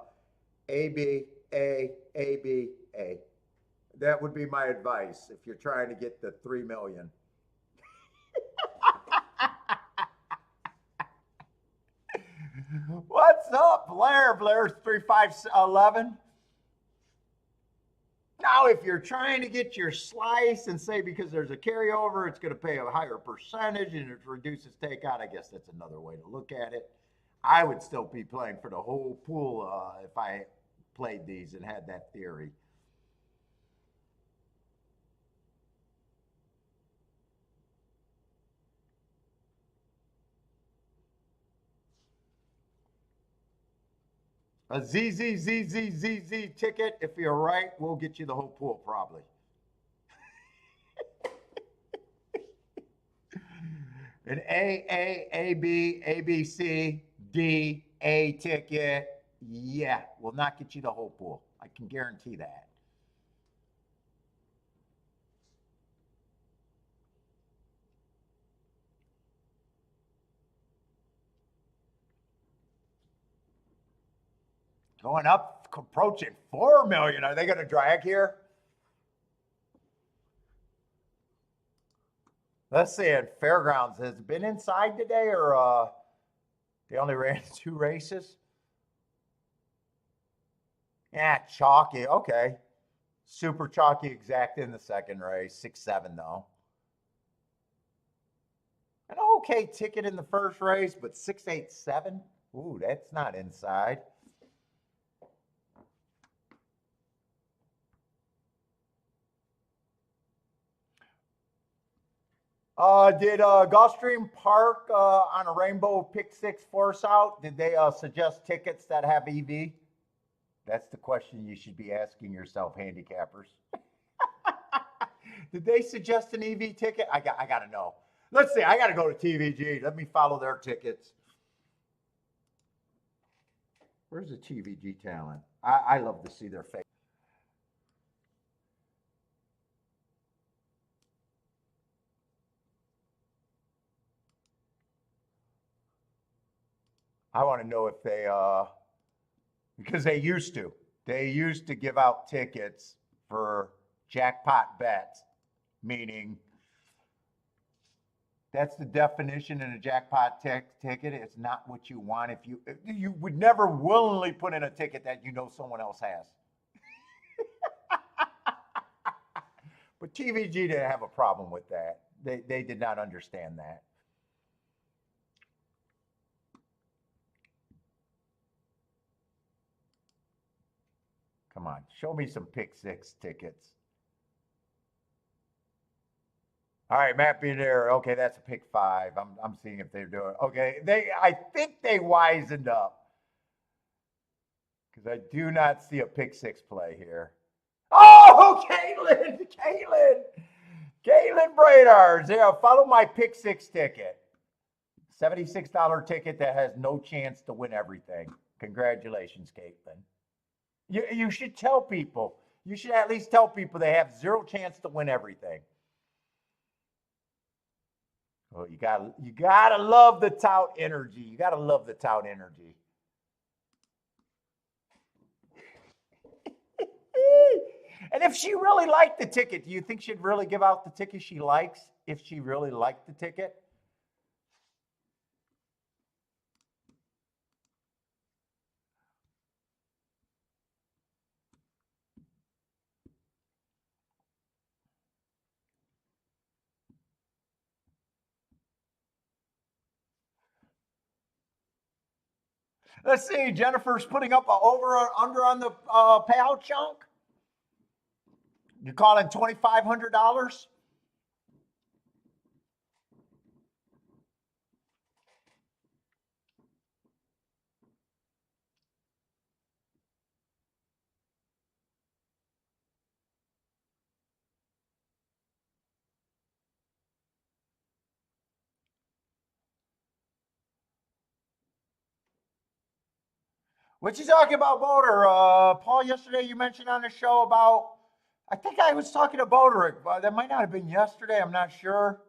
B, A, A, B, A. That would be my advice if you're trying to get the $3 million. What's up, Blair? Blair's 3511. Now, if you're trying to get your slice and say because there's a carryover, it's going to pay a higher percentage and it reduces takeout, I guess that's another way to look at it. I would still be playing for the whole pool if I played these and had that theory. A ZZZZZZ ticket, if you're right, we'll get you the whole pool probably. An A, B, A, B, C, D, A ticket, yeah, will not get you the whole pool. I can guarantee that. Going up, approaching 4 million. Are they going to drag here? Let's see. At Fairgrounds, has it been inside today, or they only ran 2 races? Yeah, chalky. Okay. Super chalky exact in the second race. 6-7 though. An okay ticket in the first race, but 6-8-7. Ooh, that's not inside. Did Gulfstream Park on a Rainbow Pick 6 force out? Did they suggest tickets that have EV? That's the question you should be asking yourself, handicappers. Did they suggest an EV ticket? I got to know. Let's see. I got to go to TVG. Let me follow their tickets. Where's the TVG talent? I love to see their face. I want to know if they, because they used to give out tickets for jackpot bets, meaning that's the definition in a jackpot ticket. It's not what you want. If you would never willingly put in a ticket that you know someone else has. But TVG didn't have a problem with that. They did not understand that. Come on, show me some pick 6 tickets. All right, Matt being there. Okay, that's a pick 5. I'm seeing if they're doing okay. I think they wisened up because I do not see a pick 6 play here. Oh, Caitlin Bradards. Yeah, follow my pick 6 ticket. $76 ticket that has no chance to win everything. Congratulations, Caitlin. You should tell people. You should at least tell people they have 0 chance to win everything. Oh, you gotta love the tout energy. You gotta love the tout energy. And if she really liked the ticket, do you think she'd really give out the ticket she likes if she really liked the ticket? Let's see. Jennifer's putting up a over or under on the payout chunk. You calling $2,500? What you talking about, Boater? Paul, yesterday you mentioned on the show about, I think I was talking to Boater, but that might not have been yesterday. I'm not sure.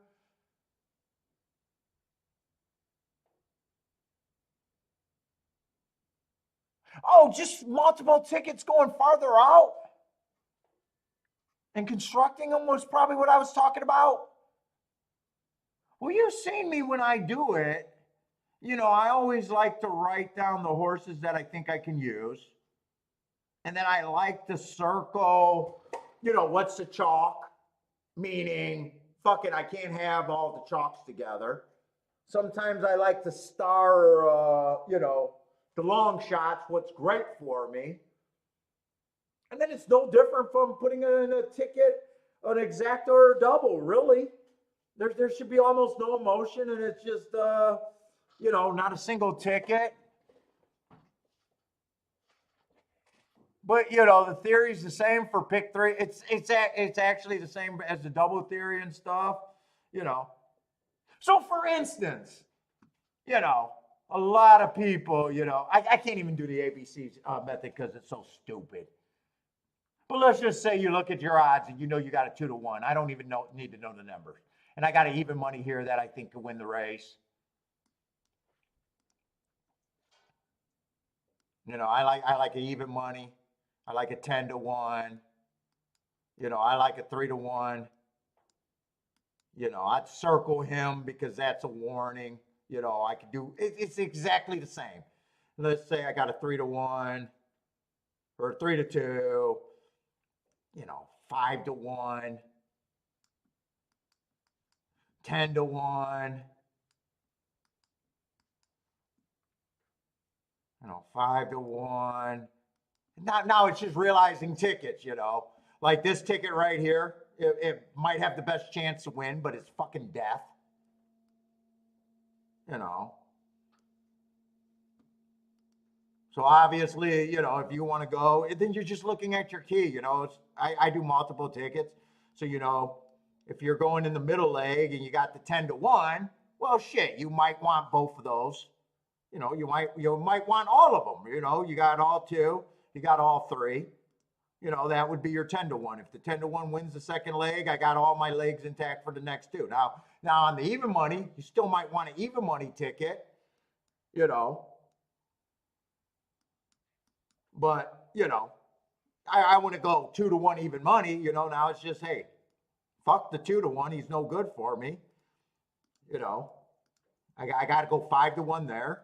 Oh, just multiple tickets going farther out and constructing them was probably what I was talking about. Well, you've seen me when I do it. You know, I always like to write down the horses that I think I can use. And then I like to circle, you know, what's the chalk? Meaning, fuck it, I can't have all the chalks together. Sometimes I like to star, you know, the long shots, what's great for me. And then it's no different from putting in a ticket, an exacta or a double, really. There should be almost no emotion, and it's just, you know, not a single ticket. But you know, the theory's the same for pick three. It's actually the same as the double theory and stuff. You know. So for instance, you know, a lot of people, you know, I can't even do the ABC method because it's so stupid. But let's just say you look at your odds and you know you got a 2-to-1. I don't even need to know the numbers. And I got an even money here that I think could win the race. You know, I like an even money. I like a 10-to-1. You know, I like a 3-to-1. You know, I'd circle him because that's a warning. You know, I could do it's exactly the same. Let's say I got a 3-to-1 or a 3-to-2. You know, 5-to-1, 10-to-1. You know, 5-to-1. Now it's just realizing tickets, you know. Like this ticket right here, it might have the best chance to win, but it's fucking death. You know. So obviously, you know, if you want to go, then you're just looking at your key, you know. I do multiple tickets. So, you know, if you're going in the middle leg and you got the 10-to-1, well, shit, you might want both of those. You know, you might want all of them. You know, you got all two, you got all three. You know, that would be your 10-to-1. If the 10-to-1 wins the second leg, I got all my legs intact for the next two. Now on the even money, you still might want an even money ticket, you know. But, you know, I want to go 2-to-1 even money, you know. Now it's just, hey, fuck the 2-to-1. He's no good for me. You know, I got to go 5-to-1 there.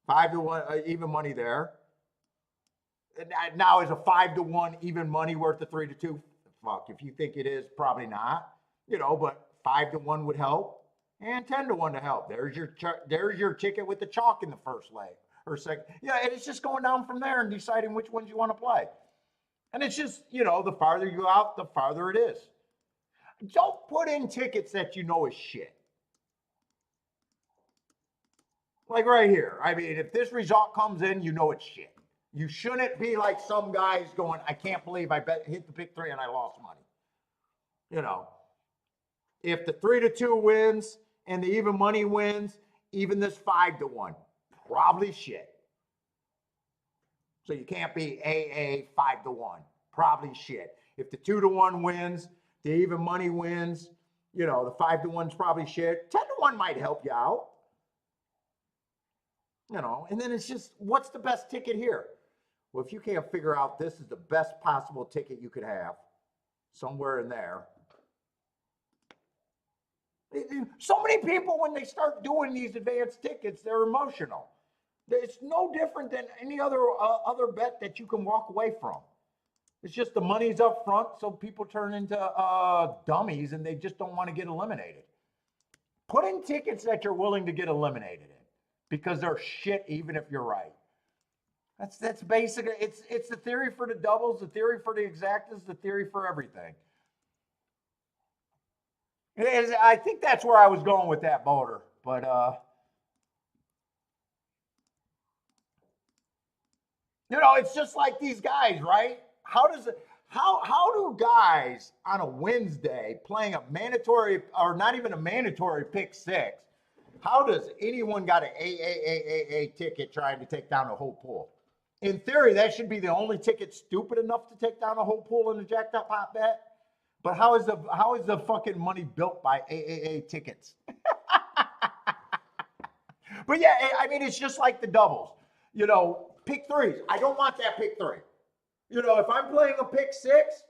5-to-1 even money there. Now is a 5-to-1 even money worth of 3-to-2? Fuck, if you think it is, probably not. You know, but 5-to-1 would help, and 10-to-1 to help. There's your ticket with the chalk in the first leg or second. Yeah, and it's just going down from there and deciding which ones you want to play. And it's just, you know, the farther you go out, the farther it is. Don't put in tickets that you know is shit. Like right here. I mean, if this result comes in, you know it's shit. You shouldn't be like some guys going, I can't believe I hit the pick three and I lost money. You know, if the 3-to-2 wins and the even money wins, even this 5-to-1, probably shit. So you can't be AA 5-to-1, probably shit. If the 2-to-1 wins, the even money wins, you know, the 5-to-1's probably shit. 10-to-1 might help you out. You know, and then it's just, what's the best ticket here? Well, if you can't figure out this is the best possible ticket you could have, somewhere in there. So many people, when they start doing these advanced tickets, they're emotional. It's no different than any other bet that you can walk away from. It's just the money's up front, so people turn into dummies and they just don't want to get eliminated. Put in tickets that you're willing to get eliminated in. because they're shit even if you're right. That's basically it's the theory for the doubles, the theory for the exactas, the theory for everything. I think that's where I was going with that motor, but it's just like these guys, right? How do guys on a Wednesday playing a mandatory or not even a mandatory pick six? How does anyone got an AAA ticket trying to take down a whole pool? In theory, that should be the only ticket stupid enough to take down a whole pool in the jacked-up hot bet. But how is the fucking money built by AAA tickets? But yeah, I mean, it's just like the doubles. Pick threes. I don't want that pick three. If I'm playing a pick six,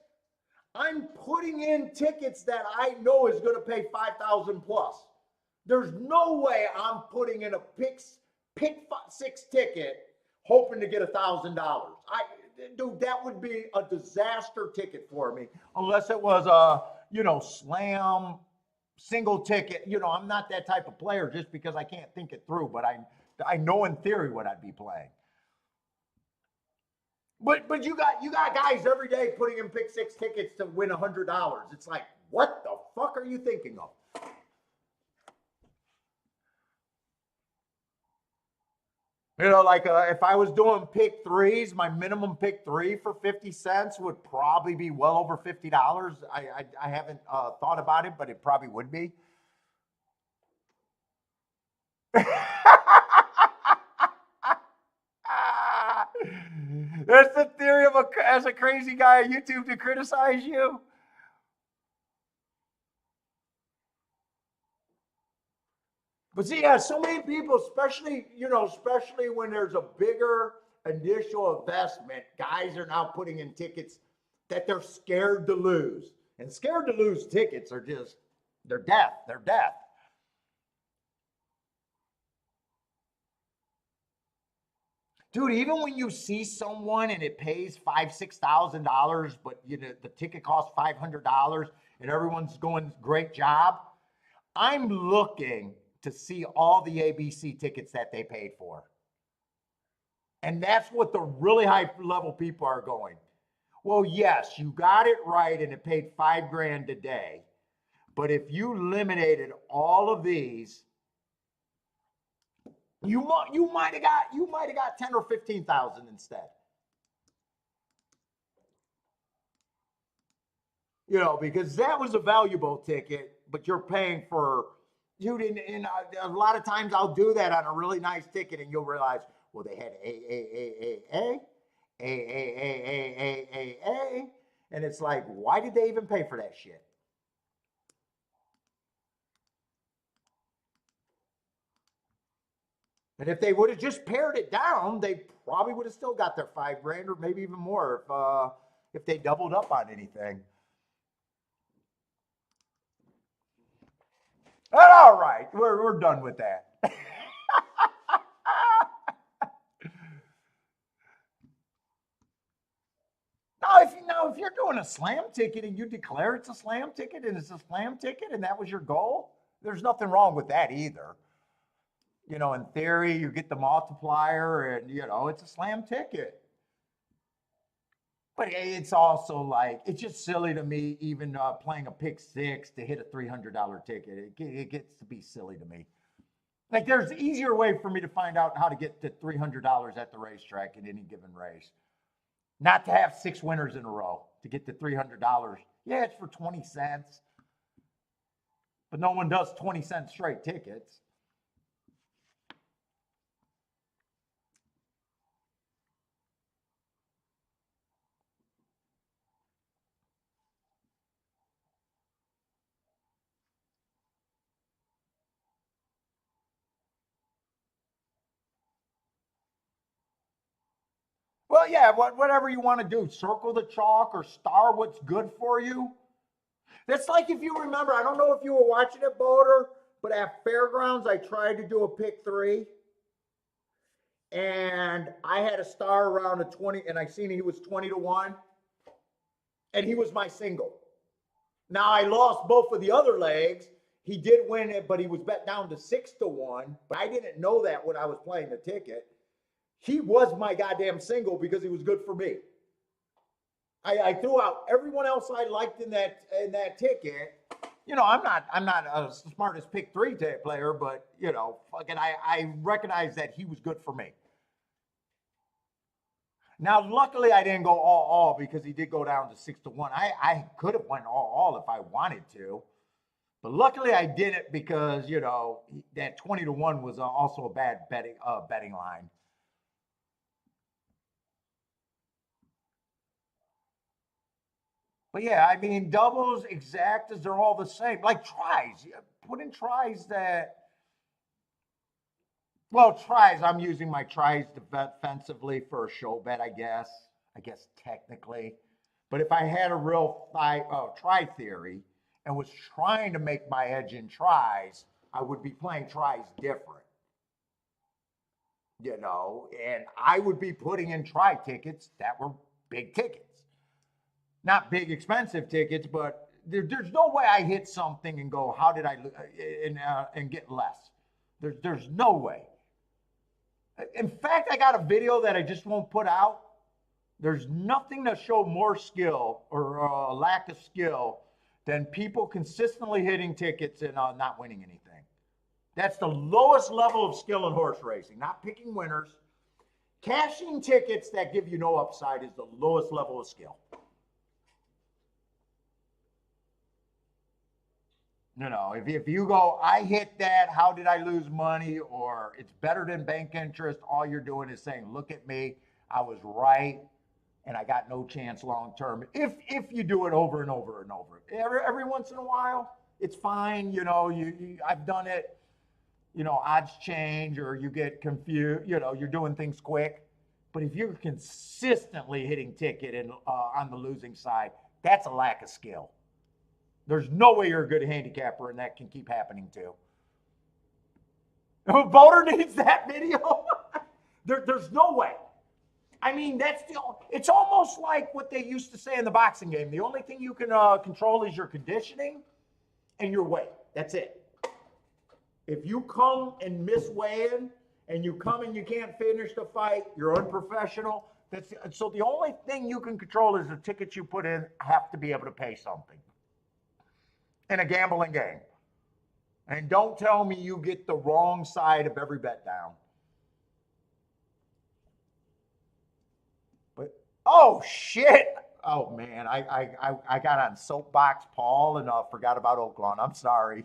I'm putting in tickets that I know is going to pay 5,000 plus. There's no way I'm putting in a pick six ticket hoping to get $1,000. Dude, that would be a disaster ticket for me unless it was a slam single ticket. I'm not that type of player just because I can't think it through, but I know in theory what I'd be playing. But you got guys every day putting in pick six tickets to win $100. It's like, what the fuck are you thinking of? If I was doing pick threes, my minimum pick three for 50 cents would probably be well over $50. I haven't thought about it, but it probably would be. That's the theory of as a crazy guy on YouTube to criticize you. But see, yeah, so many people, especially when there's a bigger initial investment, guys are now putting in tickets that they're scared to lose. And scared to lose tickets are they're death. They're death. Dude, even when you see someone and it pays $5,000-$6,000, but the ticket costs $500 and everyone's going great job, I'm looking to see all the ABC tickets that they paid for. And that's what the really high level people are going. Well, yes, you got it right and it paid $5,000 today. But if you eliminated all of these, you might have got 10 or 15,000 instead. Because that was a valuable ticket, but you're paying for. Dude, and a lot of times I'll do that on a really nice ticket, and you'll realize, well, they had A, and it's like, why did they even pay for that shit? And if they would have just pared it down, they probably would have still got their $5,000 or maybe even more if they doubled up on anything. But all right, we're done with that. Now, if you're doing a slam ticket and you declare it's a slam ticket and it's a slam ticket and that was your goal, there's nothing wrong with that either. In theory, you get the multiplier and, it's a slam ticket. But it's also like, it's just silly to me, even playing a pick six to hit a $300 ticket. It gets to be silly to me. Like, there's an easier way for me to find out how to get to $300 at the racetrack in any given race. Not to have 6 winners in a row to get to $300. Yeah, it's for 20 cents. But no one does 20-cent straight tickets. Well, yeah, whatever you want to do. Circle the chalk or star what's good for you. That's like if you remember, I don't know if you were watching it, Boater, but at Fairgrounds, I tried to do a pick three. And I had a star around a 20, and I seen he was 20-1. And he was my single. Now I lost both of the other legs. He did win it, but he was bet down to 6-1. But I didn't know that when I was playing the ticket. He was my goddamn single because he was good for me. I threw out everyone else I liked in that ticket. You know, I'm not a smartest pick three player, but you know, fucking I recognize that he was good for me. Now, luckily, I didn't go all because he did go down to 6-1. I could have went all if I wanted to, but luckily I didn't because you know that 20-1 was also a bad betting line. But yeah, I mean, doubles, exactas, they're all the same. Like tries, put in tries that. Well, tries. I'm using my tries defensively for a show bet, I guess. I guess technically, but if I had a real try theory and was trying to make my edge in tries, I would be playing tries different. You know, and I would be putting in try tickets that were big tickets. Not big expensive tickets, but there's no way I hit something and go, how did I and get less? There's no way. In fact, I got a video that I just won't put out. There's nothing to show more skill or a lack of skill than people consistently hitting tickets and not winning anything. That's the lowest level of skill in horse racing, not picking winners. Cashing tickets that give you no upside is the lowest level of skill. You know, if you go, I hit that, how did I lose money? Or it's better than bank interest, all you're doing is saying, look at me, I was right, and I got no chance long term. If you do it over and over and over. Every once in a while, it's fine. You know, I've done it, you know, odds change or you get confused, you know, you're doing things quick. But if you're consistently hitting ticket and on the losing side, that's a lack of skill. There's no way you're a good handicapper, and that can keep happening too. Boater needs that video. There's no way. I mean, it's almost like what they used to say in the boxing game. The only thing you can control is your conditioning and your weight. That's it. If you come and miss weigh-in and you come and you can't finish the fight, you're unprofessional. So the only thing you can control is the tickets you put in have to be able to pay something. In a gambling game. And don't tell me you get the wrong side of every bet down. But, oh, shit. Oh, man. I got on Soapbox Paul and forgot about OAKLAWN. I'm sorry.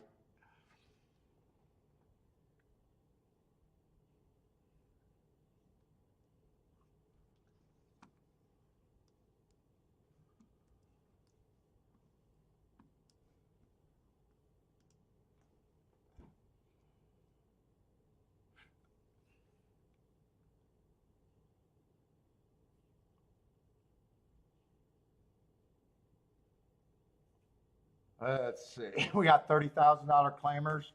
Let's see. We got $30,000 claimers.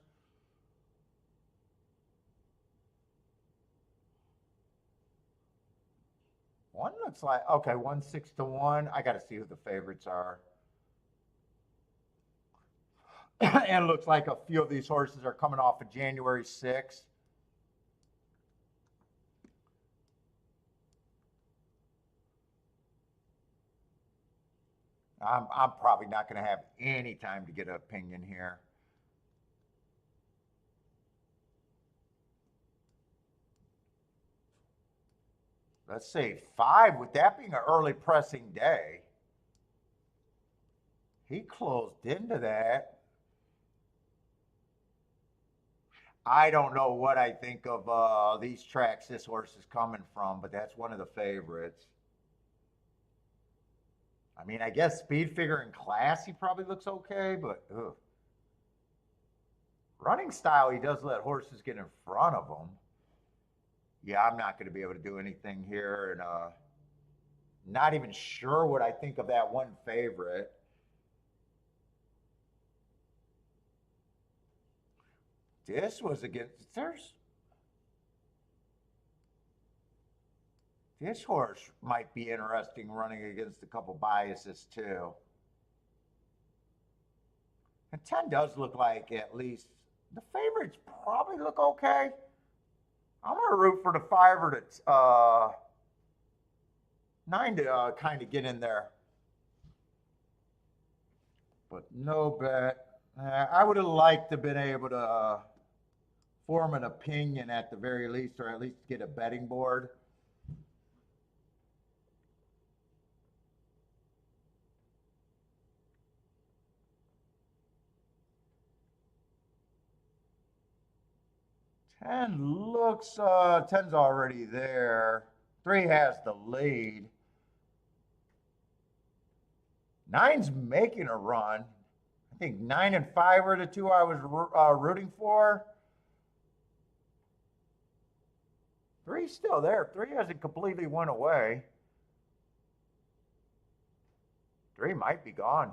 One looks like, okay, 1-6-1. I got to see who the favorites are. And it looks like a few of these horses are coming off of January 6th. I'm probably not going to have any time to get an opinion here. Let's say 5, with that being an early pressing day. He closed into that. I don't know what I think of these tracks this horse is coming from, but that's one of the favorites. I mean, I guess speed figure and class, he probably looks okay, but ugh. Running style, he does let horses get in front of him. Yeah, I'm not going to be able to do anything here, and not even sure what I think of that one favorite. This was against, this horse might be interesting running against a couple biases too. And 10 does look like at least the favorites probably look okay. I'm going to root for the 5 or the 9 to kind of get in there. But no bet. I would have liked to have been able to form an opinion at the very least, or at least get a betting board. Ten's already there. 3 has the lead. 9's making a run. I think 9 and 5 are the 2 I was rooting for. 3's still there. 3 hasn't completely went away. 3 might be gone.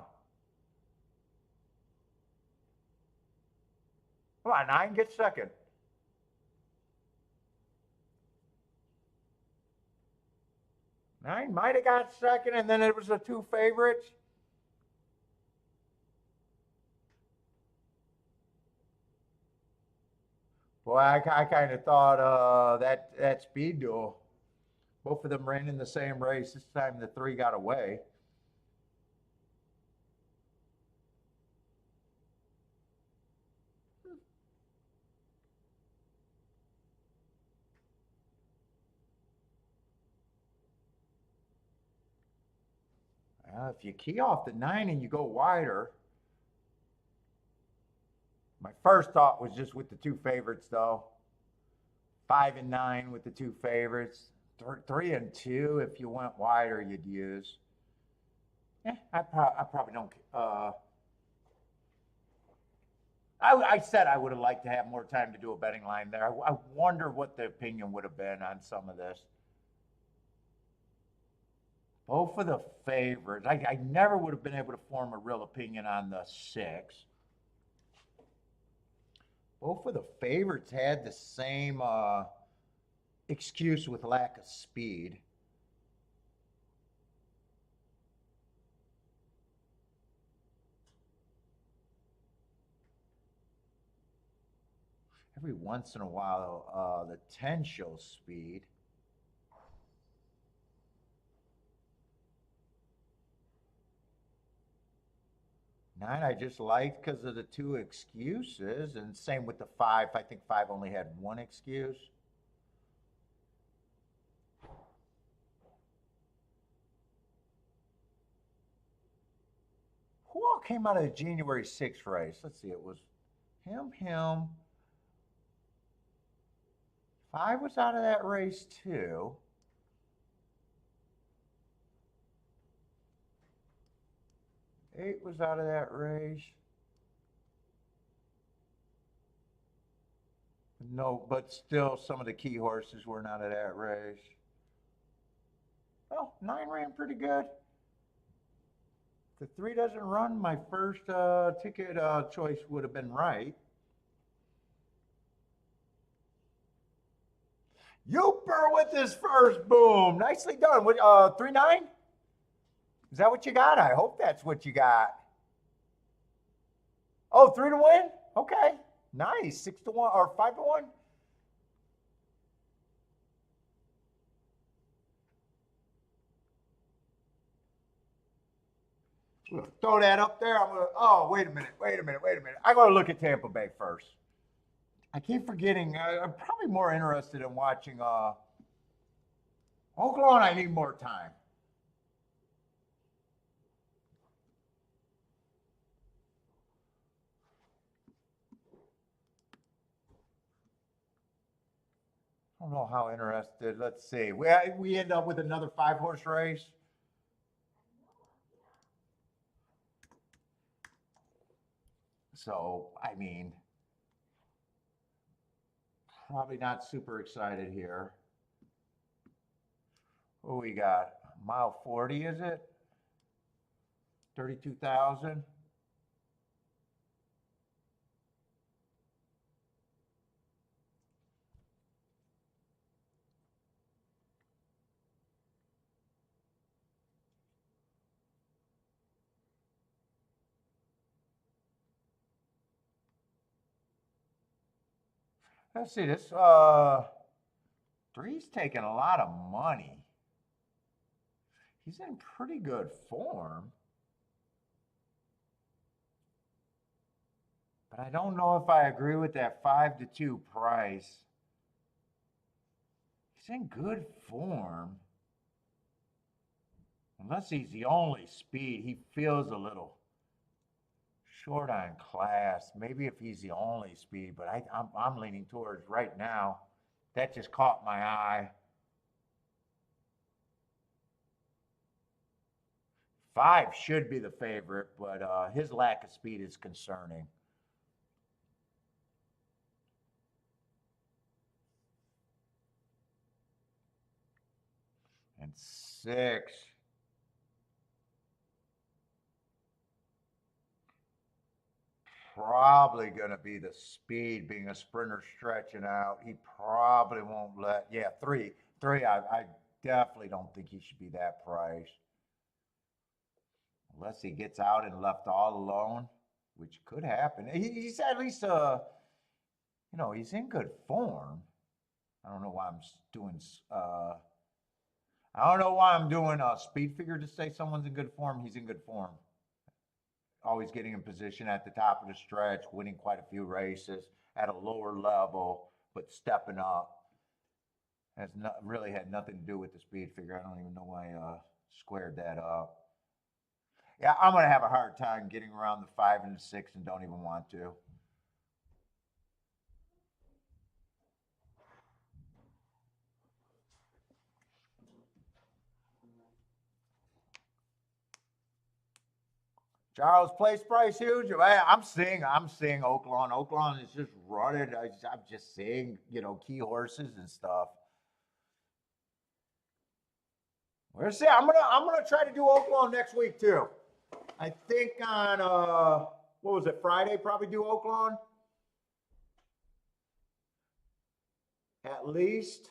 Come on, 9 gets second. 9 might have got second, and then it was the 2 favorites. Boy, I kind of thought that speed duel, both of them ran in the same race. This time the 3 got away. If you key off the 9 and you go wider, my first thought was just with the 2 favorites, though. 5 and 9 with the 2 favorites. 3 and 2, if you went wider, you'd use. I probably don't. I said I would have liked to have more time to do a betting line there. I wonder what the opinion would have been on some of this. Both of the favorites. I never would have been able to form a real opinion on the 6. Both of the favorites had the same excuse with lack of speed. Every once in a while, the 10 shows speed. 9 I just liked because of the 2 excuses, and same with the 5. I think 5 only had 1 excuse. Who all came out of the January 6th race? Let's see, it was him. 5 was out of that race too. Eight was out of that race. No, but still some of the key horses were not out of that race. Well, 9 ran pretty good. If the 3 doesn't run, my first ticket choice would have been right. Youper with his first boom. Nicely done. What, 3-9? Is that what you got? I hope that's what you got. Oh, 3 to win? Okay. Nice. 6 to 1 or 5 to 1? We'll throw that up there. I'm gonna, oh, wait a minute. I gotta look at Tampa Bay first. I keep forgetting. I'm probably more interested in watching OAKLAWN. I need more time. I don't know how interested. Let's see. We end up with another 5-horse race. So, I mean, probably not super excited here. What we got? Mile 40, is it? 32,000. Let's see this. Three's taking a lot of money. He's in pretty good form. But I don't know if I agree with that 5-2 price. He's in good form. Unless he's the only speed, he feels a little short on class. Maybe if he's the only speed, but I'm leaning towards right now. That just caught my eye. 5 should be the favorite, but his lack of speed is concerning. And 6. Probably going to be the speed, being a sprinter stretching out. He probably won't let, yeah, 3. I definitely don't think he should be that priced. Unless he gets out and left all alone, which could happen. He's at least, he's in good form. I don't know why I'm doing, a speed figure to say someone's in good form. He's in good form. Always getting in position at the top of the stretch, winning quite a few races at a lower level, but stepping up. Has really had nothing to do with the speed figure. I don't even know why I squared that up. Yeah, I'm going to have a hard time getting around the 5 and the 6 and don't even want to. Charles, place price huge. I'm seeing OAKLAWN. OAKLAWN is just running. I'm just seeing, key horses and stuff. We'll see. I'm gonna try to do OAKLAWN next week too. I think on what was it, Friday? Probably do OAKLAWN. At least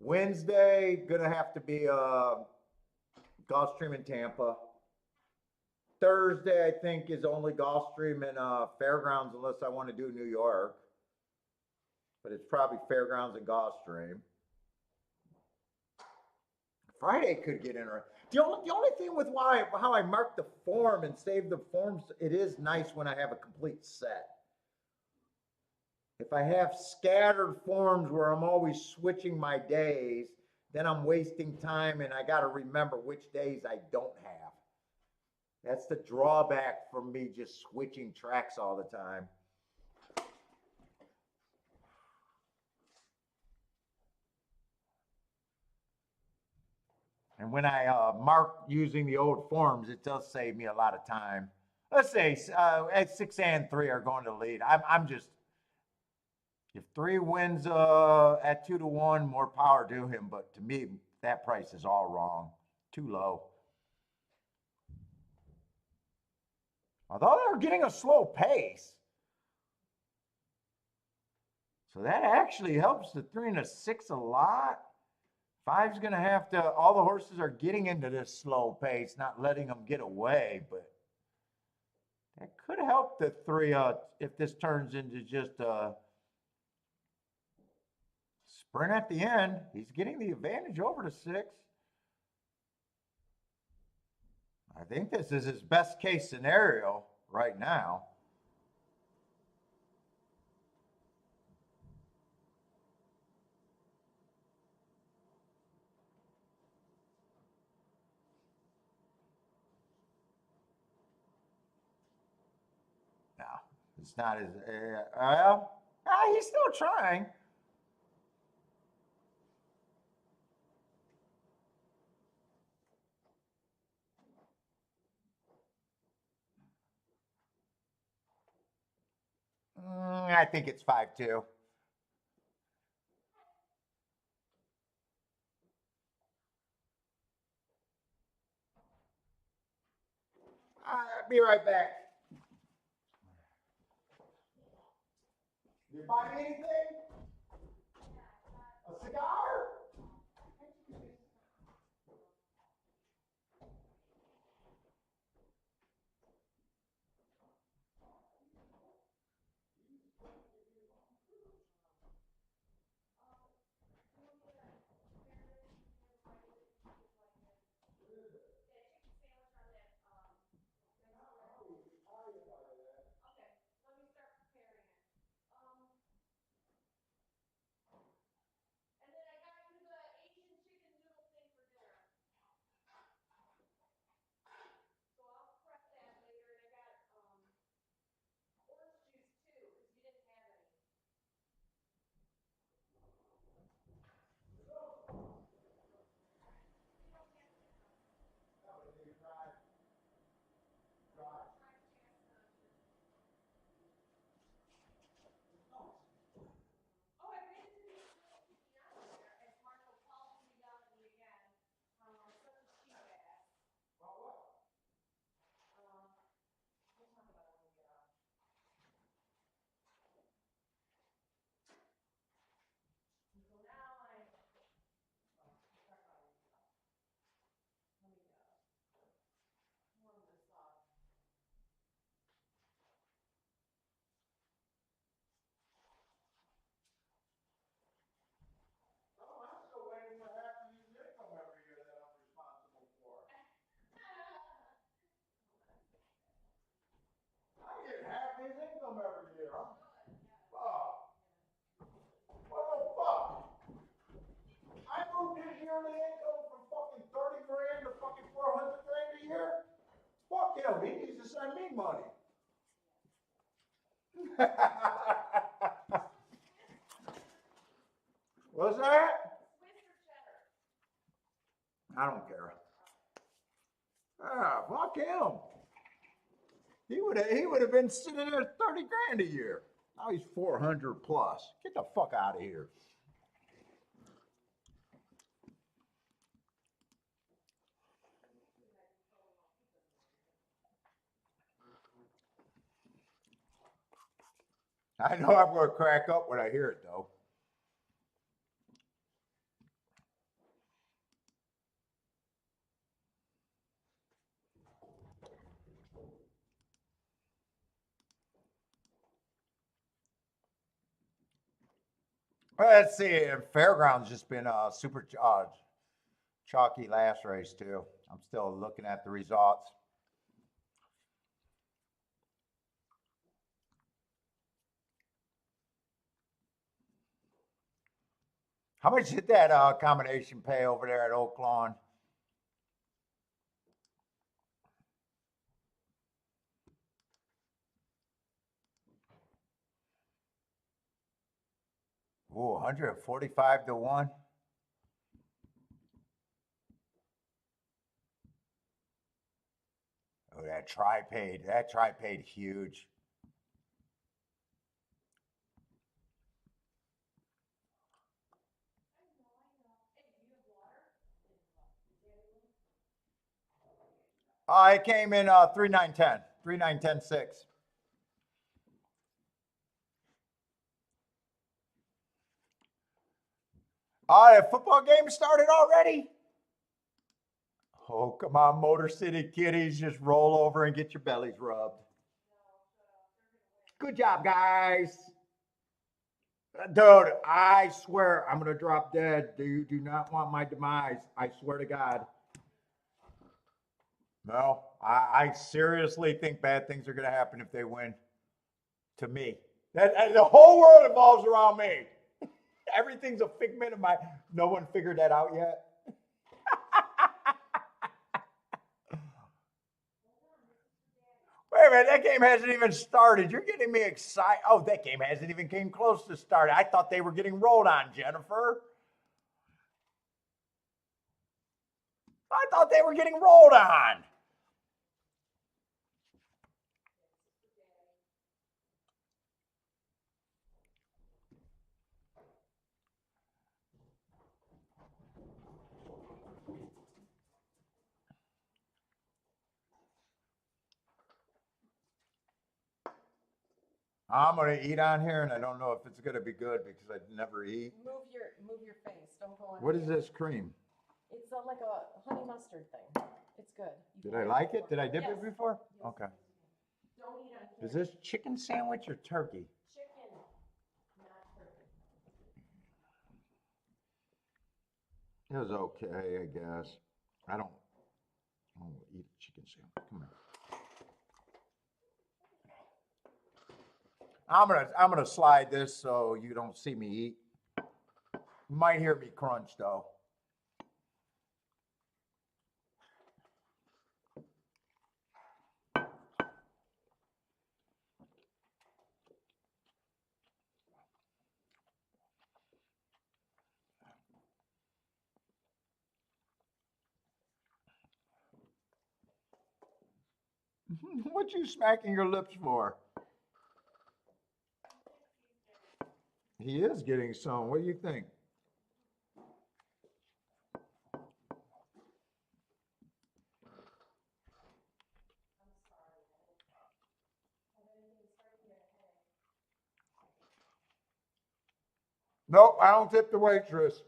Wednesday, gonna have to be Gulfstream in Tampa. Thursday, I think, is only Gulfstream and Fairgrounds, unless I want to do New York. But it's probably Fairgrounds and Gulfstream. Friday could get interesting. The only thing with how I mark the form and save the forms, it is nice when I have a complete set. If I have scattered forms where I'm always switching my days, then I'm wasting time and I got to remember which days I don't have. That's the drawback from me just switching tracks all the time. And when I mark using the old forms, it does save me a lot of time. Let's say at 6 and 3 are going to lead. I'm just, if 3 wins at 2-1, more power to him. But to me, that price is all wrong. Too low. Although they're getting a slow pace. So that actually helps the 3 and the 6 a lot. 5's going to have to, all the horses are getting into this slow pace, not letting them get away. But that could help the 3 if this turns into just a sprint at the end. He's getting the advantage over the 6. I think this is his best case scenario right now. No, it's not as he's still trying. I think it's 5-2. I'll be right back. You buy anything? A cigar? him. He needs to send me money. What's that? I don't care. Ah, fuck him. He would have been sitting there 30 grand a year. Now he's 400 plus. Get the fuck out of here. I know I'm going to crack up when I hear it though. Let's see. Fairgrounds just been super chalky last race too. I'm still looking at the results. How much did that combination pay over there at OAKLAWN? Ooh, 145 to 1. Oh, that try paid huge. It came in 3,910, 3,910.6. The football game started already? Oh, come on, Motor City Kitties, just roll over and get your bellies rubbed. Good job, guys. Dude, I swear I'm going to drop dead. You do not want my demise. I swear to God. No, I seriously think bad things are going to happen if they win. To me, the whole world revolves around me. Everything's a figment of my. No one figured that out yet. Wait a minute, that game hasn't even started. You're getting me excited. Oh, that game hasn't even came close to starting. I thought they were getting rolled on, Jennifer. I thought they were getting rolled on. I'm gonna eat on here, and I don't know if it's gonna be good because I never eat. Move your face. Don't go on. What is this cream? It's like a honey mustard thing. It's good. Did I like it? Did I dip it before? Yes. Okay. Don't eat on. Is this chicken sandwich or turkey? Chicken, not turkey. It was okay, I guess. I don't eat chicken sandwich. Come on. I'm gonna slide this so you don't see me eat. You might hear me crunch though. What you smacking your lips for? He is getting some. What do you think? Nope, I don't tip the waitress.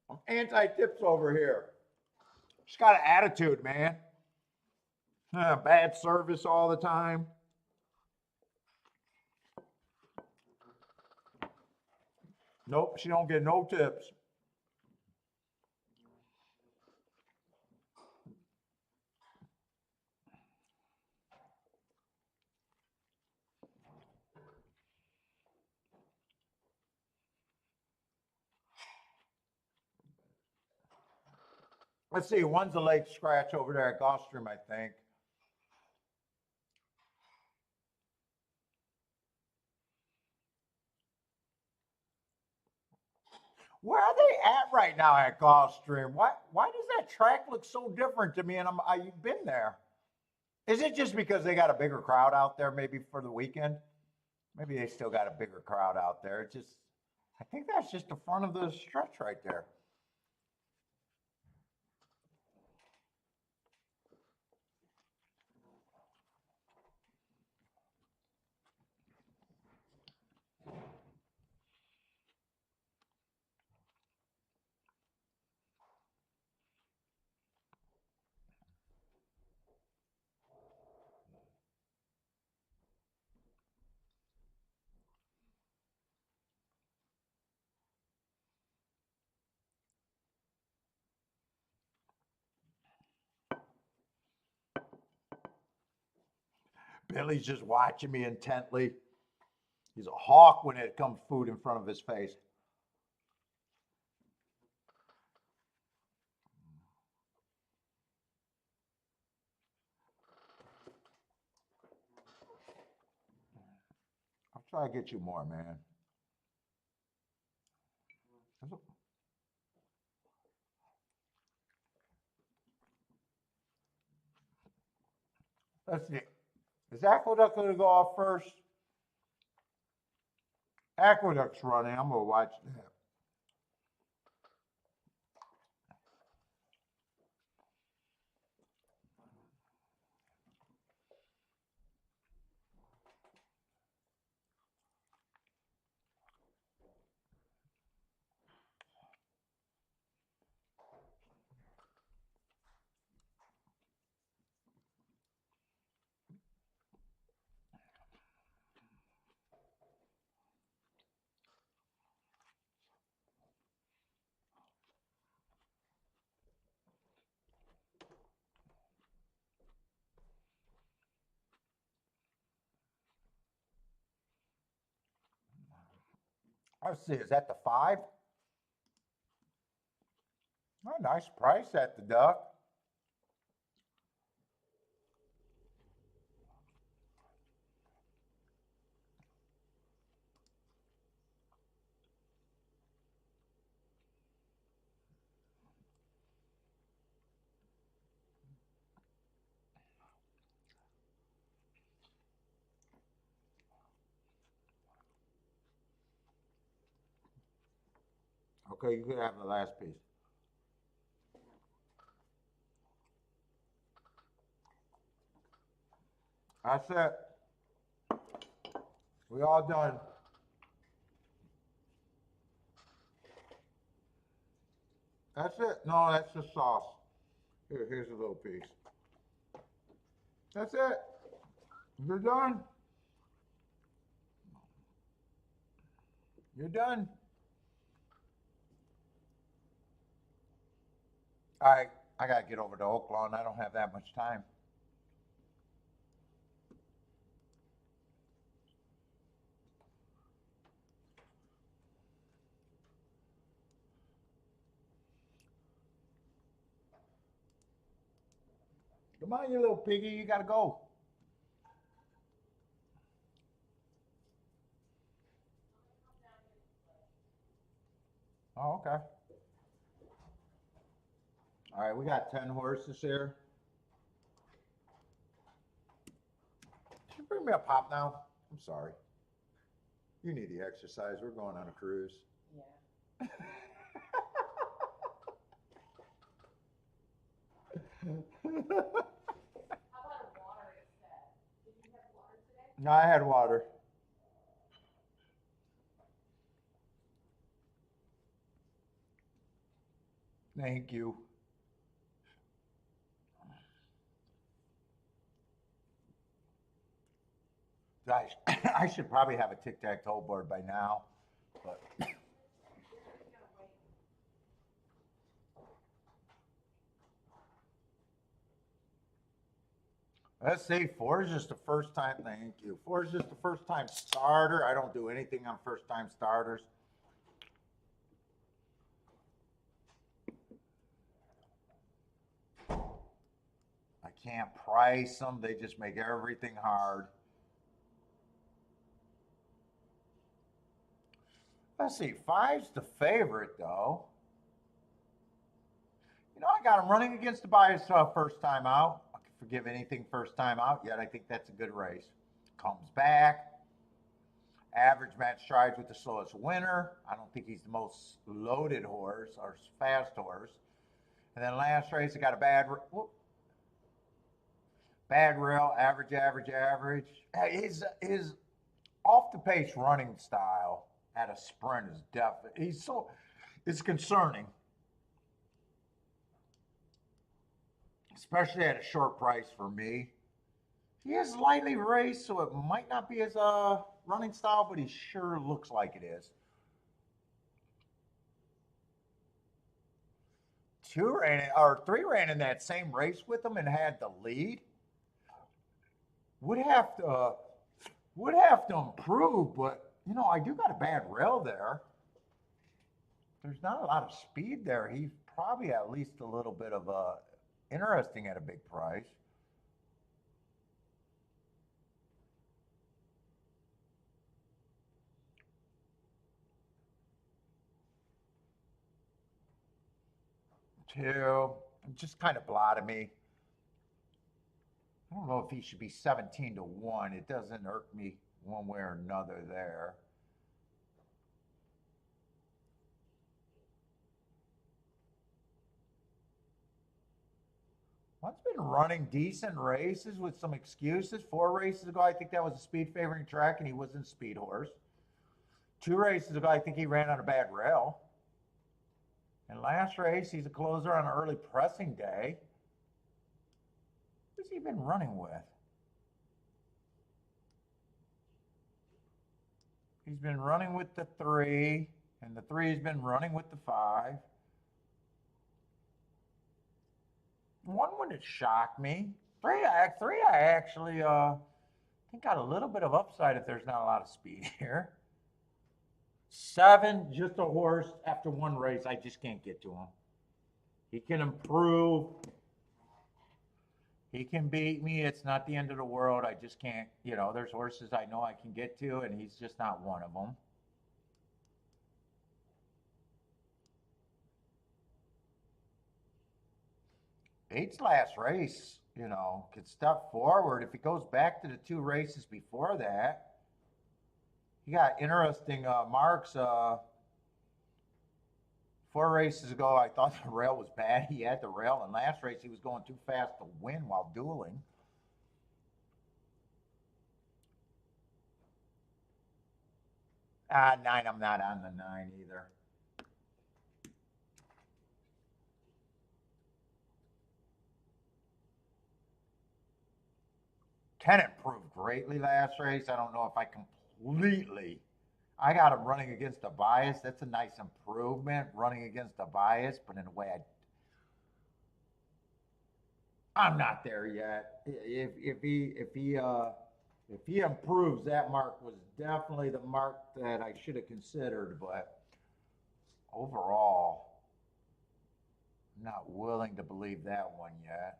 I'm anti-tips over here. She's got an attitude, man. Bad service all the time. Nope, she don't get no tips. Let's see, one's a late scratch over there at Gulfstream, I think. Where are they at right now at Gulfstream? Why does that track look so different to me? And I've been there. Is it just because they got a bigger crowd out there maybe for the weekend? Maybe they still got a bigger crowd out there. It just, I think that's just the front of the stretch right there. Billy's just watching me intently. He's a hawk when it comes food in front of his face. I'll try to get you more, man. Let's see. Is Aqueduct going to go off first? Aqueduct's running. I'm going to watch that. Let's see. Is that the 5? Oh, nice price at the duck. Okay, you can have the last piece. That's it. We all done. That's it. No, that's the sauce. Here's a little piece. That's it. You're done. You're done. All right, I gotta get over to OAKLAWN. I don't have that much time. Come on, you little piggy, you gotta go. Oh, okay. All right, we got 10 horses here. Should you bring me a pop now? I'm sorry. You need the exercise. We're going on a cruise. Yeah. How about a water instead? Did you have water today? No, I had water. Thank you. Guys, I should probably have a tic-tac-toe board by now, but let's see, 4 is just the first time, thank you. 4 is just the first time starter. I don't do anything on first time starters. can't price them. They just make everything hard. Let's see, 5's the favorite though. You know, I got him running against the bias first time out. I can forgive anything first time out, yet I think that's a good race. Comes back. Average match strides with the slowest winner. I don't think he's the most loaded horse or fast horse. And then last race, I got a bad rail, average. His off the pace running style at a sprint is definitely, it's concerning. Especially at a short price for me. He is lightly raced, so it might not be his running style, but he sure looks like it is. 3 ran in that same race with him and had the lead. Would have to improve, but you know, I do got a bad rail there. There's not a lot of speed there. He's probably at least a little bit of interesting at a big price. Just kind of blotted me. I don't know if he should be 17-1. It doesn't irk me one way or another there. One's been running decent races with some excuses. 4 races ago, I think that was a speed favoring track, and he wasn't a speed horse. 2 races ago, I think he ran on a bad rail. And last race, he's a closer on an early pressing day. Who's he been running with? He's been running with the 3, and the 3's been running with the 5. 1 wouldn't shock me. 3 I actually think got a little bit of upside if there's not a lot of speed here. 7, just a horse after 1 race. I just can't get to him. He can improve. He can beat me. It's not the end of the world. I just can't, you know, there's horses I know I can get to, and he's just not one of them. Eight's last race, you know, could step forward. If he goes back to the 2 races before that, he got interesting marks. 4 races ago, I thought the rail was bad. He had the rail, and last race he was going too fast to win while dueling. Nine, I'm not on the 9 either. Ten improved greatly last race. I don't know if I completely. I got him running against a bias. That's a nice improvement, running against a bias, but in a way I'm not there yet. If he improves, that mark was definitely the mark that I should have considered, but overall, I'm not willing to believe that one yet.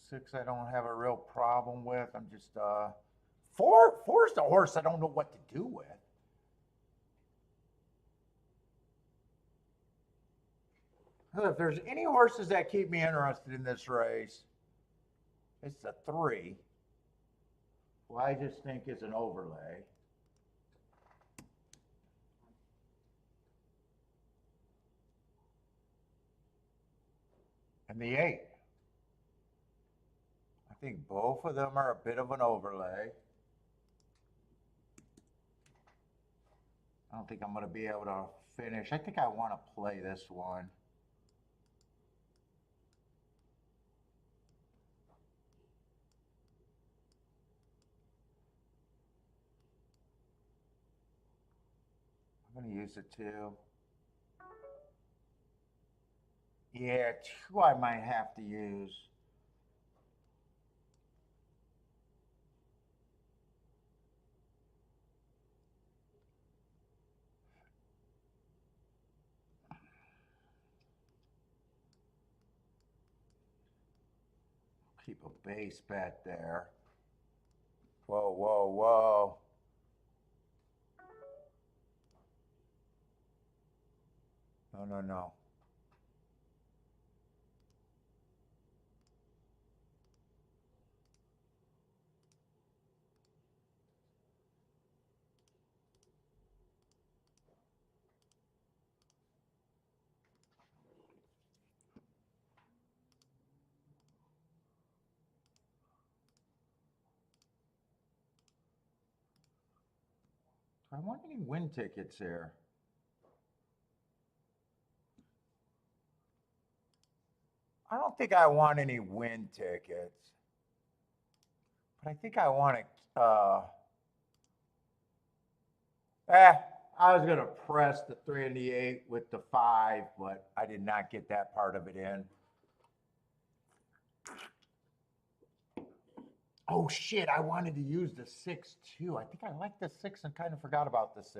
Six, I don't have a real problem with. I'm just four's the horse I don't know what to do with. If there's any horses that keep me interested in this race, it's the 3. Who I just think is an overlay. And the 8. I think both of them are a bit of an overlay. I don't think I'm going to be able to finish. I think I want to play this one. I'm going to use it too. Yeah, 2 I might have to use. keep a base bet there. Whoa, whoa, whoa. No, no, no. I want any win tickets here. I don't think I want any win tickets. But I think I want to, I was going to press the 3 and the 8 with the 5, but I did not get that part of it in. Oh shit, I wanted to use the 6 too. I think I like the 6 and kind of forgot about the 6.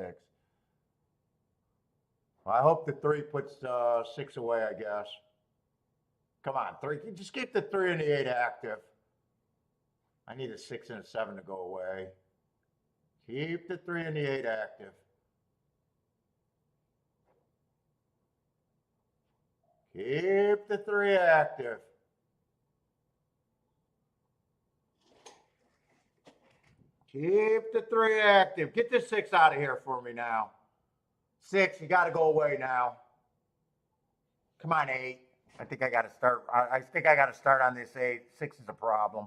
Well, I hope the 3 puts 6 away, I guess. Come on, 3. Just keep the 3 and the 8 active. I need a 6 and a 7 to go away. Keep the 3 and the 8 active. Keep the 3 active. Keep the 3 active. Get the 6 out of here for me now. 6, you got to go away now. Come on, 8. I think I got to start. I think I got to start on this 8. 6 is a problem.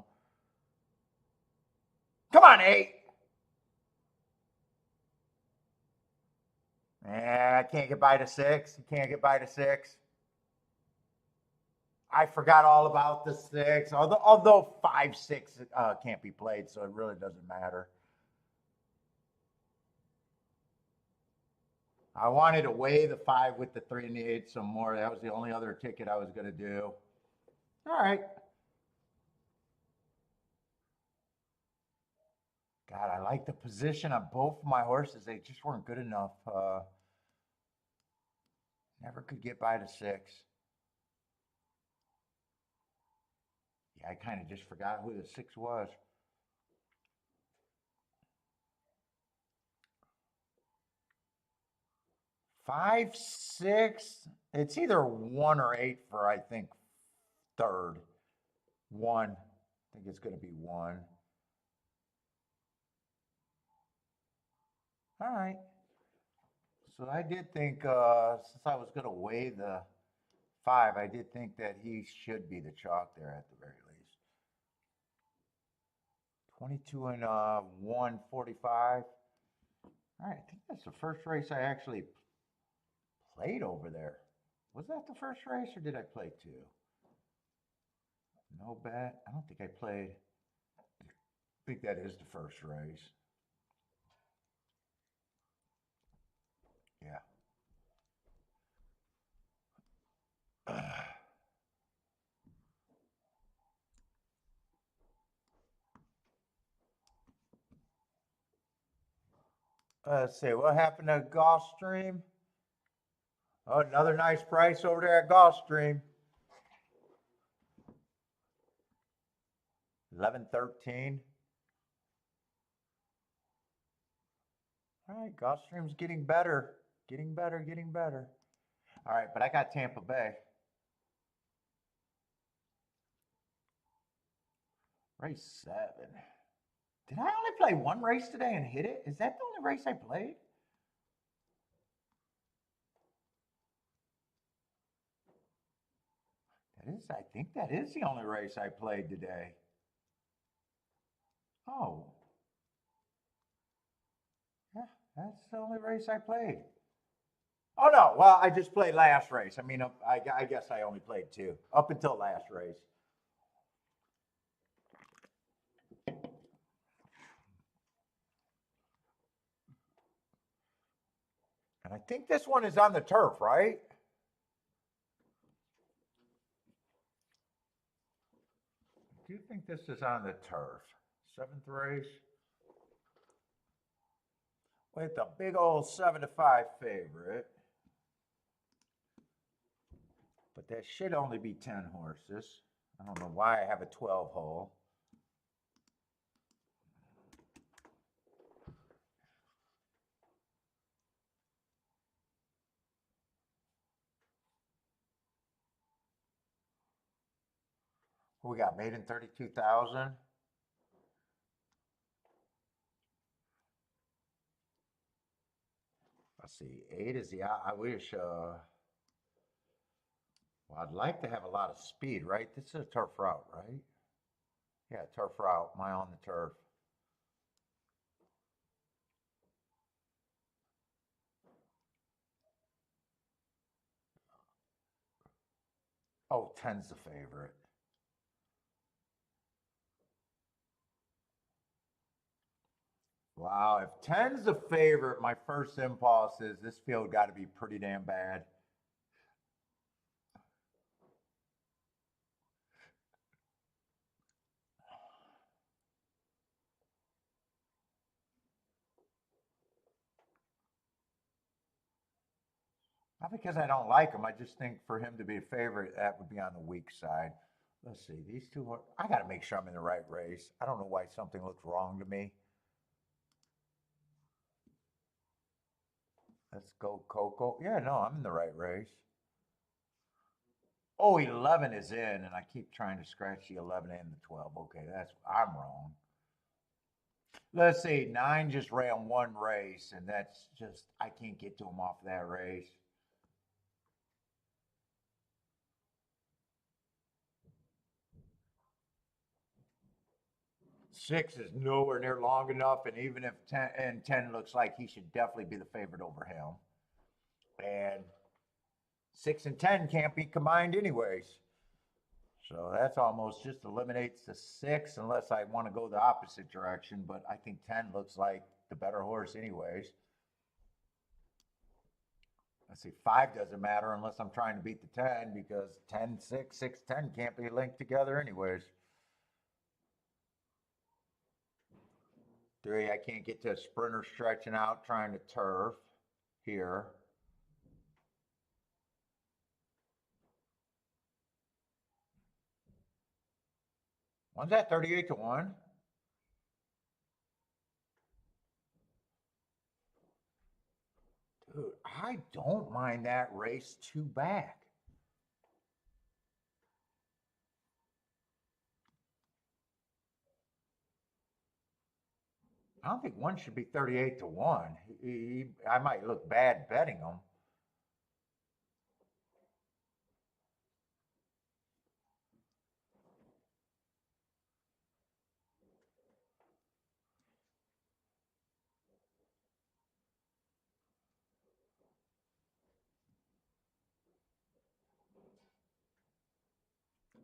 Come on, 8. I can't get by to 6. You can't get by to 6. I forgot all about the 6. Although 5, 6 can't be played, so it really doesn't matter. I wanted to weigh the 5 with the 3 and the 8 some more. That was the only other ticket I was going to do. All right. God, I like the position on both of my horses. They just weren't good enough. Never could get by to 6. Yeah, I kind of just forgot who the 6 was. Five, 6. It's either 1 or 8 for, I think, third. 1. I think it's going to be 1. All right. So I did think, since I was going to weigh the 5, I did think that he should be the chalk there at the very least. 22 and 145. All right, I think that's the first race I actually played over there. Was that the first race or did I play 2? No bet. I don't think I played. I think that is the first race. Yeah. Let's see, what happened to Gulfstream? Oh, another nice price over there at Gulfstream. 11.13. All right, Gulfstream's getting better. Getting better, getting better. All right, but I got Tampa Bay. Race 7. Did I only play 1 race today and hit it? Is that the only race I played? That is, I think that is the only race I played today. Oh. Yeah, that's the only race I played. Oh, no. Well, I just played last race. I mean, I guess I only played 2 up until last race. And I think this one is on the turf, right? I do think this is on the turf. 7th race. With a big old 7-5 favorite. But that should only be 10 horses. I don't know why I have a 12 hole. What we got made in 32,000. Let's see, 8 is the, I wish, well, I'd like to have a lot of speed, right? This is a turf route, right? Yeah, turf route, my on the turf. Oh, 10's the favorite. Wow, if 10's the favorite, my first impulse is this field got to be pretty damn bad. Not because I don't like him, I just think for him to be a favorite, that would be on the weak side. Let's see, these two are, I got to make sure I'm in the right race. I don't know why something looks wrong to me. Let's go, Coco. Yeah, no, I'm in the right race. Oh, 11 is in, and I keep trying to scratch the 11 and the 12. Okay, I'm wrong. Let's see, 9 just ran one race, and that's just, I can't get to him off that race. Six is nowhere near long enough, and even if 10 looks like he should definitely be the favorite over him. And 6 and 10 can't be combined anyways. So that's almost just eliminates the 6 unless I want to go the opposite direction, but I think 10 looks like the better horse anyways. Let's see, 5 doesn't matter unless I'm trying to beat the 10 because 10, 6, 6, 10 can't be linked together anyways. 3, I can't get to a sprinter stretching out trying to turf here. One's at 38 to 1. Dude, I don't mind that race 2 back. I don't think 1 should be 38 to 1. I might look bad betting him.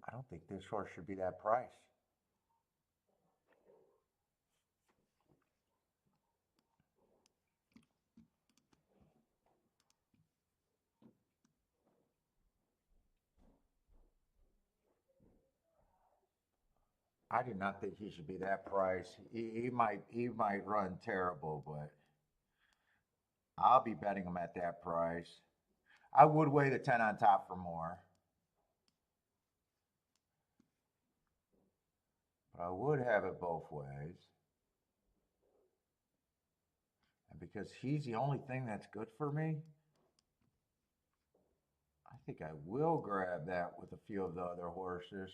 I don't think this horse should be that price. I do not think he should be that price. He might run terrible, but I'll be betting him at that price. I would weigh the 10 on top for more. But I would have it both ways. And because he's the only thing that's good for me, I think I will grab that with a few of the other horses.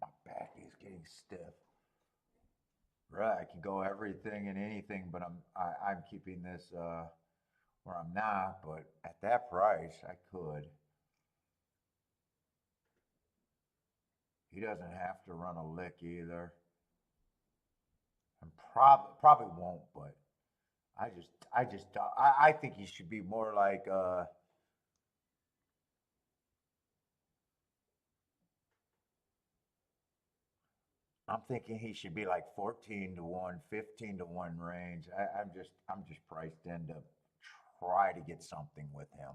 My back is getting stiff. Right, I can go everything and anything, but I'm keeping this where I'm not. But at that price, I could. He doesn't have to run a lick either, and probably won't. But I think he should be more like I'm thinking he should be like 14 to 1, 15 to 1 range. I'm just priced in to try to get something with him.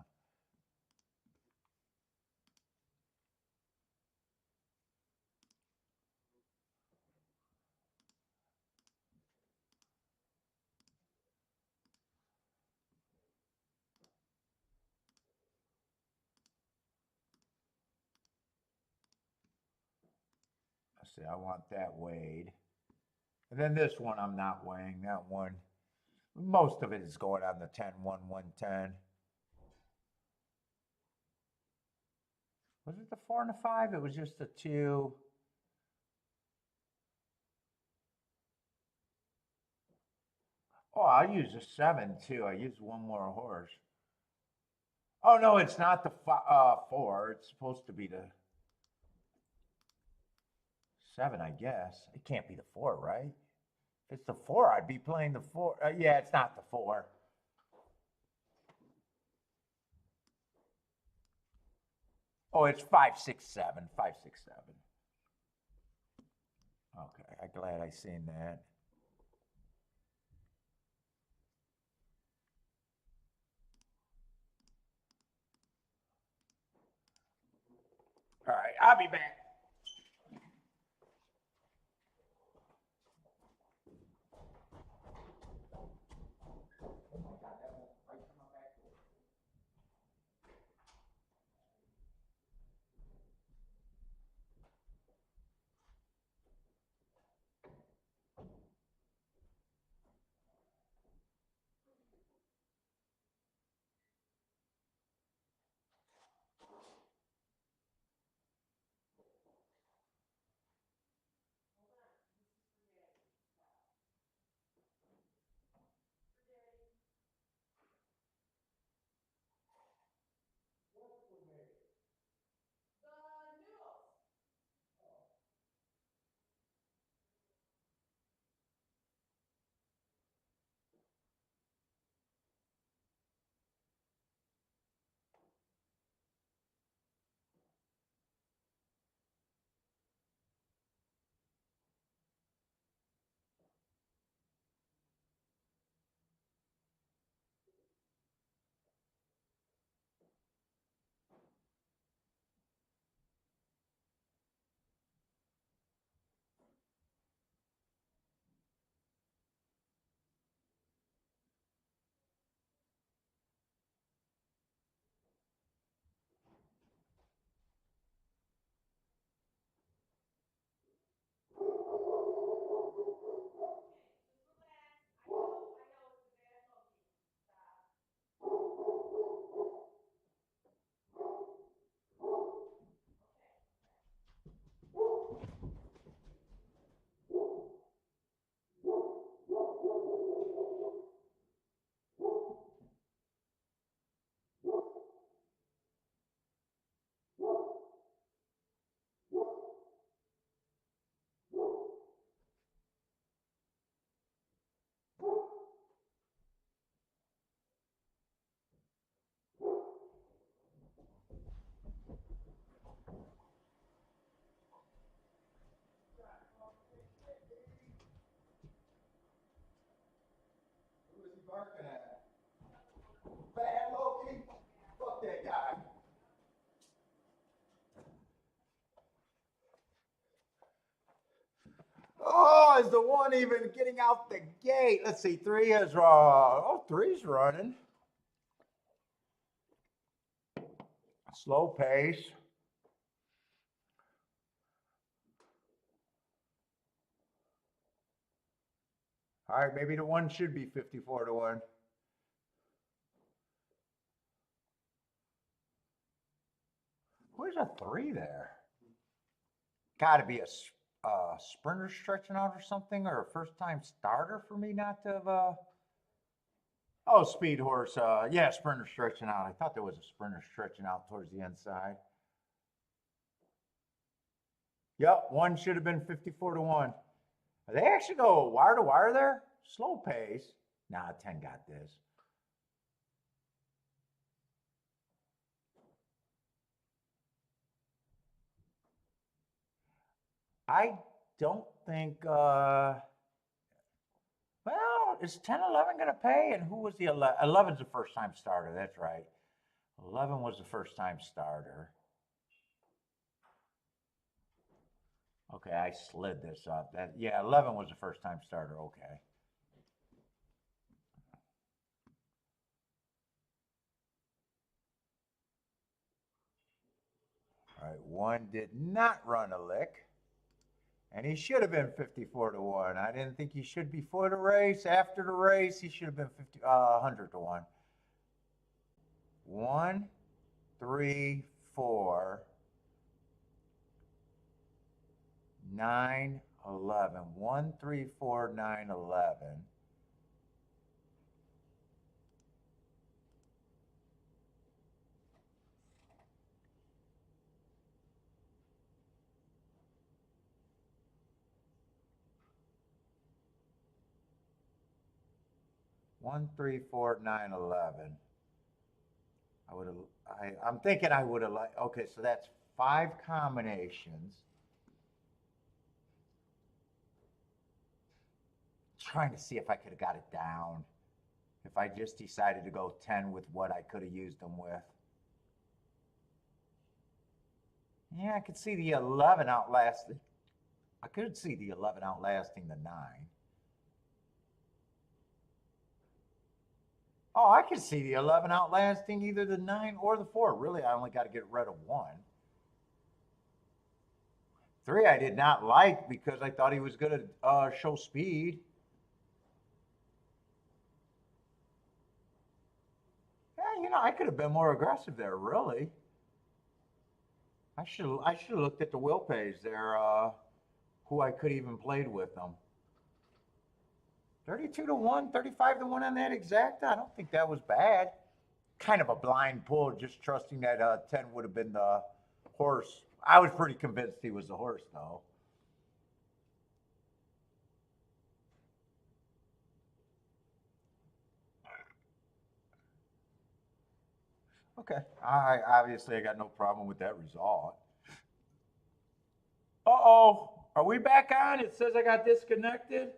Let's see, I want that weighed. And then this one I'm not weighing. That one, most of it is going on the 10, 1, 110. Was it the 4 and the 5? It was just the 2. Oh, I'll use a 7 too. I used one more horse. Oh no, it's not the 4. It's supposed to be the 7, I guess. It can't be the 4, right? If it's the 4, I'd be playing the 4. Yeah, it's not the 4. Oh, it's 5, 6, 7. 5, 6, 7. Okay, I'm glad I seen that. All right, I'll be back. The noodles. Who is he barking at? Bad Loki? Fuck that guy. Oh, is the one even getting out the gate? Let's see, 3 is oh, 3's running. Slow pace. All right, maybe the 1 should be 54 to 1. Where's a 3 there? Got to be a sprinter stretching out or something, or a first time starter for me not to have. Oh, speed horse. Yeah, sprinter stretching out. I thought there was a sprinter stretching out towards the inside. Yep, 1 should have been 54 to 1. They actually go wire to wire there? Slow pace. Nah, 10 got this. I don't think, well, is 10-11 going to pay? And who was the 11? 11's the first time starter. That's right. 11 was the first time starter. Okay, I slid this up. Yeah, 11 was the first time starter. Okay. All right, 1 did not run a lick. And he should have been 54 to 1. I didn't think he should before the race. After the race, he should have been 100 to 1. 1, 3, 4, 9, 11. 1, 3, 4, 9, 11. One, 3, 4, 9, 11. I'm thinking I would have liked, okay, so that's 5 combinations. Trying to see if I could have got it down. If I just decided to go 10 with what I could have used them with. Yeah, I could see the 11 outlasting. I could see the 11 outlasting the 9. Oh, I could see the 11 outlasting either the 9 or the 4. Really, I only got to get rid of 1. 3 I did not like because I thought he was going to show speed. Yeah, you know, I could have been more aggressive there, really. I should have looked at the wheel page there, who I could even played with them. 32 to 1, 35 to 1 on that exacta. I don't think that was bad. Kind of a blind pull, just trusting that 10 would have been the horse. I was pretty convinced he was the horse, though. Okay, obviously I got no problem with that result. Uh-oh, are we back on? It says I got disconnected.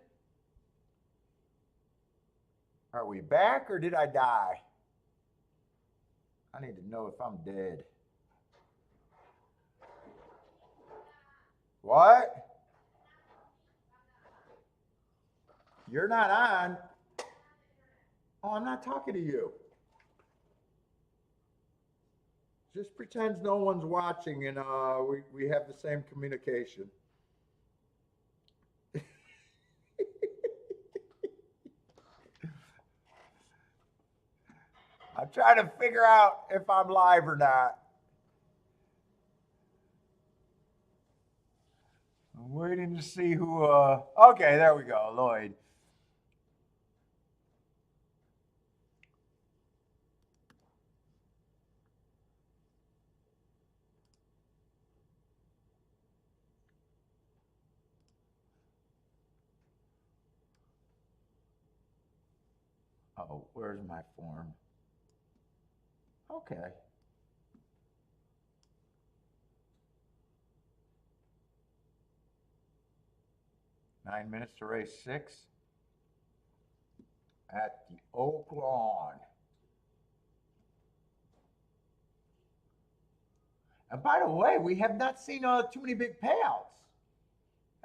Are we back or did I die? I need to know if I'm dead. What? You're not on. Oh, I'm not talking to you. Just pretends no one's watching and we have the same communication. I'm trying to figure out if I'm live or not. I'm waiting to see who, okay, there we go, Lloyd. Oh, where's my form? Okay. Nine minutes to race 6 at the OAKLAWN. And by the way, we have not seen too many big payouts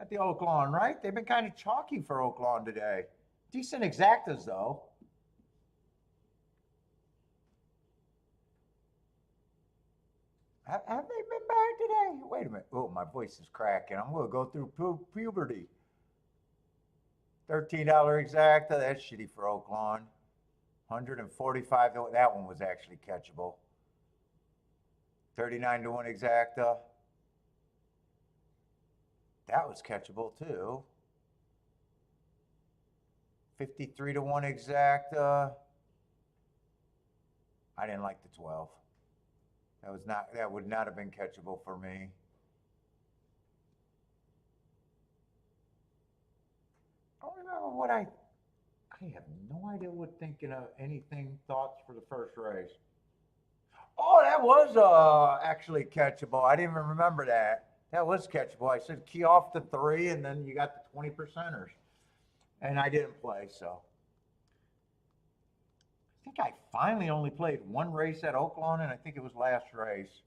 at the OAKLAWN, right? They've been kind of chalky for OAKLAWN today. Decent exactas, though. Have they been bad today? Wait a minute. Oh, my voice is cracking. I'm going to go through puberty. $13 exacta. That's shitty for OAKLAWN. 145. That one was actually catchable. 39 to 1 exacta. That was catchable too. 53 to 1 exacta. I didn't like the 12. That would not have been catchable for me. I don't remember what I have no idea what thinking of anything thoughts for the first race. Oh, that was actually catchable. I didn't even remember that. That was catchable. I said key off the 3, and then you got the 20%ers. And I didn't play, so. I think I finally only played one race at OAKLAWN, and I think it was last race.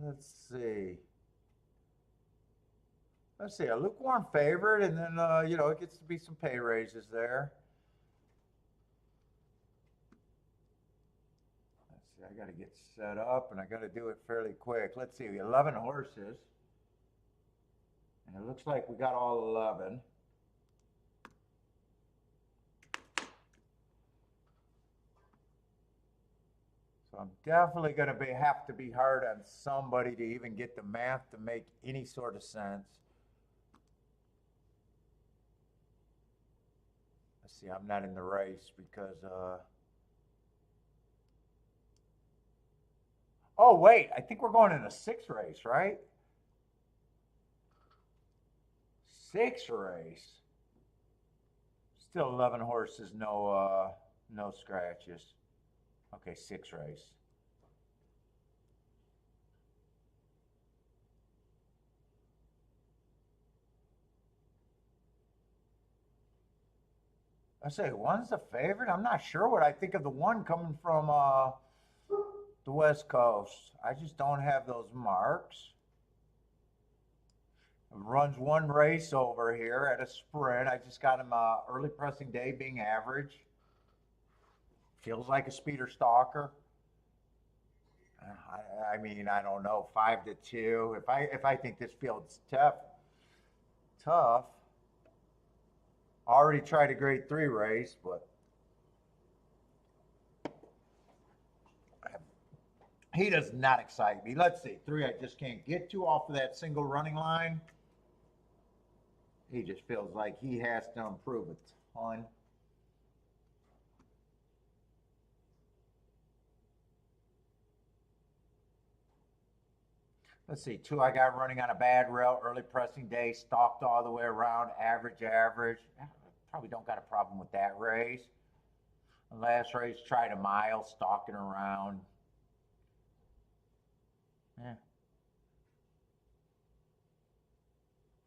Let's see. Let's see, a lukewarm favorite, and then, you know, it gets to be some pay raises there. Let's see, I got to get set up, and I got to do it fairly quick. Let's see, 11 horses. And it looks like we got all 11. So I'm definitely going to have to be hard on somebody to even get the math to make any sort of sense. Let's see, I'm not in the race because, oh, wait, I think we're going in a 6 race, right? 6 race. Still 11 horses, no scratches. Okay, 6 race. I say one's the favorite. I'm not sure what I think of the one coming from the West Coast. I just don't have those marks. Runs 1 race over here at a sprint. I just got him early pressing day being average. Feels like a speeder stalker. I mean, I don't know, 5-2. If I think this field's tough. Already tried a grade 3 race, but he does not excite me. Let's see, 3 I just can't get to off of that single running line. He just feels like he has to improve a ton. Let's see, 2 I got running on a bad rail, early pressing day, stalked all the way around, average. Probably don't got a problem with that race. The last race, tried a mile, stalking around. Yeah.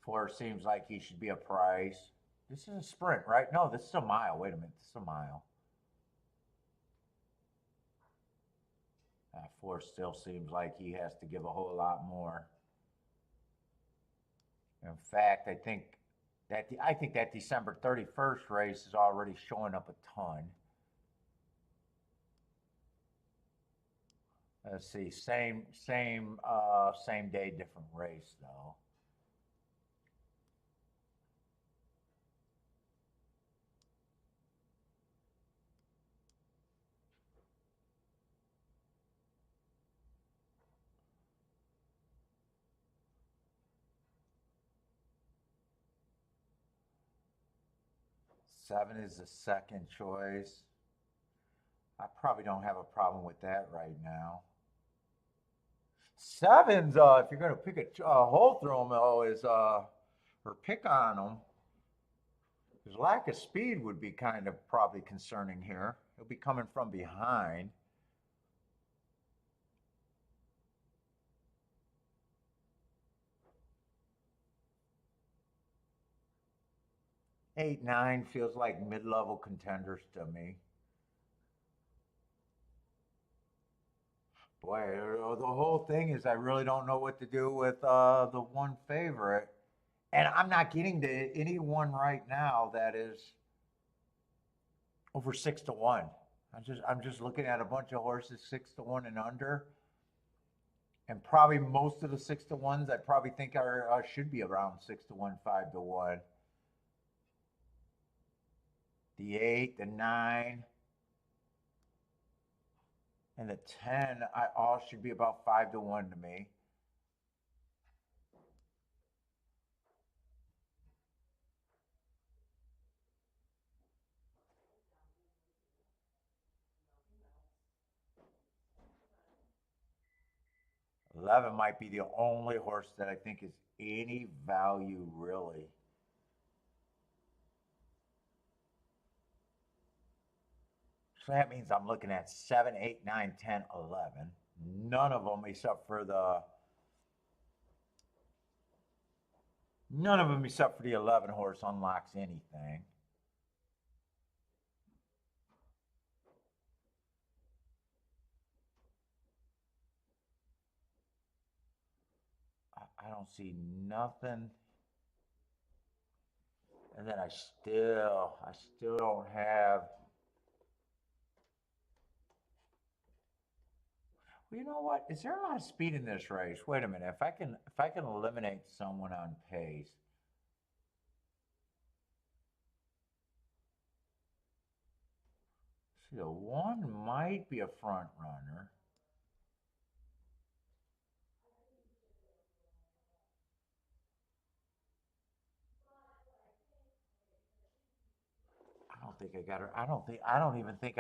4 seems like he should be a price. This is a sprint, right? No, this is a mile. Wait a minute, this is a mile. 4 still seems like he has to give a whole lot more. In fact, I think that December 31st race is already showing up a ton. Let's see, same day, different race though. Seven is the second choice. I probably don't have a problem with that right now. 7's, if you're going to pick a hole through them, though, is, or pick on them, his lack of speed would be kind of probably concerning here. He'll be coming from behind. Eight, 9 feels like mid-level contenders to me. Boy, the whole thing is I really don't know what to do with the one favorite. And I'm not getting to anyone right now that is over 6-1. I'm just looking at a bunch of horses 6-1 and under. And probably most of the 6-1s I probably think are should be around 6-1, 5-1. The 8, the 9, and the 10, all should be about 5-1 to me. 11 might be the only horse that I think is any value, really. So that means I'm looking at 7, 8, 9, 10, 11. None of them except for the None of them except for the 11 horse unlocks anything. I don't see nothing. And then I still don't have. Well, you know what? Is there a lot of speed in this race? Wait a minute. If I can eliminate someone on pace. See, the one might be a front runner. I don't think I got her. I don't even think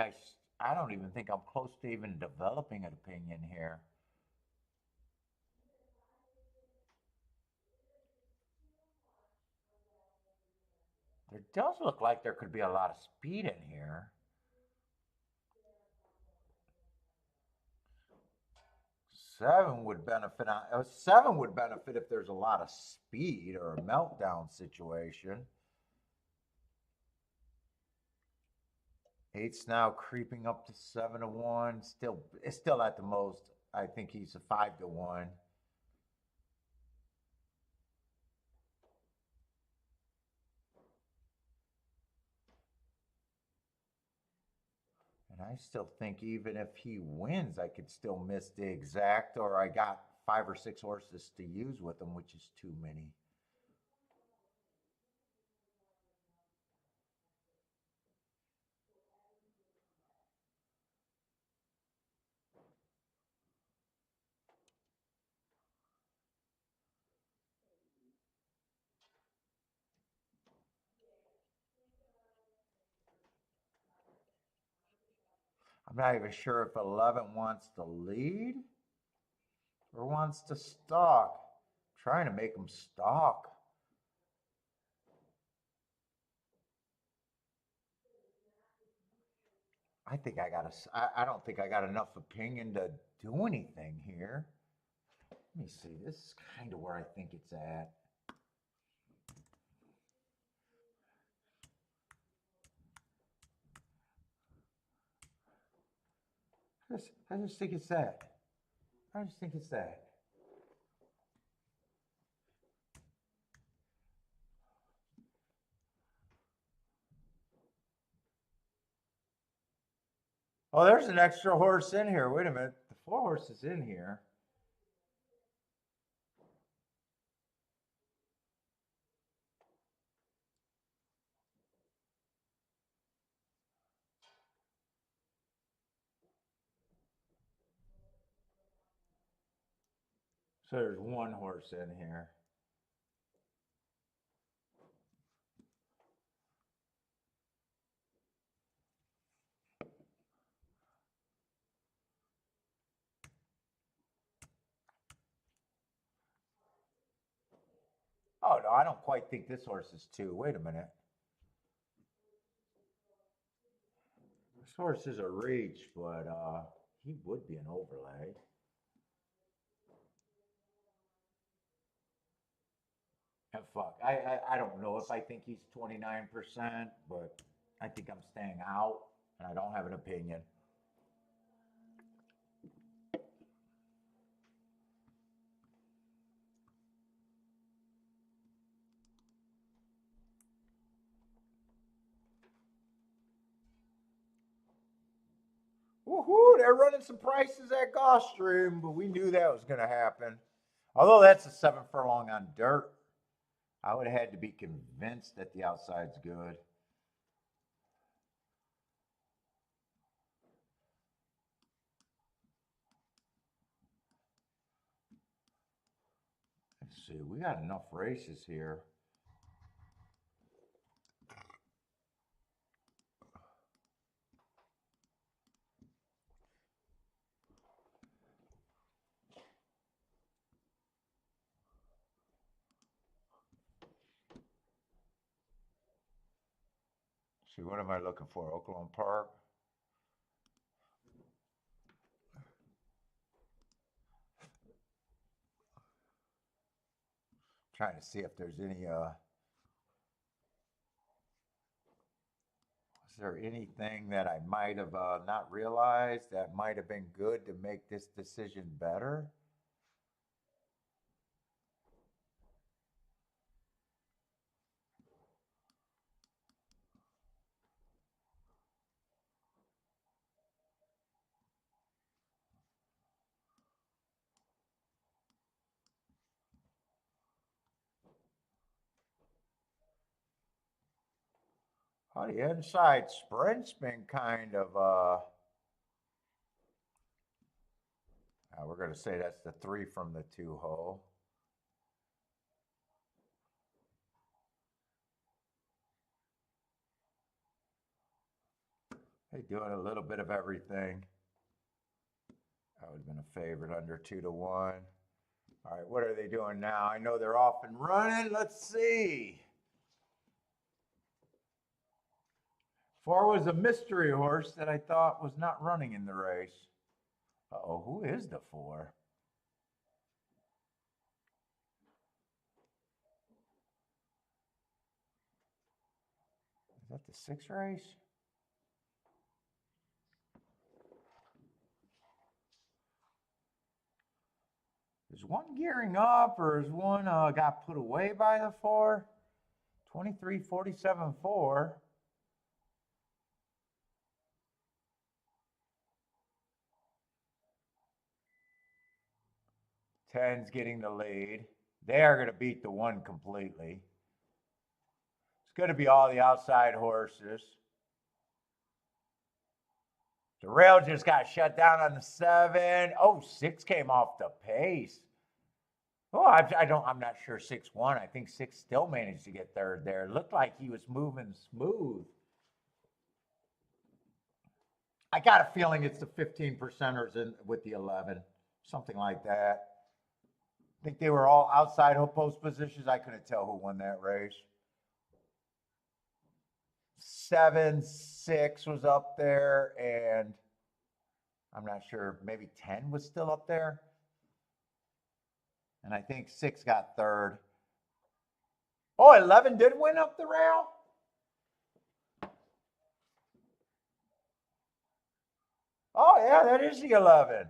I'm close to even developing an opinion here. There does look like there could be a lot of speed in here. 7 would benefit if there's a lot of speed or a meltdown situation. 8's now creeping up to 7-1. It's still at the most. I think he's a 5-1. And I still think even if he wins, I could still miss the exact, or I got 5 or 6 horses to use with him, which is too many. I'm not even sure if 11 wants to lead or wants to stalk. I'm trying to make him stalk. I don't think I got enough opinion to do anything here. Let me see. This is kind of where I think it's at. I just think it's that. I just think it's that. Oh, there's an extra horse in here. Wait a minute. The 4 horse is in here. So there's 1 horse in here. Oh, no, I don't quite think this horse is 2. Wait a minute. This horse is a reach, but he would be an overlay. And fuck, I don't know if I think he's 29%, but I think I'm staying out, and I don't have an opinion. Woohoo! They're running some prices at Gulfstream, but we knew that was going to happen. Although that's a 7 furlong on dirt, I would have had to be convinced that the outside's good. Let's see, we got enough races here. See, what am I looking for? OAKLAWN Park? Trying to see if there's any, is there anything that I might have not realized that might have been good to make this decision better? Oh, the inside sprint's been kind of, we're going to say that's the 3 from the 2 hole. They doing a little bit of everything. That would have been a favorite under 2 to 1. All right, what are they doing now? I know they're off and running. Let's see. 4 was a mystery horse that I thought was not running in the race. Uh-oh, who is the 4? Is that the 6 race? Is one gearing up, or is one got put away by the 4? 23-47-4. 10's getting the lead. They are going to beat the 1 completely. It's going to be all the outside horses. The rail just got shut down on the 7. Oh, 6 came off the pace. Oh, I'm not sure 6 won. I think 6 still managed to get third there. It looked like he was moving smooth. I got a feeling it's the 15 percenters in with the 11, something like that. I think they were all outside post positions. I couldn't tell who won that race. 7, 6 was up there, and I'm not sure, maybe 10 was still up there. And I think 6 got third. Oh, 11 did win up the rail? Oh, yeah, that is the 11.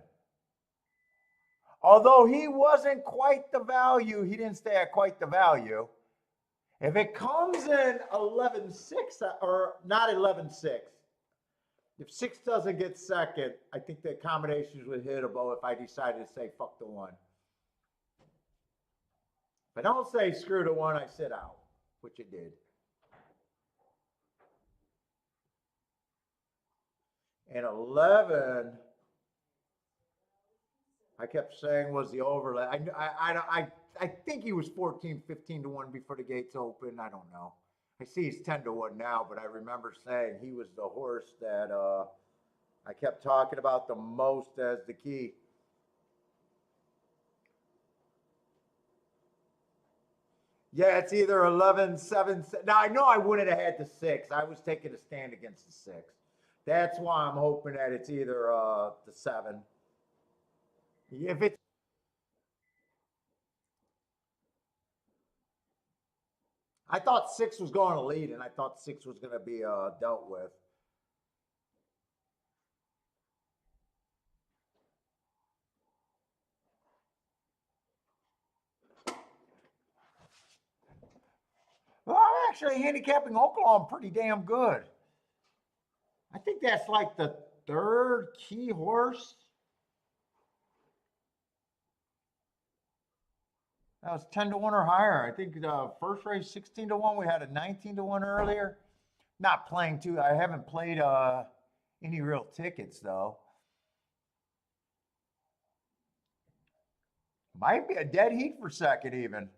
Although he wasn't quite the value, he didn't stay at quite the value. If it comes in 11-6, or not 11-6, if 6 doesn't get second, I think the accommodations would hit hittable if I decided to say fuck the 1. If I don't say screw the 1, I sit out, which it did. And 11, I kept saying was the overlay. I think he was 14, 15 to 1 before the gates open. I don't know. I see he's 10 to 1 now, but I remember saying he was the horse that I kept talking about the most as the key. Yeah, it's either 11, 7. Now, I know I wouldn't have had the 6. I was taking a stand against the 6. That's why I'm hoping that it's either the 7. If it's I thought 6 was going to lead, and I thought 6 was going to be dealt with. Well, I'm actually handicapping OAKLAWN pretty damn good. I think that's like the 3rd key horse. That was 10 to 1 or higher. I think the first race 16 to 1. We had a 19 to 1 earlier. Not playing too. I haven't played any real tickets though. Might be a dead heat for second even.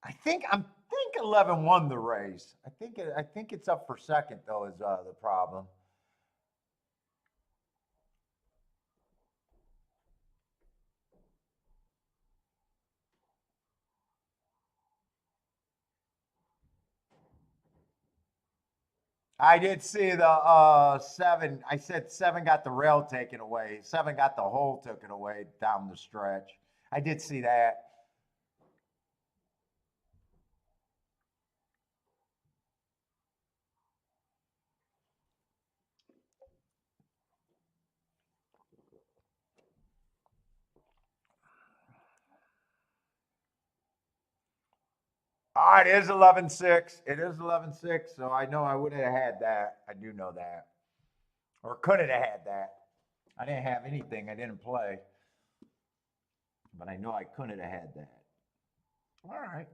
I think 11 won the race. I think it's up for second though is the problem. I did see the 7. I said 7 got the rail taken away. 7 got the hole taken away down the stretch. I did see that. Oh, it is 11-6. It is 11-6, so I know I would have had that. I do know that. Or could have had that. I didn't have anything. I didn't play. But I know I couldn't have had that. All right.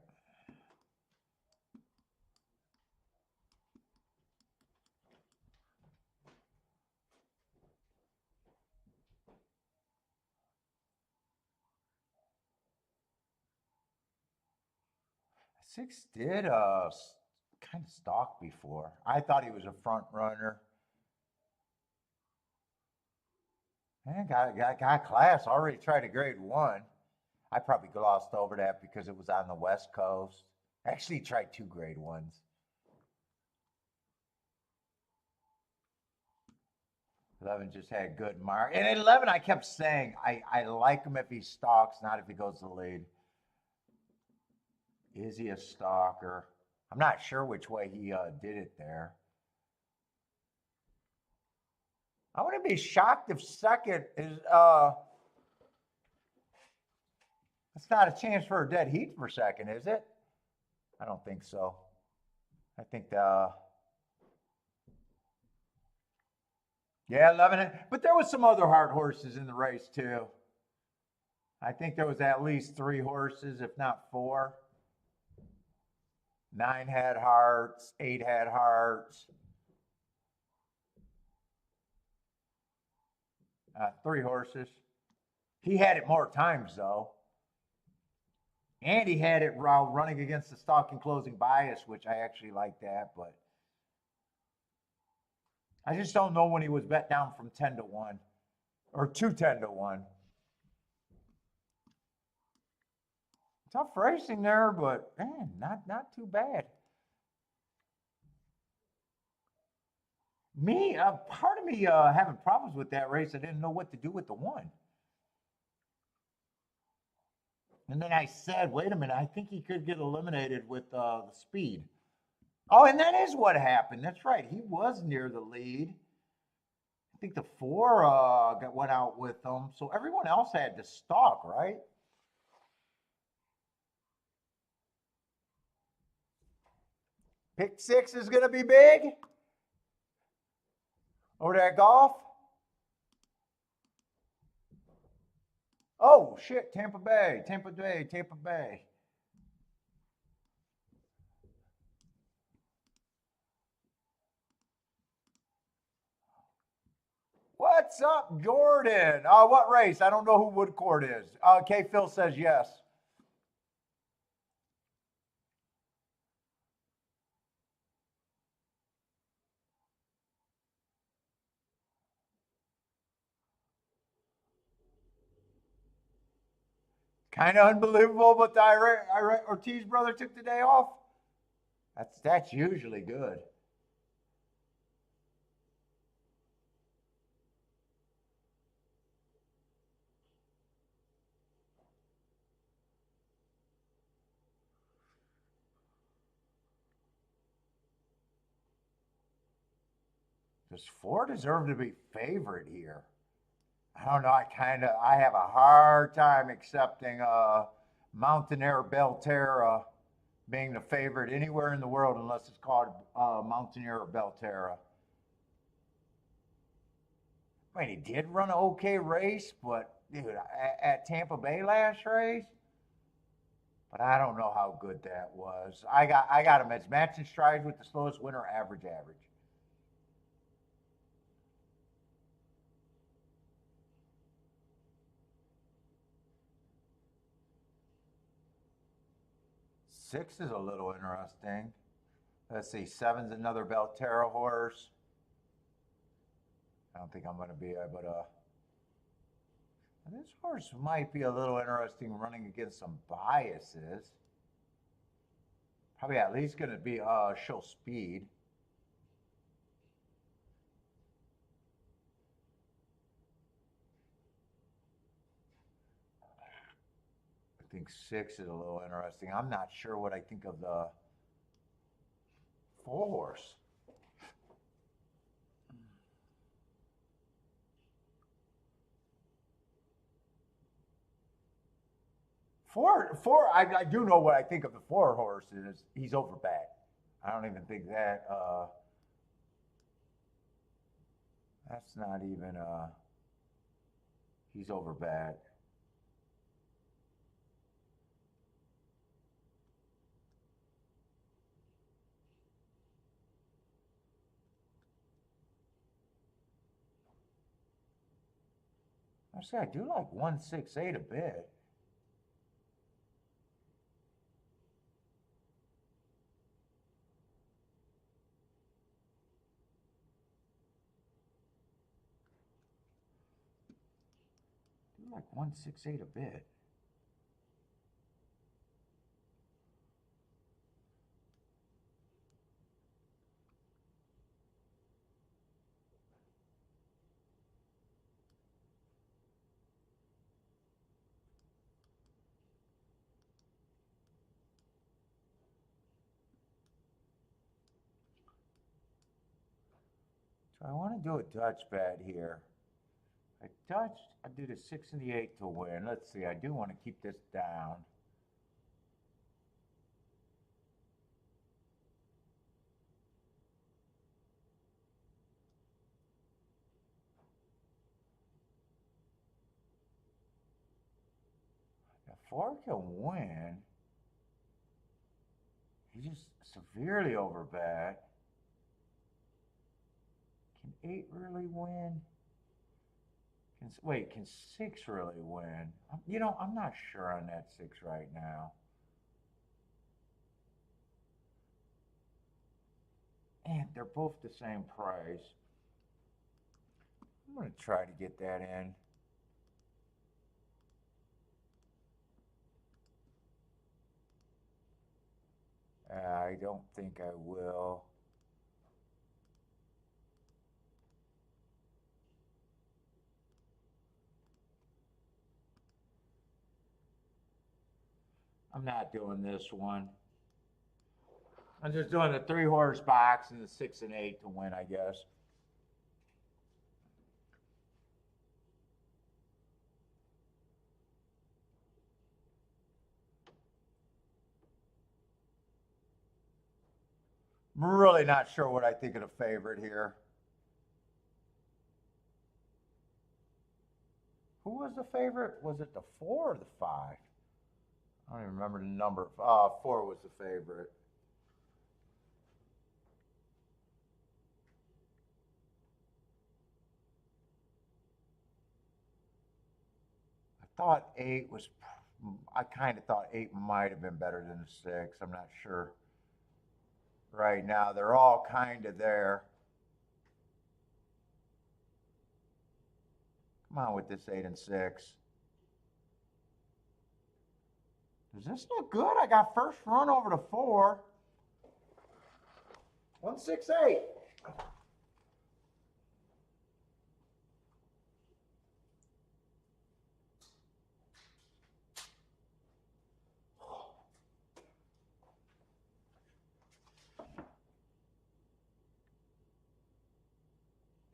Six did kind of stalk before. I thought he was a front runner. Man, got class. Already tried a grade 1. I probably glossed over that because it was on the West Coast. Actually tried 2 grade 1s. 11 just had good mark. And at 11, I kept saying, I like him if he stalks, not if he goes to the lead. Is he a stalker? I'm not sure which way he did it there. I wouldn't be shocked if second is it's not a chance for a dead heat for second, is it? I don't think so. I think yeah, 11. But there was some other hard horses in the race too. I think there was at least 3 horses, if not 4. 9 had hearts, 8 had hearts. 3 horses. He had it more times though. And he had it running against the stalking closing bias, which I actually like that, but I just don't know when he was bet down from 10-1 or 2-10-1. Tough racing there, but man, not too bad. Part of me having problems with that race. I didn't know what to do with the 1. And then I said, wait a minute, I think he could get eliminated with the speed. Oh, and that is what happened. That's right. He was near the lead. I think the 4 went out with him. So everyone else had to stalk, right? Pick 6 is going to be big. Over there at golf. Oh, shit. Tampa Bay. Tampa Bay. Tampa Bay. What's up, Jordan? What race? I don't know who Woodcourt is. K. Phil says yes. Kind of unbelievable, but the Ortiz brother took the day off. That's usually good. Does 4 deserve to be favored here? I don't know. I have a hard time accepting Mountaineer Belterra being the favorite anywhere in the world unless it's called Mountaineer Belterra. I mean, he did run an okay race, but dude, at Tampa Bay last race, but I don't know how good that was. I got him as matching strides with the slowest winner, average. 6 is a little interesting. Let's see, 7's another Belterra horse. I don't think I'm going to be able to. This horse might be a little interesting running against some biases. Probably at least going to be show speed. think 6 is a little interesting. I'm not sure what I think of the 4 horse. Four. I do know what I think of the 4 horse is. He's over bad. I don't even think that. That's not even. He's over bad. Actually, I do like 168 a bit. Like 168 a bit. So I want to do a Dutch bet here. I do the 6 and the 8 to win. Let's see, I do want to keep this down. The 4 can win. He's just severely over bet. Can 8 really win? Wait, can 6 really win? You know, I'm not sure on that 6 right now. And they're both the same price. I'm going to try to get that in. I don't think I will. I'm not doing this one. I'm just doing the 3 horse box and the 6 and 8 to win, I guess. I'm really not sure what I think of the favorite here. Who was the favorite? Was it the 4 or the 5? I don't even remember the number. 4 was the favorite. I thought 8 was, I kind of thought 8 might have been better than the 6. I'm not sure. Right now, they're all kind of there. Come on with this 8 and 6. Does this look good? I got first run over to 4. 168.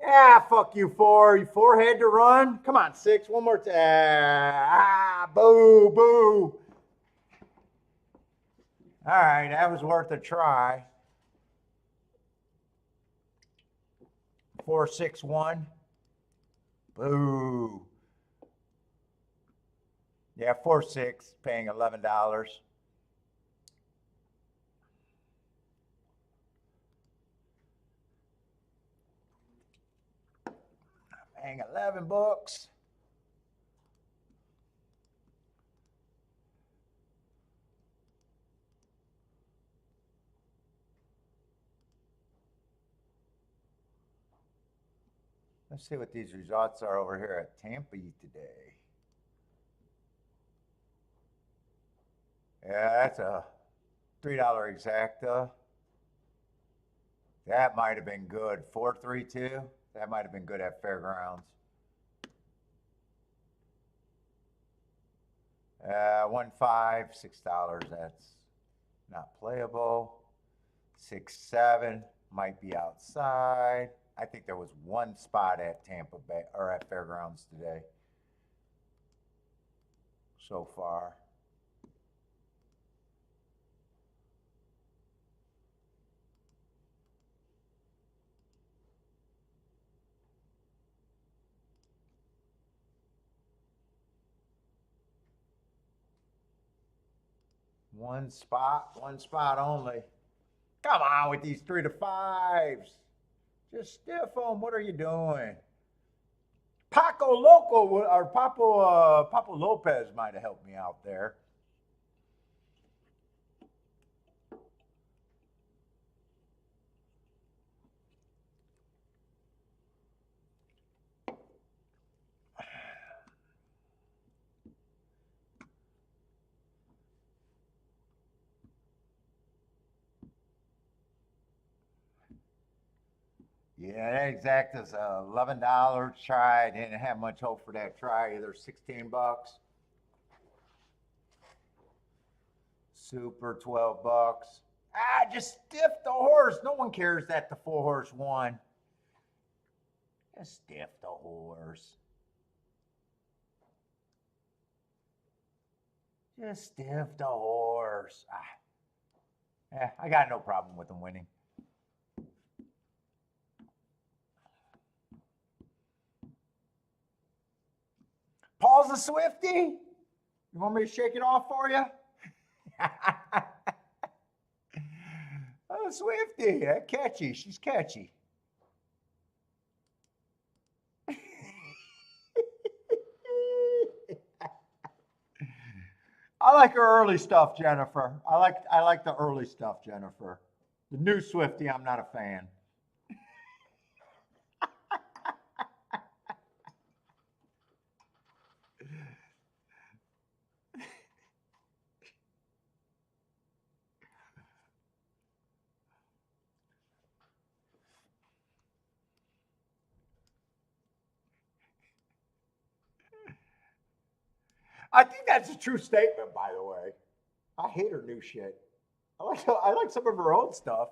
Yeah, fuck you, 4. You 4 had to run. Come on, 6. One more time. Boo, boo. All right, that was worth a try. 4, 6, 1. Boo. Yeah, 4, 6, paying $11. Paying 11 bucks. Let's see what these results are over here at Tampa today. Yeah, that's a $3 exacta. That might have been good. 432. That might have been good at Fairgrounds. 1-5, $6. That's not playable. 6-7 might be outside. I think there was one spot at Tampa Bay or at Fairgrounds today so far. One spot only. Come on with these 3 to 5s. Just stiff them. What are you doing? Paco Loco or Papo Lopez might have helped me out there. Yeah, that exactas $11 try. I didn't have much hope for that try either. $16. Super $12. Ah, just stiff the horse. No one cares that the 4-horse won. Just stiff the horse. Just stiff the horse. Yeah, I got no problem with them winning. Paul's a Swiftie? You want me to shake it off for you? Oh, Swiftie, catchy. She's catchy. I like her early stuff, Jennifer. I like the early stuff, Jennifer. The new Swiftie, I'm not a fan. I think that's a true statement, by the way. I hate her new shit. I like some of her old stuff.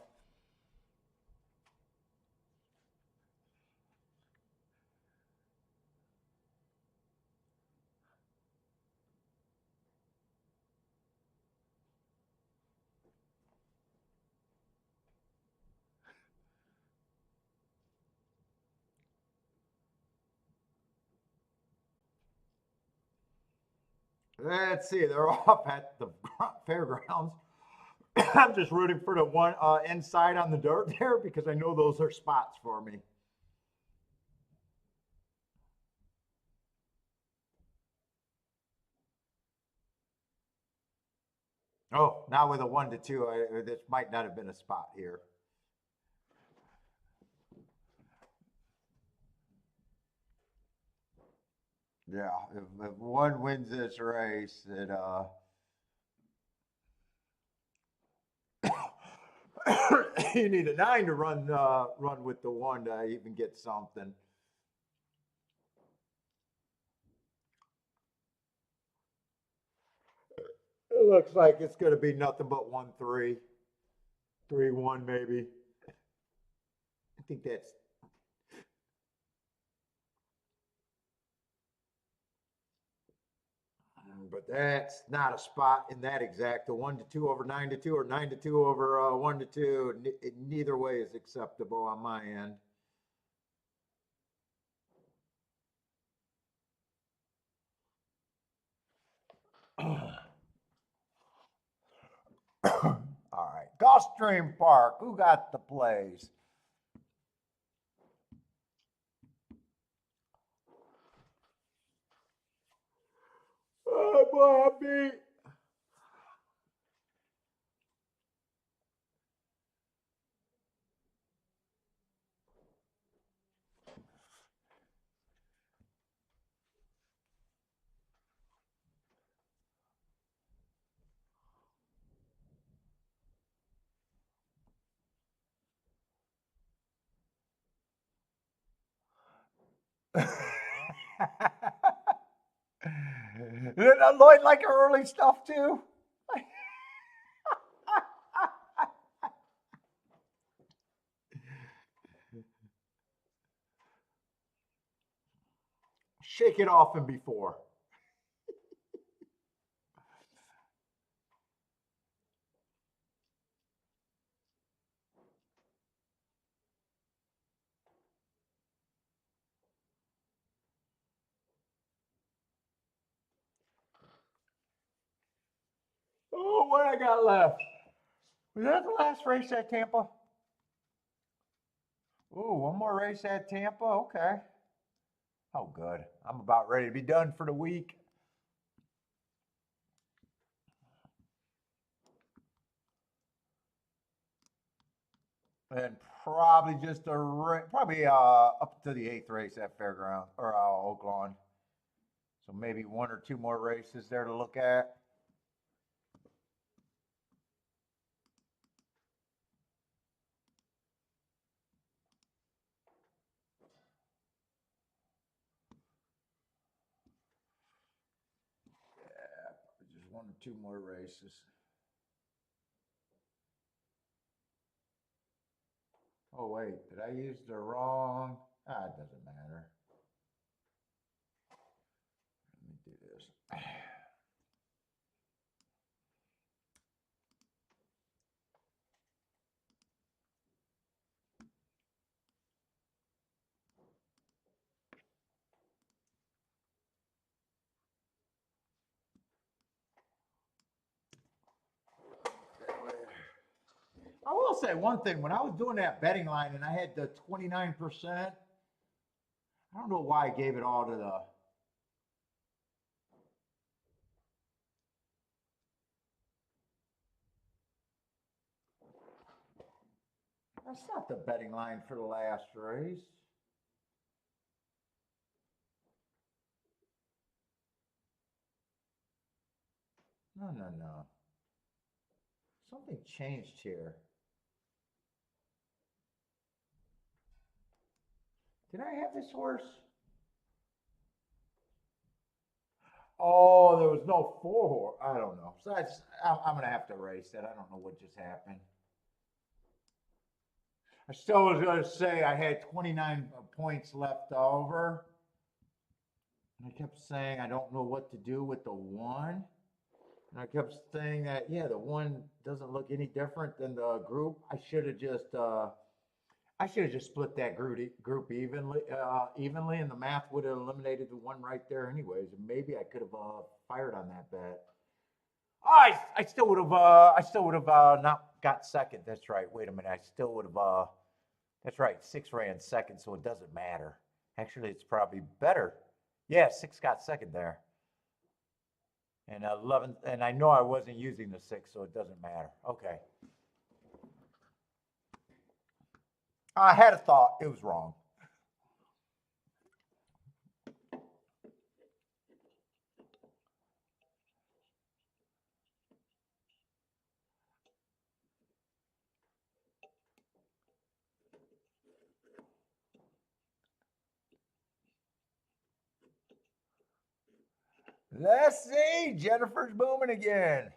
Let's see. They're off at the fairgrounds. I'm just rooting for the one inside on the dirt there because I know those are spots for me. Oh, now with a 1-2, this might not have been a spot here. Yeah, if one wins this race, you need a 9 to run with the 1 to even get something. It looks like it's going to be nothing but 1-3, 3-1 maybe. I think that's. But that's not a spot in that exact. The 1-2 over 9-2 or 9-2 over 1-2. Neither way is acceptable on my end. All right, Gulfstream Park. Who got the plays? Oh, Bobby. Lloyd like early stuff too. Shake it off and before. Oh, what I got left? Was that the last race at Tampa? Ooh, one more race at Tampa. Okay. Oh, good. I'm about ready to be done for the week. And probably just probably up to the 8th race at Fairground or OAKLAWN. So maybe 1 or 2 more races there to look at. Yeah, just 1 or 2 more races. Oh wait, did I use the wrong? It doesn't matter. Let me do this. I will say one thing. When I was doing that betting line and I had the 29%, I don't know why I gave it all to the. That's not the betting line for the last race. No, no, no. Something changed here. Did I have this horse? Oh, there was no 4 horse. I don't know. So I'm going to have to erase that. I don't know what just happened. I still was going to say I had 29 points left over. And I kept saying I don't know what to do with the 1. And I kept saying that, yeah, the 1 doesn't look any different than the group. I should have just split that group evenly, and the math would have eliminated the 1 right there, anyways. And maybe I could have fired on that bet. Oh, I still would have not got second. That's right. Wait a minute. I still would have. That's right. 6 ran second, so it doesn't matter. Actually, it's probably better. Yeah, 6 got second there. And 11, and I know I wasn't using the 6, so it doesn't matter. Okay. I had a thought. It was wrong. Let's see. Jennifer's booming again.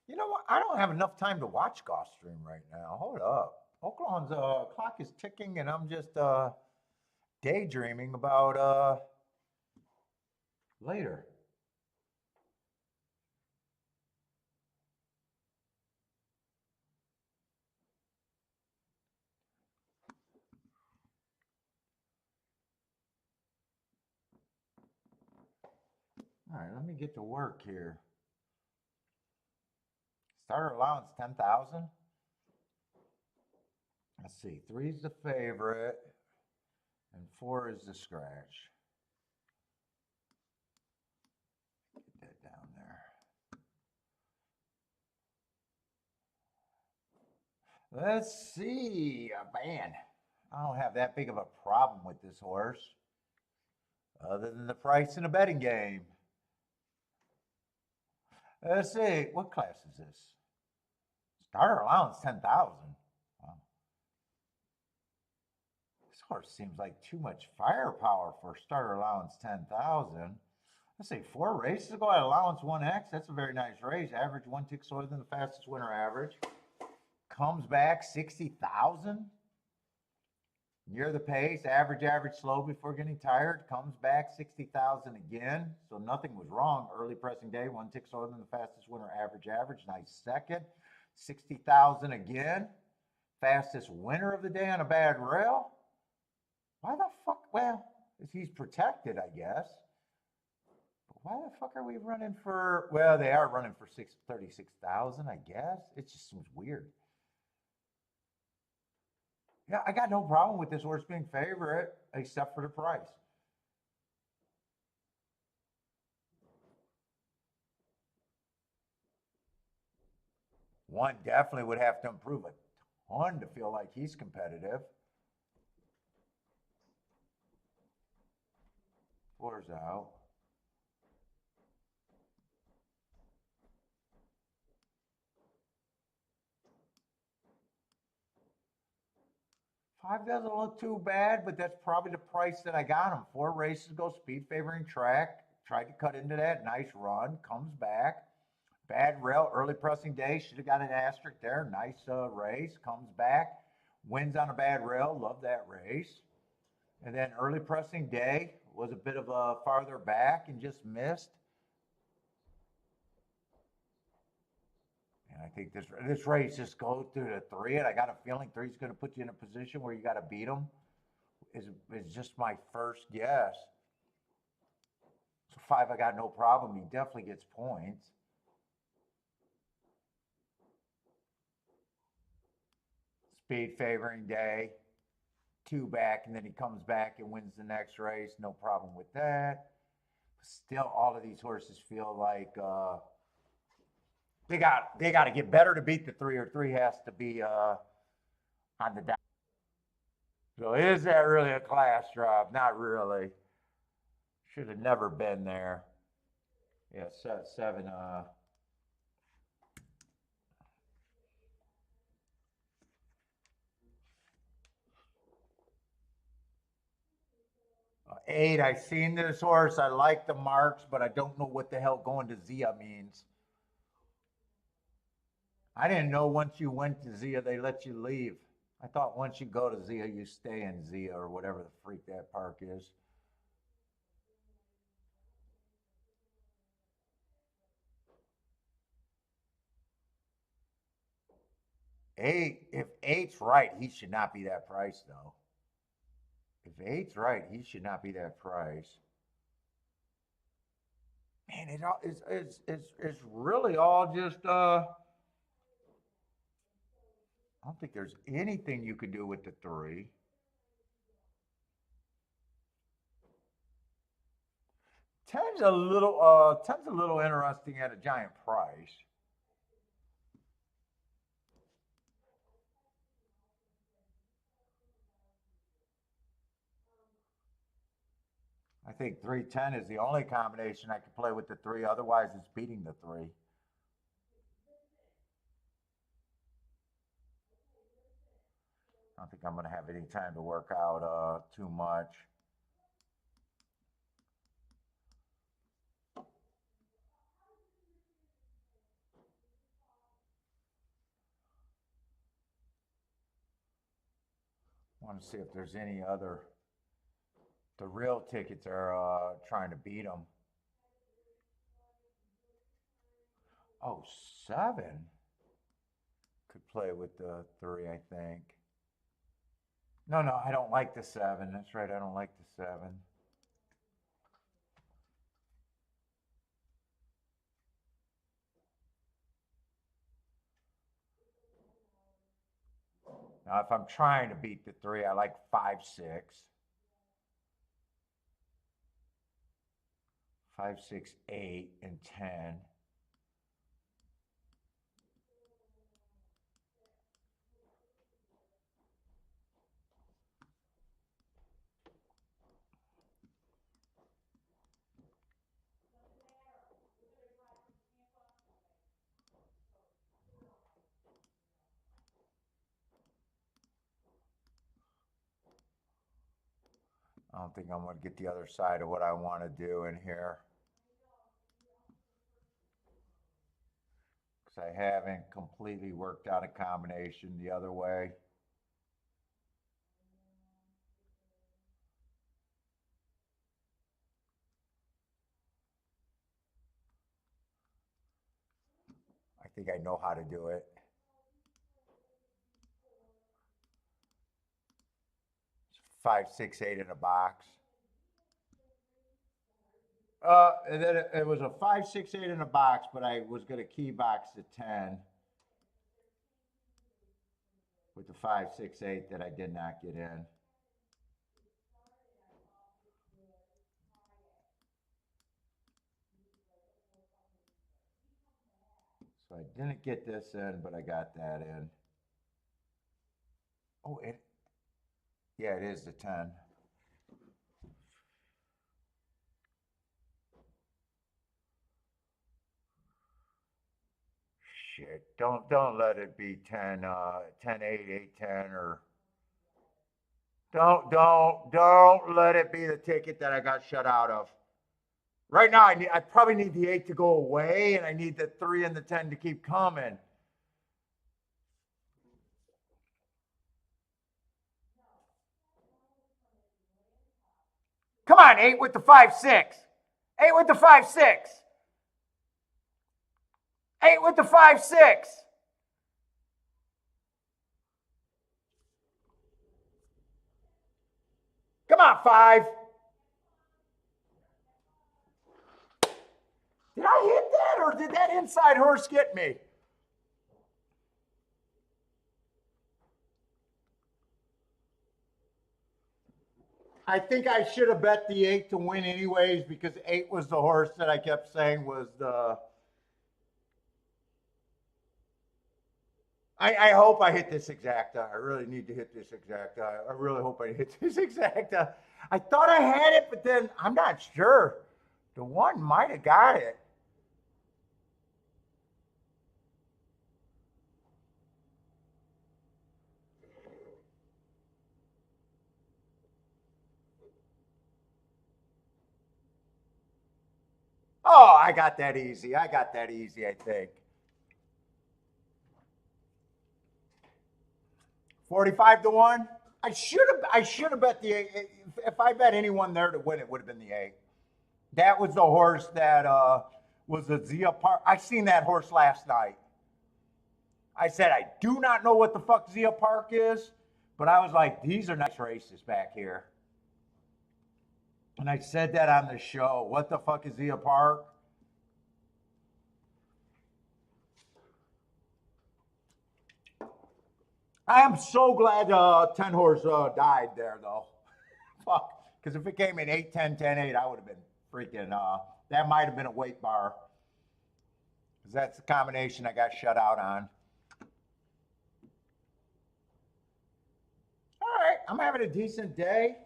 You know what? I don't have enough time to watch Gulfstream right now. Hold up. OAKLAWN's clock is ticking, and I'm just daydreaming about later. All right, let me get to work here. Starter allowance 10,000. Let's see. 3 is the favorite, and 4 is the scratch. Get that down there. Let's see. Man, I don't have that big of a problem with this horse, other than the price in a betting game. Let's see. What class is this? Starter allowance 10,000. Wow. This horse seems like too much firepower for starter allowance 10,000. Let's see, 4 races ago at allowance 1X. That's a very nice race. Average 1 tick slower than the fastest winner average. Comes back 60,000. Near the pace, average slow before getting tired. Comes back 60,000 again. So nothing was wrong. Early pressing day, 1 tick slower than the fastest winner average. Nice second. 60,000 again. Fastest winner of the day on a bad rail. Why the fuck? Well, he's protected, I guess. But why the fuck are we running for? Well, they are running for 36,000, I guess. It just seems weird. Yeah, I got no problem with this horse being favorite, except for the price. One definitely would have to improve a ton to feel like he's competitive. 4's out. Five doesn't look too bad, but that's probably the price that I got him. 4 races ago, speed favoring track. Tried to cut into that. Nice run. Comes back. Bad rail. Early pressing day. Should have got an asterisk there. Nice race. Comes back. Wins on a bad rail. Love that race. And then early pressing day was a bit of a farther back and just missed. And I think this race just goes through the 3, and I got a feeling 3's going to put you in a position where you got to beat him. Is just my first guess. So 5, I got no problem. He definitely gets points. Speed favoring day. 2 back, and then he comes back and wins the next race. No problem with that. Still, all of these horses feel like they got to get better to beat the 3, or 3 has to be on the down. So is that really a class drop? Not really. Should have never been there. Yeah, 7. 8, I seen this horse. I like the marks, but I don't know what the hell going to Zia means. I didn't know once you went to Zia, they let you leave. I thought once you go to Zia, you stay in Zia, or whatever the freak that park is. 8, if 8's right, he should not be that price, though. If 8's right, he should not be that price. Man, it's really all just I don't think there's anything you could do with the 3. 10's a little interesting at a giant price. I think 310 is the only combination I could play with the 3. Otherwise, it's beating the 3. I don't think I'm going to have any time to work out too much. I want to see if there's any other. The real tickets are trying to beat them. Oh, 7 could play with the 3, I think. No, I don't like the 7. That's right, I don't like the 7. Now, if I'm trying to beat the 3, I like 5, 6. 5, 6, 8, and 10. I don't think I'm going to get the other side of what I want to do in here. Because I haven't completely worked out a combination the other way. I think I know how to do it. It's 5, 6, 8 in a box. And then it was a 5, 6, 8 in a box, but I was going to key box the 10 with the 5, 6, 8 that I did not get in. So I didn't get this in, but I got that in. Oh, yeah, it is the 10. Shit, don't let it be 10, 10, 8, 8, 10, or don't let it be the ticket that I got shut out of. Right now, I probably need the 8 to go away, and I need the 3 and the 10 to keep coming. Come on, 8 with the 5, 6. 8 with the 5, 6. 8 with the 5, 6. Come on, 5. Did I hit that, or did that inside horse get me? I think I should have bet the 8 to win anyways, because 8 was the horse that I kept saying was the... I hope I hit this exacta. I really need to hit this exacta. I really hope I hit this exacta. I thought I had it, but then I'm not sure. The 1 might have got it. Oh, I got that easy. I got that easy, I think. 45 to 1. I should have bet the 8. If I bet anyone there to win, it would have been the 8. That was the horse that was the Zia Park. I seen that horse last night. I said, I do not know what the fuck Zia Park is, but I was like, these are nice races back here. And I said that on the show. What the fuck is Zia Park? I am so glad 10 horse died there, though. Fuck. Because if it came in 8, 10, 10, 8, I would have been freaking, that might have been a weight bar. Because that's the combination I got shut out on. All right, I'm having a decent day.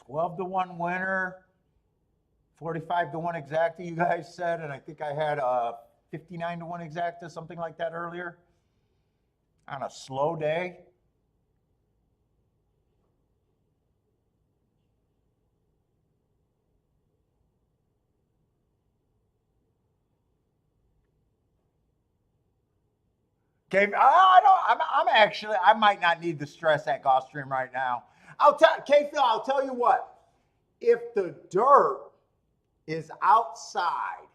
12 to 1 winner. 45 to 1 exacta, you guys said. And I think I had 59 to 1 exacta, something like that earlier. On a slow day. Okay, I might not need the stress at Gulfstream right now. I'll tell you what. If the dirt is outside,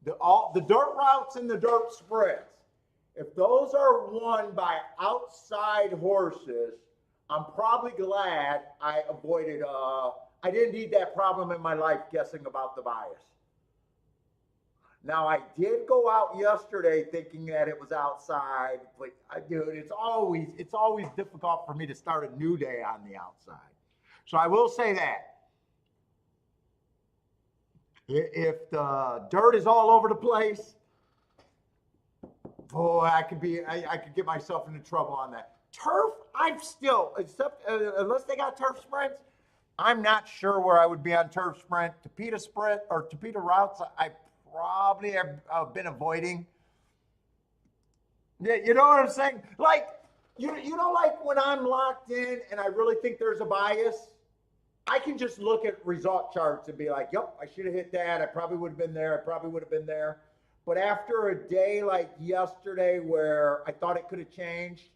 the dirt routes and the dirt sprints, if those are won by outside horses, I'm probably glad I avoided, I didn't need that problem in my life guessing about the bias. Now, I did go out yesterday thinking that it was outside, but dude, it's always difficult for me to start a new day on the outside. So I will say that. If the dirt is all over the place, boy, I could get myself into trouble on that. Turf, I'm still, except unless they got turf sprints, I'm not sure where I would be on turf sprint. Tapeta sprint or Tapeta routes, I probably have been avoiding. Yeah, you know what I'm saying? Like, You know, like when I'm locked in and I really think there's a bias, I can just look at result charts and be like, yep, I should have hit that. I probably would have been there. I probably would have been there. But after a day like yesterday where I thought it could have changed,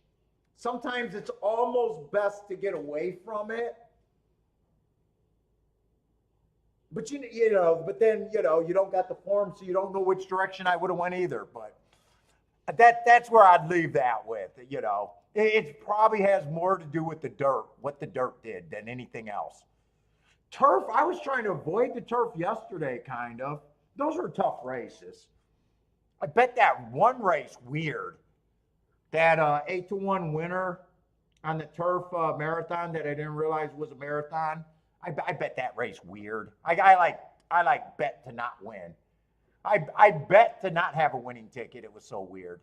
sometimes it's almost best to get away from it. But but then you don't got the form, so you don't know which direction I would have went either. But that's where I'd leave that with. It probably has more to do with the dirt, what the dirt did, than anything else. Turf, I was trying to avoid the turf yesterday, kind of. Those were tough races. I bet that one race weird. That 8-1 winner on the turf marathon that I didn't realize was a marathon. I bet that race weird. I like bet to not win. I bet to not have a winning ticket. It was so weird.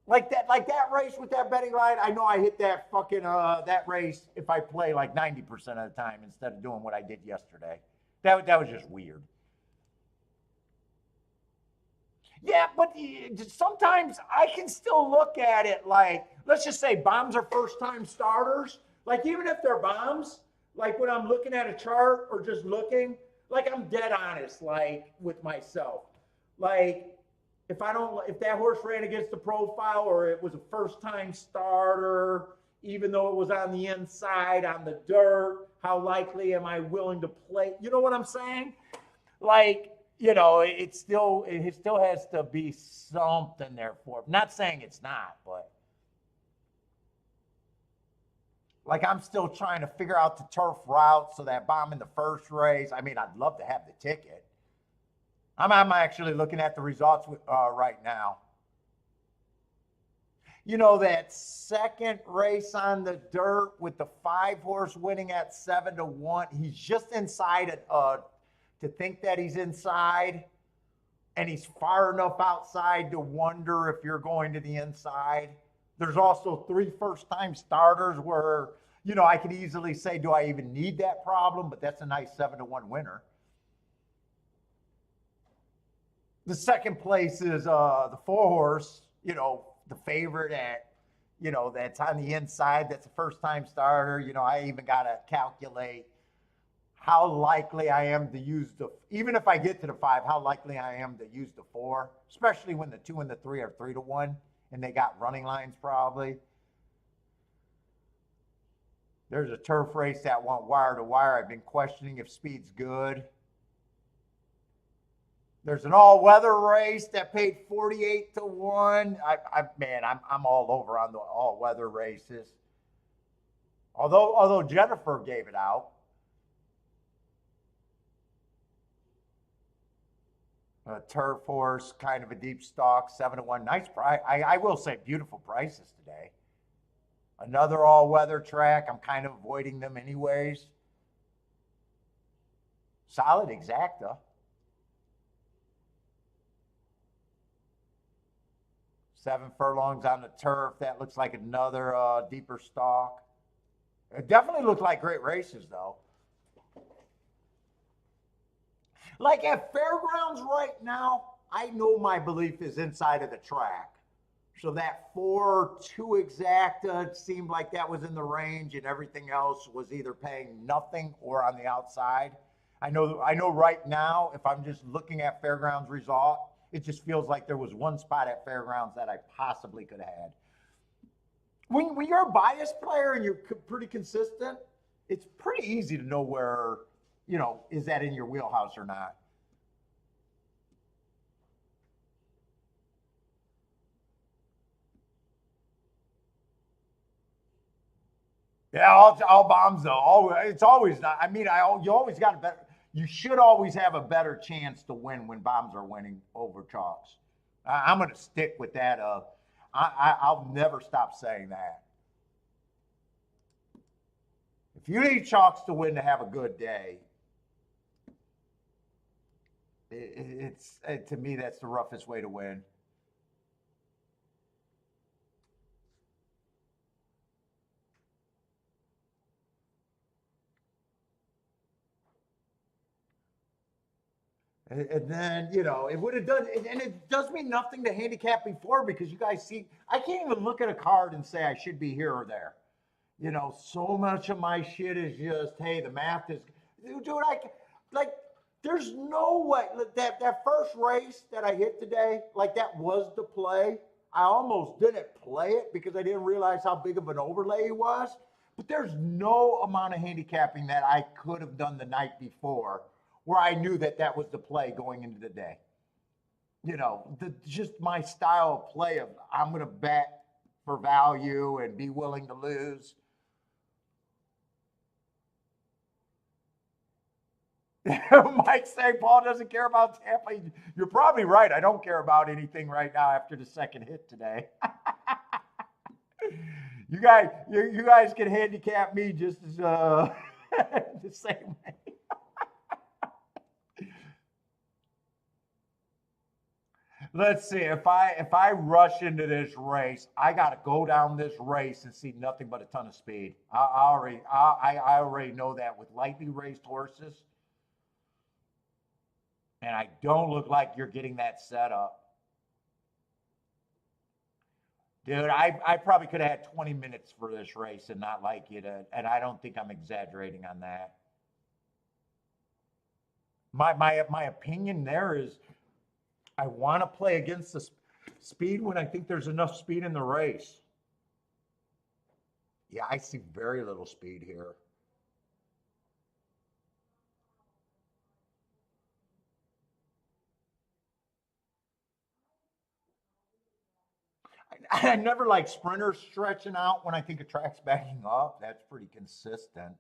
Like that race with that betting line. I know I hit that fucking that race if I play like 90% of the time instead of doing what I did yesterday. That was just weird. Yeah, but sometimes I can still look at it like, let's just say bombs are first time starters. Like even if they're bombs, like when I'm looking at a chart or just looking, like I'm dead honest, like with myself. Like if that horse ran against the profile or it was a first time starter, even though it was on the inside, on the dirt, how likely am I willing to play? You know what I'm saying? Like, it still has to be something there for it. Not saying it's not, but like I'm still trying to figure out the turf route so that bomb in the first race. I mean, I'd love to have the ticket. I'm actually looking at the results right now. That second race on the dirt with the 5-horse winning at 7-1. He's just inside to think that he's inside, and he's far enough outside to wonder if you're going to the inside. There's also 3 first-time starters where, I could easily say, do I even need that problem? But that's a nice 7-1 winner. The second place is the 4-horse, the favorite at, that's on the inside. That's a first-time starter. I even got to calculate how likely I am to use even if I get to the 5, how likely I am to use the 4, especially when the 2 and the 3 are 3-1 and they got running lines probably. There's a turf race that went wire to wire. I've been questioning if speed's good. There's an all-weather race that paid 48-1. I'm all over on the all-weather races. Although Jennifer gave it out. A turf horse, kind of a deep stock, 7-1. Nice price. I will say beautiful prices today. Another all-weather track. I'm kind of avoiding them anyways. Solid exacta. 7 furlongs on the turf. That looks like another deeper stock. It definitely looked like great races, though. Like at fairgrounds right now, I know my belief is inside of the track. So that 4-2 exacta seemed like that was in the range, and everything else was either paying nothing or on the outside. I know right now, if I'm just looking at fairgrounds result, it just feels like there was one spot at fairgrounds that I possibly could have had. When you're a bias player and you're pretty consistent, it's pretty easy to know where, is that in your wheelhouse or not? Yeah, all bombs though. It's always not. I mean, you always got a better. You should always have a better chance to win when bombs are winning over chalks. I'm going to stick with that. I'll never stop saying that. If you need chalks to win to have a good day, to me that's the roughest way to win. And then, you know, it would have done, and it does me nothing to handicap before because you guys see, I can't even look at a card and say I should be here or there. You know, so much of my shit is just, hey, the math is, dude, like, there's no way, that first race that I hit today, like that was the play. I almost didn't play it because I didn't realize how big of an overlay it was. But there's no amount of handicapping that I could have done the night before where I knew that that was the play going into the day. You know, just my style of play of I'm going to bet for value and be willing to lose. Mike saying Paul doesn't care about Tampa. You're probably right. I don't care about anything right now after the second hit today. you guys can handicap me just as the same way. Let's see. If I rush into this race, I got to go down this race and see nothing but a ton of speed. I already know that with lightly raced horses. And I don't look like you're getting that set up. Dude, I probably could have had 20 minutes for this race and not like it. And I don't think I'm exaggerating on that. My opinion there is I want to play against the speed when I think there's enough speed in the race. Yeah, I see very little speed here. I never like sprinters stretching out when I think a track's backing up. That's pretty consistent.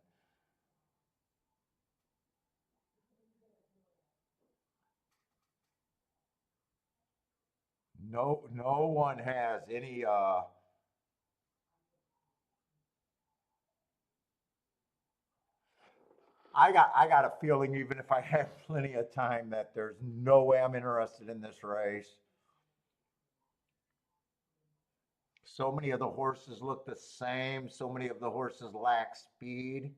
No one has any I got a feeling even if I have plenty of time that there's no way I'm interested in this race. So many of the horses look the same. So many of the horses lack speed.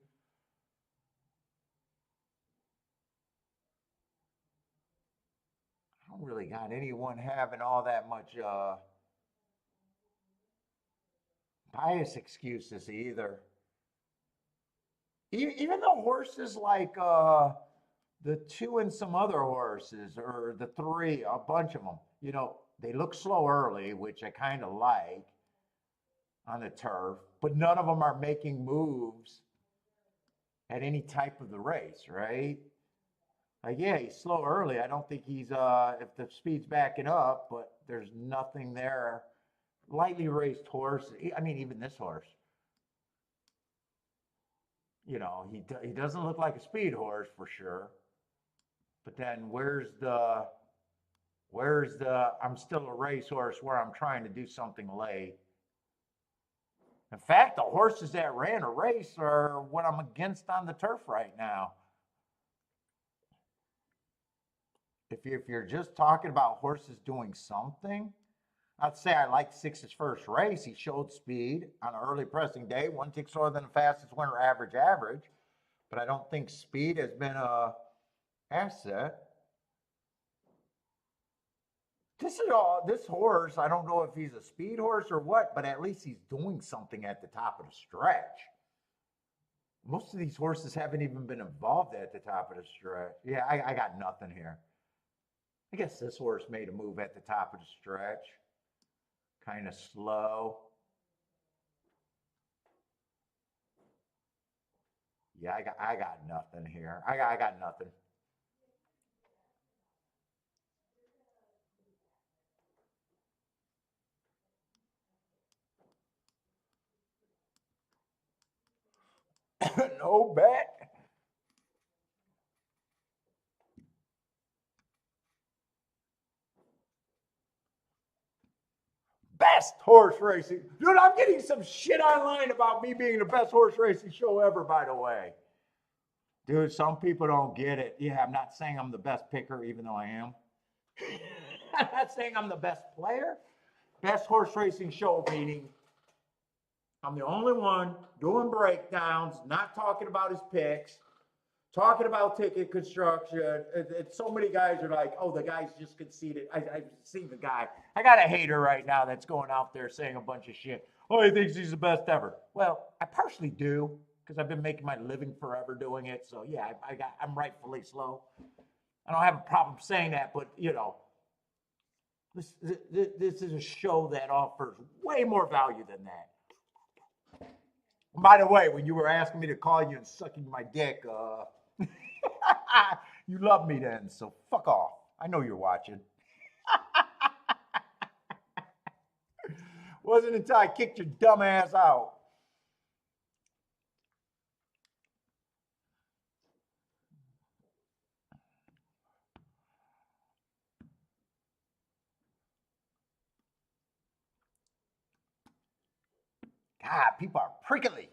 I don't really got anyone having all that much bias excuses either. Even the horses like the two and some other horses, or the three, a bunch of them, you know, they look slow early, which I kind of like on the turf, but none of them are making moves at any type of the race, right? Like, yeah, he's slow early. I don't think he's if the speed's backing up, but there's nothing there. Lightly raced horse. I mean, even this horse, you know, he doesn't look like a speed horse for sure. But then where's the I'm still a racehorse where I'm trying to do something late. In fact, the horses that ran a race are what I'm against on the turf right now. If you're just talking about horses doing something, I'd say I like Six's first race. He showed speed on an early pressing day. One tick slower than the fastest winner average. But I don't think speed has been a asset. This horse, I don't know if he's a speed horse or what, but at least he's doing something at the top of the stretch. Most of these horses haven't even been involved at the top of the stretch. Yeah, I got nothing here. I guess this horse made a move at the top of the stretch. Kind of slow. Yeah, I got nothing here. I got nothing. No bet. Best horse racing. Dude, I'm getting some shit online about me being the best horse racing show ever, by the way. Dude, some people don't get it. Yeah, I'm not saying I'm the best picker, even though I am. I'm not saying I'm the best player. Best horse racing show meeting. I'm the only one doing breakdowns, not talking about his picks, talking about ticket construction. So many guys are like, oh, the guy's just conceited. I've seen the guy. I got a hater right now that's going out there saying a bunch of shit. Oh, he thinks he's the best ever. Well, I partially do because I've been making my living forever doing it. So yeah, I'm rightfully slow. I don't have a problem saying that, but this is a show that offers way more value than that. By the way, when you were asking me to call you and sucking my dick, you love me then, so fuck off. I know you're watching. Wasn't until I kicked your dumb ass out. God, people are prickly.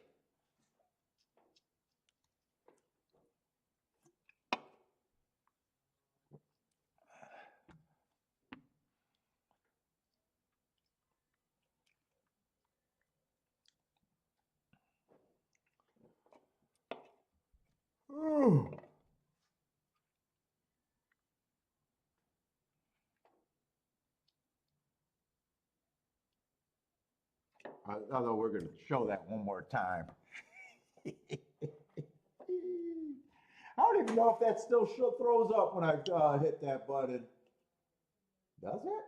Although we're going to show that one more time. I don't even know if that still throws up when I hit that button. Does it?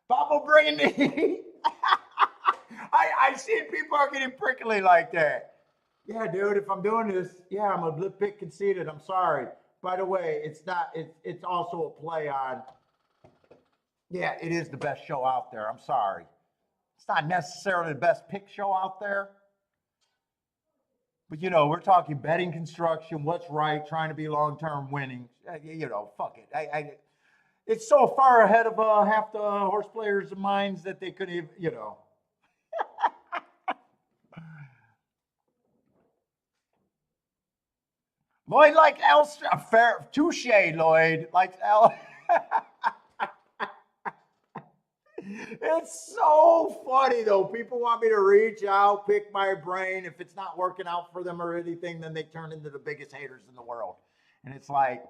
Papa bringing the heat. I see people are getting prickly like that. Yeah, dude, if I'm doing this, yeah, I'm a bit conceited. I'm sorry. By the way, it's also a play on, yeah, it is the best show out there. I'm sorry. It's not necessarily the best pick show out there. But, we're talking betting construction, what's right, trying to be long-term winning. Fuck it. It's so far ahead of half the horse players' minds that they couldn't even, Lloyd like Elster, fair, touche, Lloyd likes El. It's so funny though. People want me to reach out, pick my brain. If it's not working out for them or anything, then they turn into the biggest haters in the world. And it's like,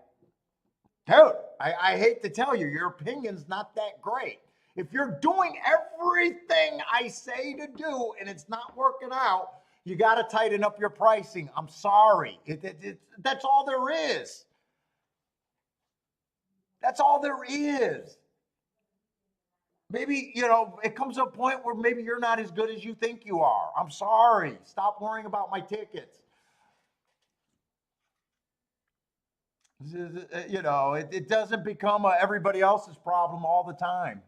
dude, I hate to tell you, your opinion's not that great. If you're doing everything I say to do and it's not working out, you got to tighten up your pricing. I'm sorry. That's all there is. That's all there is. Maybe, it comes to a point where maybe you're not as good as you think you are. I'm sorry. Stop worrying about my tickets. It doesn't become everybody else's problem all the time.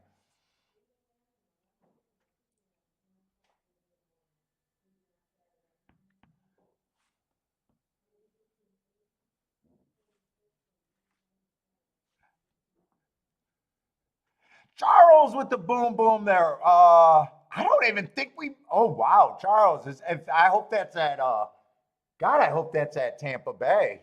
Charles with the boom boom there. I don't even think oh wow, Charles I hope that's at God, I hope that's at Tampa Bay.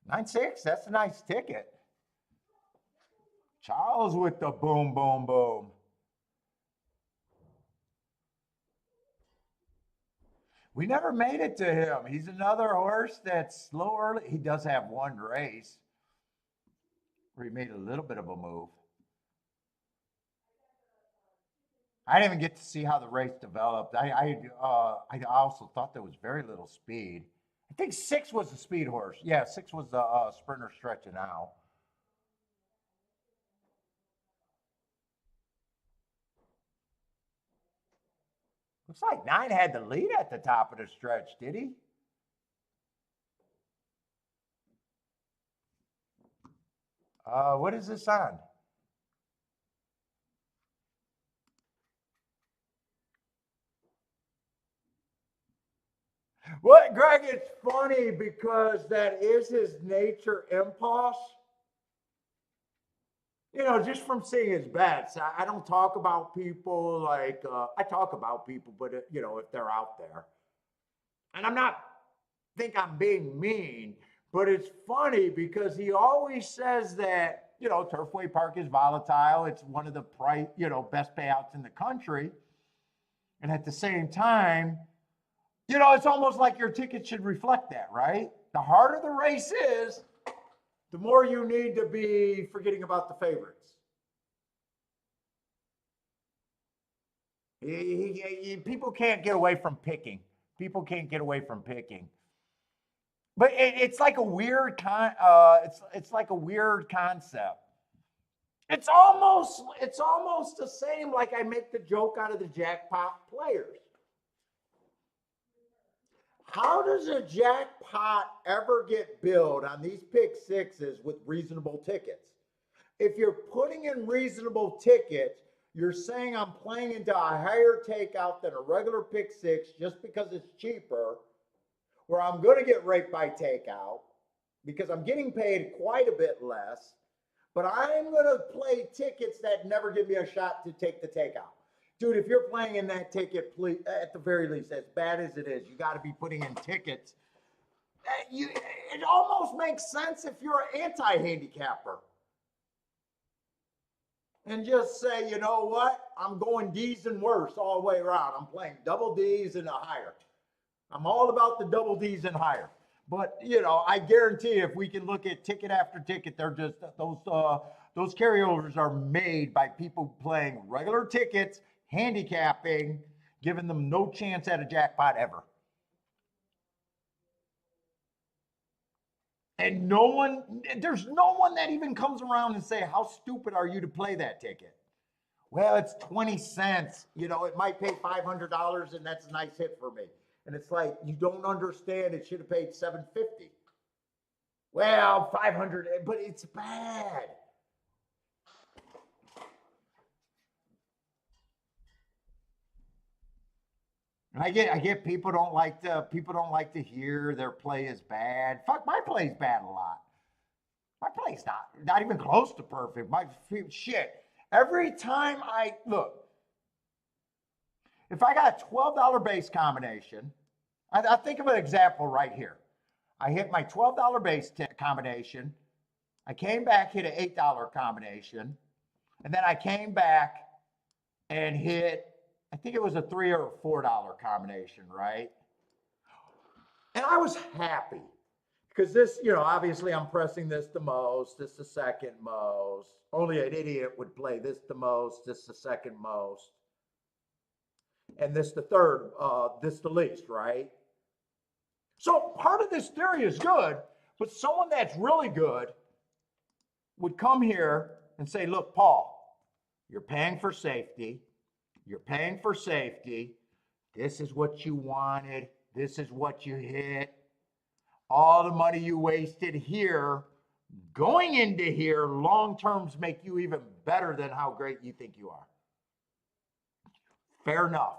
$9.6, that's a nice ticket. Charles with the boom boom boom. We never made it to him. He's another horse that's slow early. He does have one race where he made a little bit of a move. I didn't even get to see how the race developed. I also thought there was very little speed. I think 6 was the speed horse. Yeah, 6 was the sprinter stretching out. Looks like 9 had the lead at the top of the stretch, did he? What is this on? What, Greg? It's funny because that is his nature impulse. Just from seeing his bets, I don't talk about people like I talk about people, but if they're out there, and I'm not think I'm being mean, But it's funny because he always says that, Turfway Park is volatile. It's one of the best payouts in the country. And at the same time, it's almost like your ticket should reflect that, right? The harder the race is, the more you need to be forgetting about the favorites. People can't get away from picking. People can't get away from picking. But it's like a weird it's like a weird concept. It's almost the same like I make the joke out of the jackpot players. How does a jackpot ever get billed on these pick sixes with reasonable tickets? If you're putting in reasonable tickets, you're saying I'm playing into a higher takeout than a regular pick six just because it's cheaper, where I'm going to get raped by takeout because I'm getting paid quite a bit less, but I'm going to play tickets that never give me a shot to take the takeout. Dude, if you're playing in that ticket, please, at the very least, as bad as it is, you got to be putting in tickets. It almost makes sense if you're an anti-handicapper. And just say, you know what? I'm going D's and worse all the way around. I'm playing double D's and a higher. I'm all about the double D's and higher. But, I guarantee if we can look at ticket after ticket, they're just, those carryovers are made by people playing regular tickets, handicapping, giving them no chance at a jackpot ever. And there's no one that even comes around and say, how stupid are you to play that ticket? Well, it's 20 cents. It might pay $500 and that's a nice hit for me. And it's like, you don't understand. It should have paid $750. Well, 500, but it's bad. I get people don't like to hear their play is bad. Fuck, my play's bad a lot. My play's not even close to perfect. My shit. Every time I look, if I got a $12 base combination, I think of an example right here. I hit my $12 base combination. I came back, hit an $8 combination, and then I came back and hit, I think it was a $3 or a $4 combination, right? And I was happy because this, obviously I'm pressing this the most, this the second most. Only an idiot would play this the most, this the second most, and this the third, this the least, right? So part of this theory is good, but someone that's really good would come here and say, look, Paul, you're paying for safety. You're paying for safety. This is what you wanted. This is what you hit. All the money you wasted here, going into here, long terms make you even better than how great you think you are. Fair enough.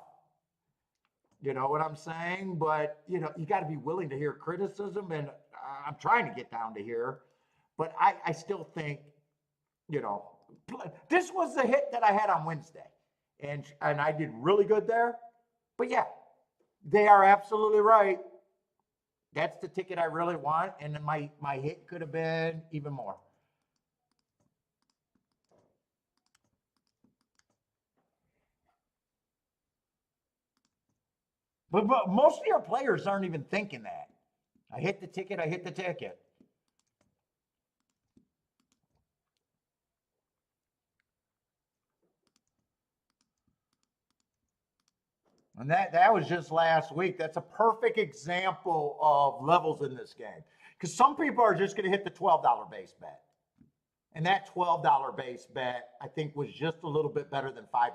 You know what I'm saying? But, you got to be willing to hear criticism, and I'm trying to get down to here. But I still think, this was the hit that I had on Wednesday. And I did really good there. But yeah, they are absolutely right. That's the ticket I really want. And then my hit could have been even more. But most of your players aren't even thinking that. I hit the ticket, I hit the ticket. And that was just last week. That's a perfect example of levels in this game. Because some people are just going to hit the $12 base bet. And that $12 base bet, I think, was just a little bit better than 5-2.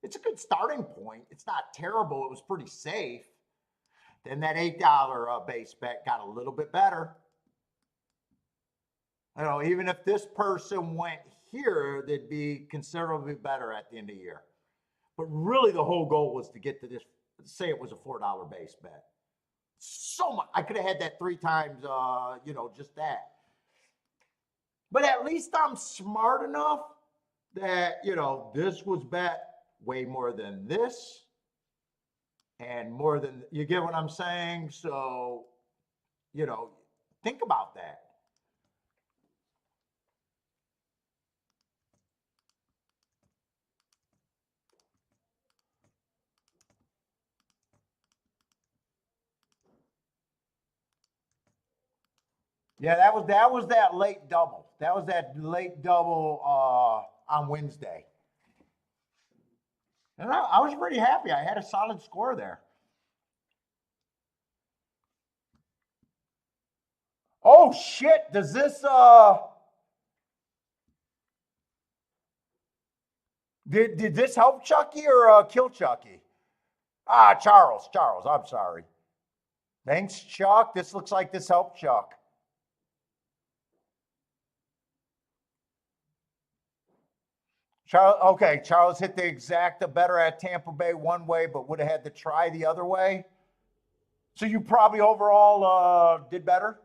It's a good starting point. It's not terrible. It was pretty safe. Then that $8 base bet got a little bit better. Even if this person went here, they'd be considerably better at the end of the year. But really the whole goal was to get to this, say it was a $4 base bet. So much. I could have had that 3 times, just that. But at least I'm smart enough that, this was bet way more than this and more than, you get what I'm saying? So, Think about that. Yeah, that was that late double. That was that late double on Wednesday. And I was pretty happy. I had a solid score there. Oh shit, does this did this help Chucky or kill Chucky? Ah, Charles, I'm sorry. Thanks, Chuck. This looks like this helped Chuck. Charles, okay, Charles hit the exacta better at Tampa Bay one way, but would have had to try the other way. So you probably overall did better.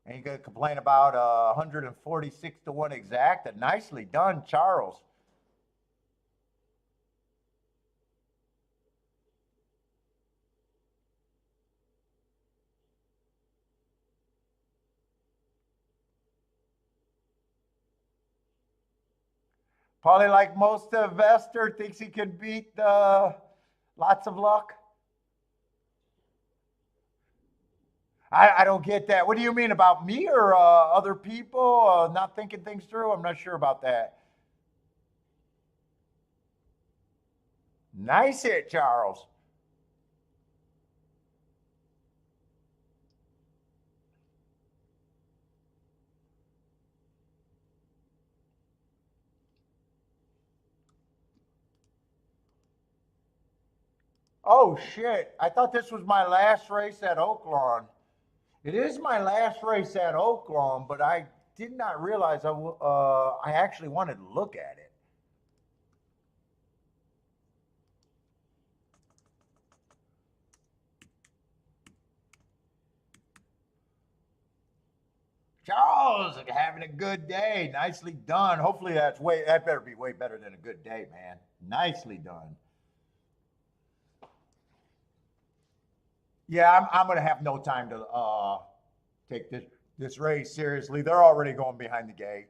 And you're going to complain about 146 to 1 exacta. Nicely done, Charles. Probably like most investor thinks he can beat lots of luck. I don't get that. What do you mean about me or other people not thinking things through? I'm not sure about that. Nice hit, Charles. Oh, shit. I thought this was my last race at OAKLAWN. It is my last race at OAKLAWN, but I did not realize I actually wanted to look at it. Charles, having a good day. Nicely done. Hopefully that better be way better than a good day, man. Nicely done. Yeah, I'm gonna have no time to take this race seriously. They're already going behind the gate.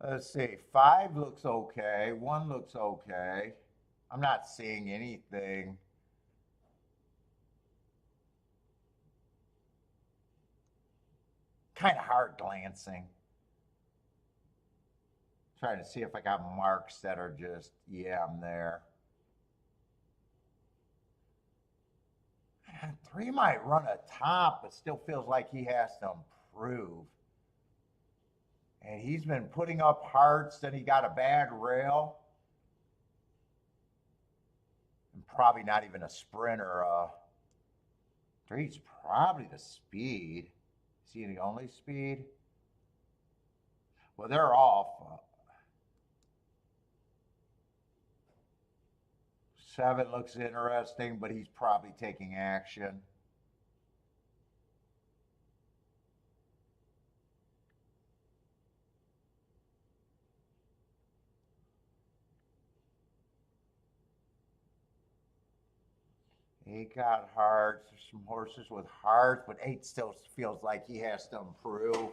Let's see. 5 looks okay. 1 looks okay. I'm not seeing anything. Kind of hard glancing. Trying to see if I got marks that are just, yeah, I'm there. 3 might run a top, but still feels like he has to improve. And he's been putting up hearts, then he got a bad rail. And probably not even a sprinter. 3's probably the speed. Is he the only speed? Well, they're off. 7 looks interesting, but he's probably taking action. He got hearts. There's some horses with hearts, but 8 still feels like he has to improve.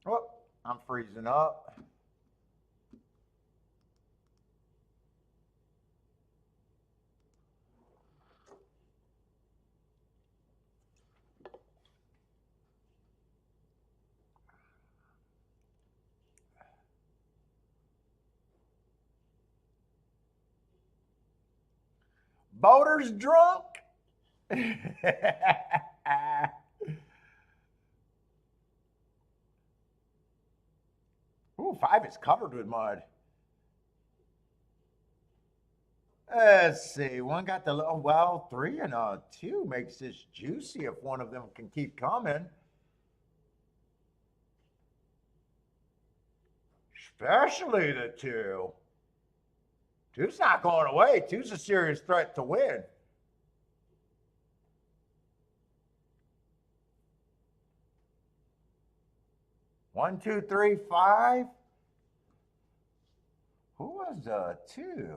Oh, I'm freezing up. Boater's drunk. Ooh, 5 is covered with mud. Let's see. 1 got the well, 3 and 2 makes this juicy if one of them can keep coming. Especially the two. Two's not going away. Two's a serious threat to win. One, two, three, five. Who was two?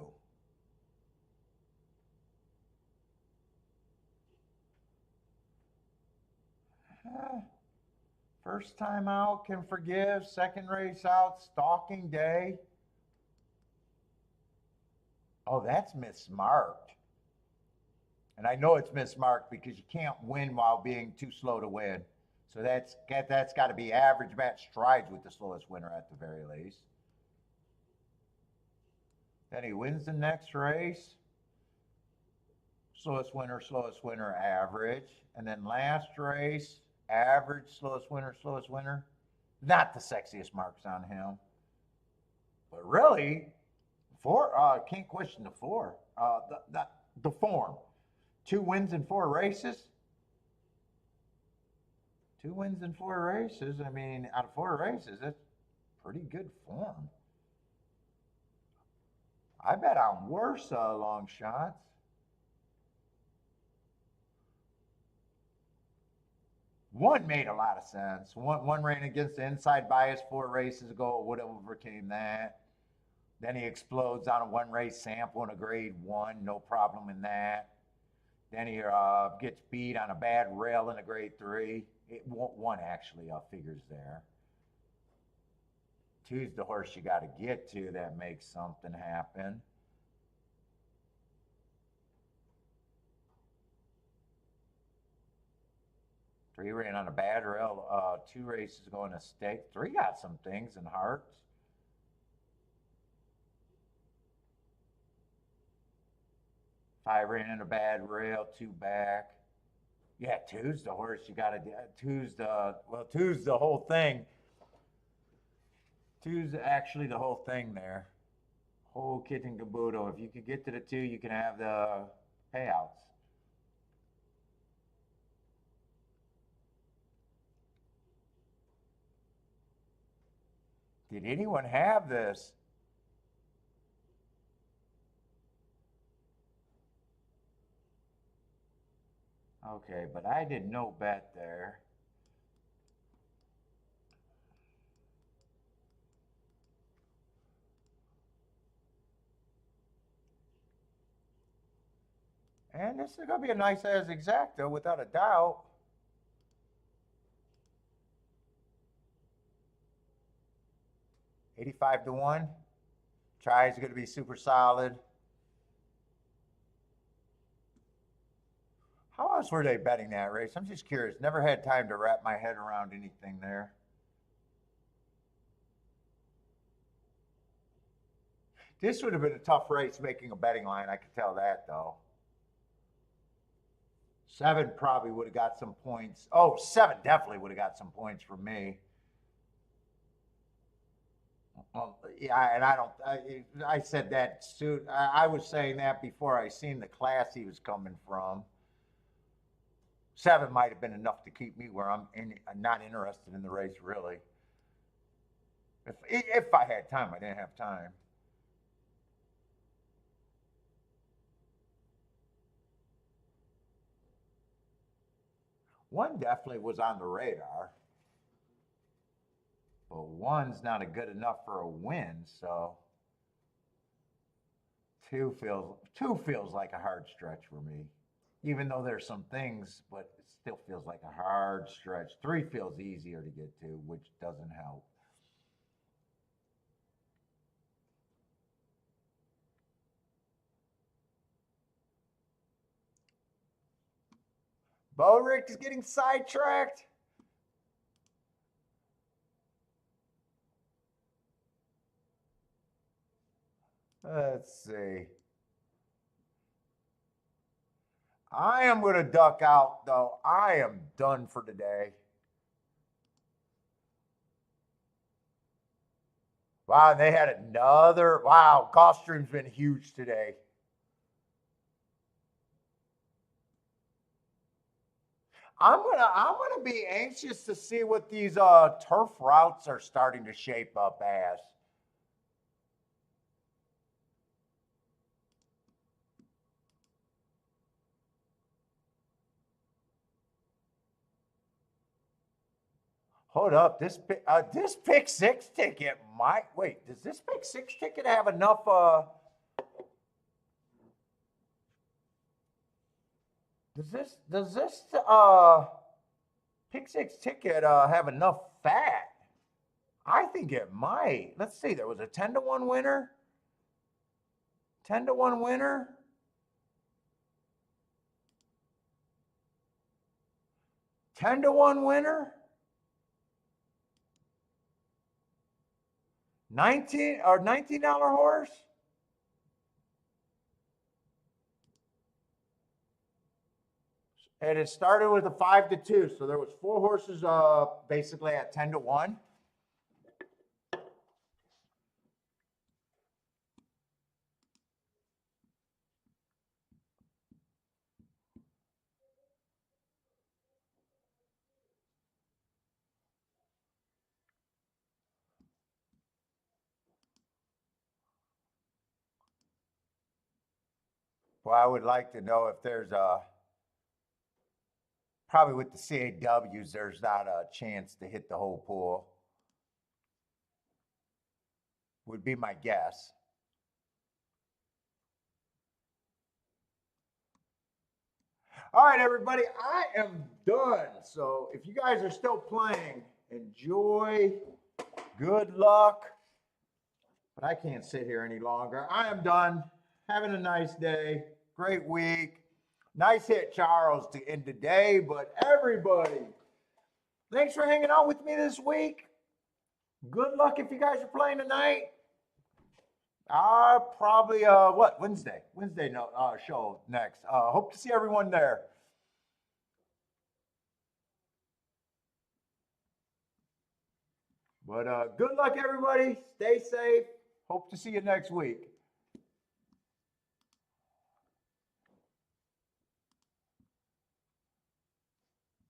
First time out, can forgive. Second race out, stalking day. Oh, that's mismarked. And I know it's mismarked because you can't win while being too slow to win. So that's got to be average match strides with the slowest winner at the very least. Then he wins the next race. Slowest winner, average. And then last race, average, slowest winner. Not the sexiest marks on him. But really, can't question the four. The form. 2 wins in 4 races. 2 wins in 4 races. I mean, out of 4 races, that's pretty good form. I bet on worse long shots. One made a lot of sense. One ran against the inside bias 4 races ago. Would have overcame that. Then he explodes on a 1 race sample in a grade 1. No problem in that. Then he gets beat on a bad rail in a grade 3. One actually figures there. 2's the horse you got to get to that makes something happen. Three ran on a bad rail. 2 races going to stake. 3 got some things in hearts. Five ran in a bad rail. 2 back. Yeah, 2's the horse you got to do. 2's the whole thing. 2's actually the whole thing there. Whole kit and caboodle. If you could get to the 2, you can have the payouts. Did anyone have this? Okay, but I did no bet there. And this is going to be a nice as exacta, without a doubt. $85-1. Try is going to be super solid. How else were they betting that race? I'm just curious. Never had time to wrap my head around anything there. This would have been a tough race making a betting line. I could tell that, though. 7 probably would have got some points. Oh, 7 definitely would have got some points from me. Well, yeah, and I said that soon. I was saying that before I seen the class he was coming from. 7 might have been enough to keep me where I'm not interested in the race, really. If I had time, I didn't have time. One definitely was on the radar, but 1's not a good enough for a win, so 2 feels like a hard stretch for me. Even though there's some things, but it still feels like a hard stretch. 3 feels easier to get to, which doesn't help. Bo Rick is getting sidetracked. Let's see. I am going to duck out, though. I am done for today. Wow, they had another. Wow, Gulfstream's been huge today. I'm gonna be anxious to see what these turf routes are starting to shape up as. Hold up, this pick six ticket might, wait, does this pick six ticket have enough, does this pick six ticket have enough fat? I think it might. Let's see, there was a 10-1 winner. 10-1 winner. 10-1 winner. 19 dollar horse. And it started with a 5-2, so there was 4 horses basically at 10-1. Well, I would like to know if there's probably with the CAWs, there's not a chance to hit the whole pool. Would be my guess. All right, everybody, I am done. So if you guys are still playing, enjoy, good luck. But I can't sit here any longer. I am done. Having a nice day. Great week. Nice hit, Charles, to end the day. But everybody, thanks for hanging out with me this week. Good luck if you guys are playing tonight. Probably Wednesday show next. Hope to see everyone there. But good luck, everybody. Stay safe. Hope to see you next week.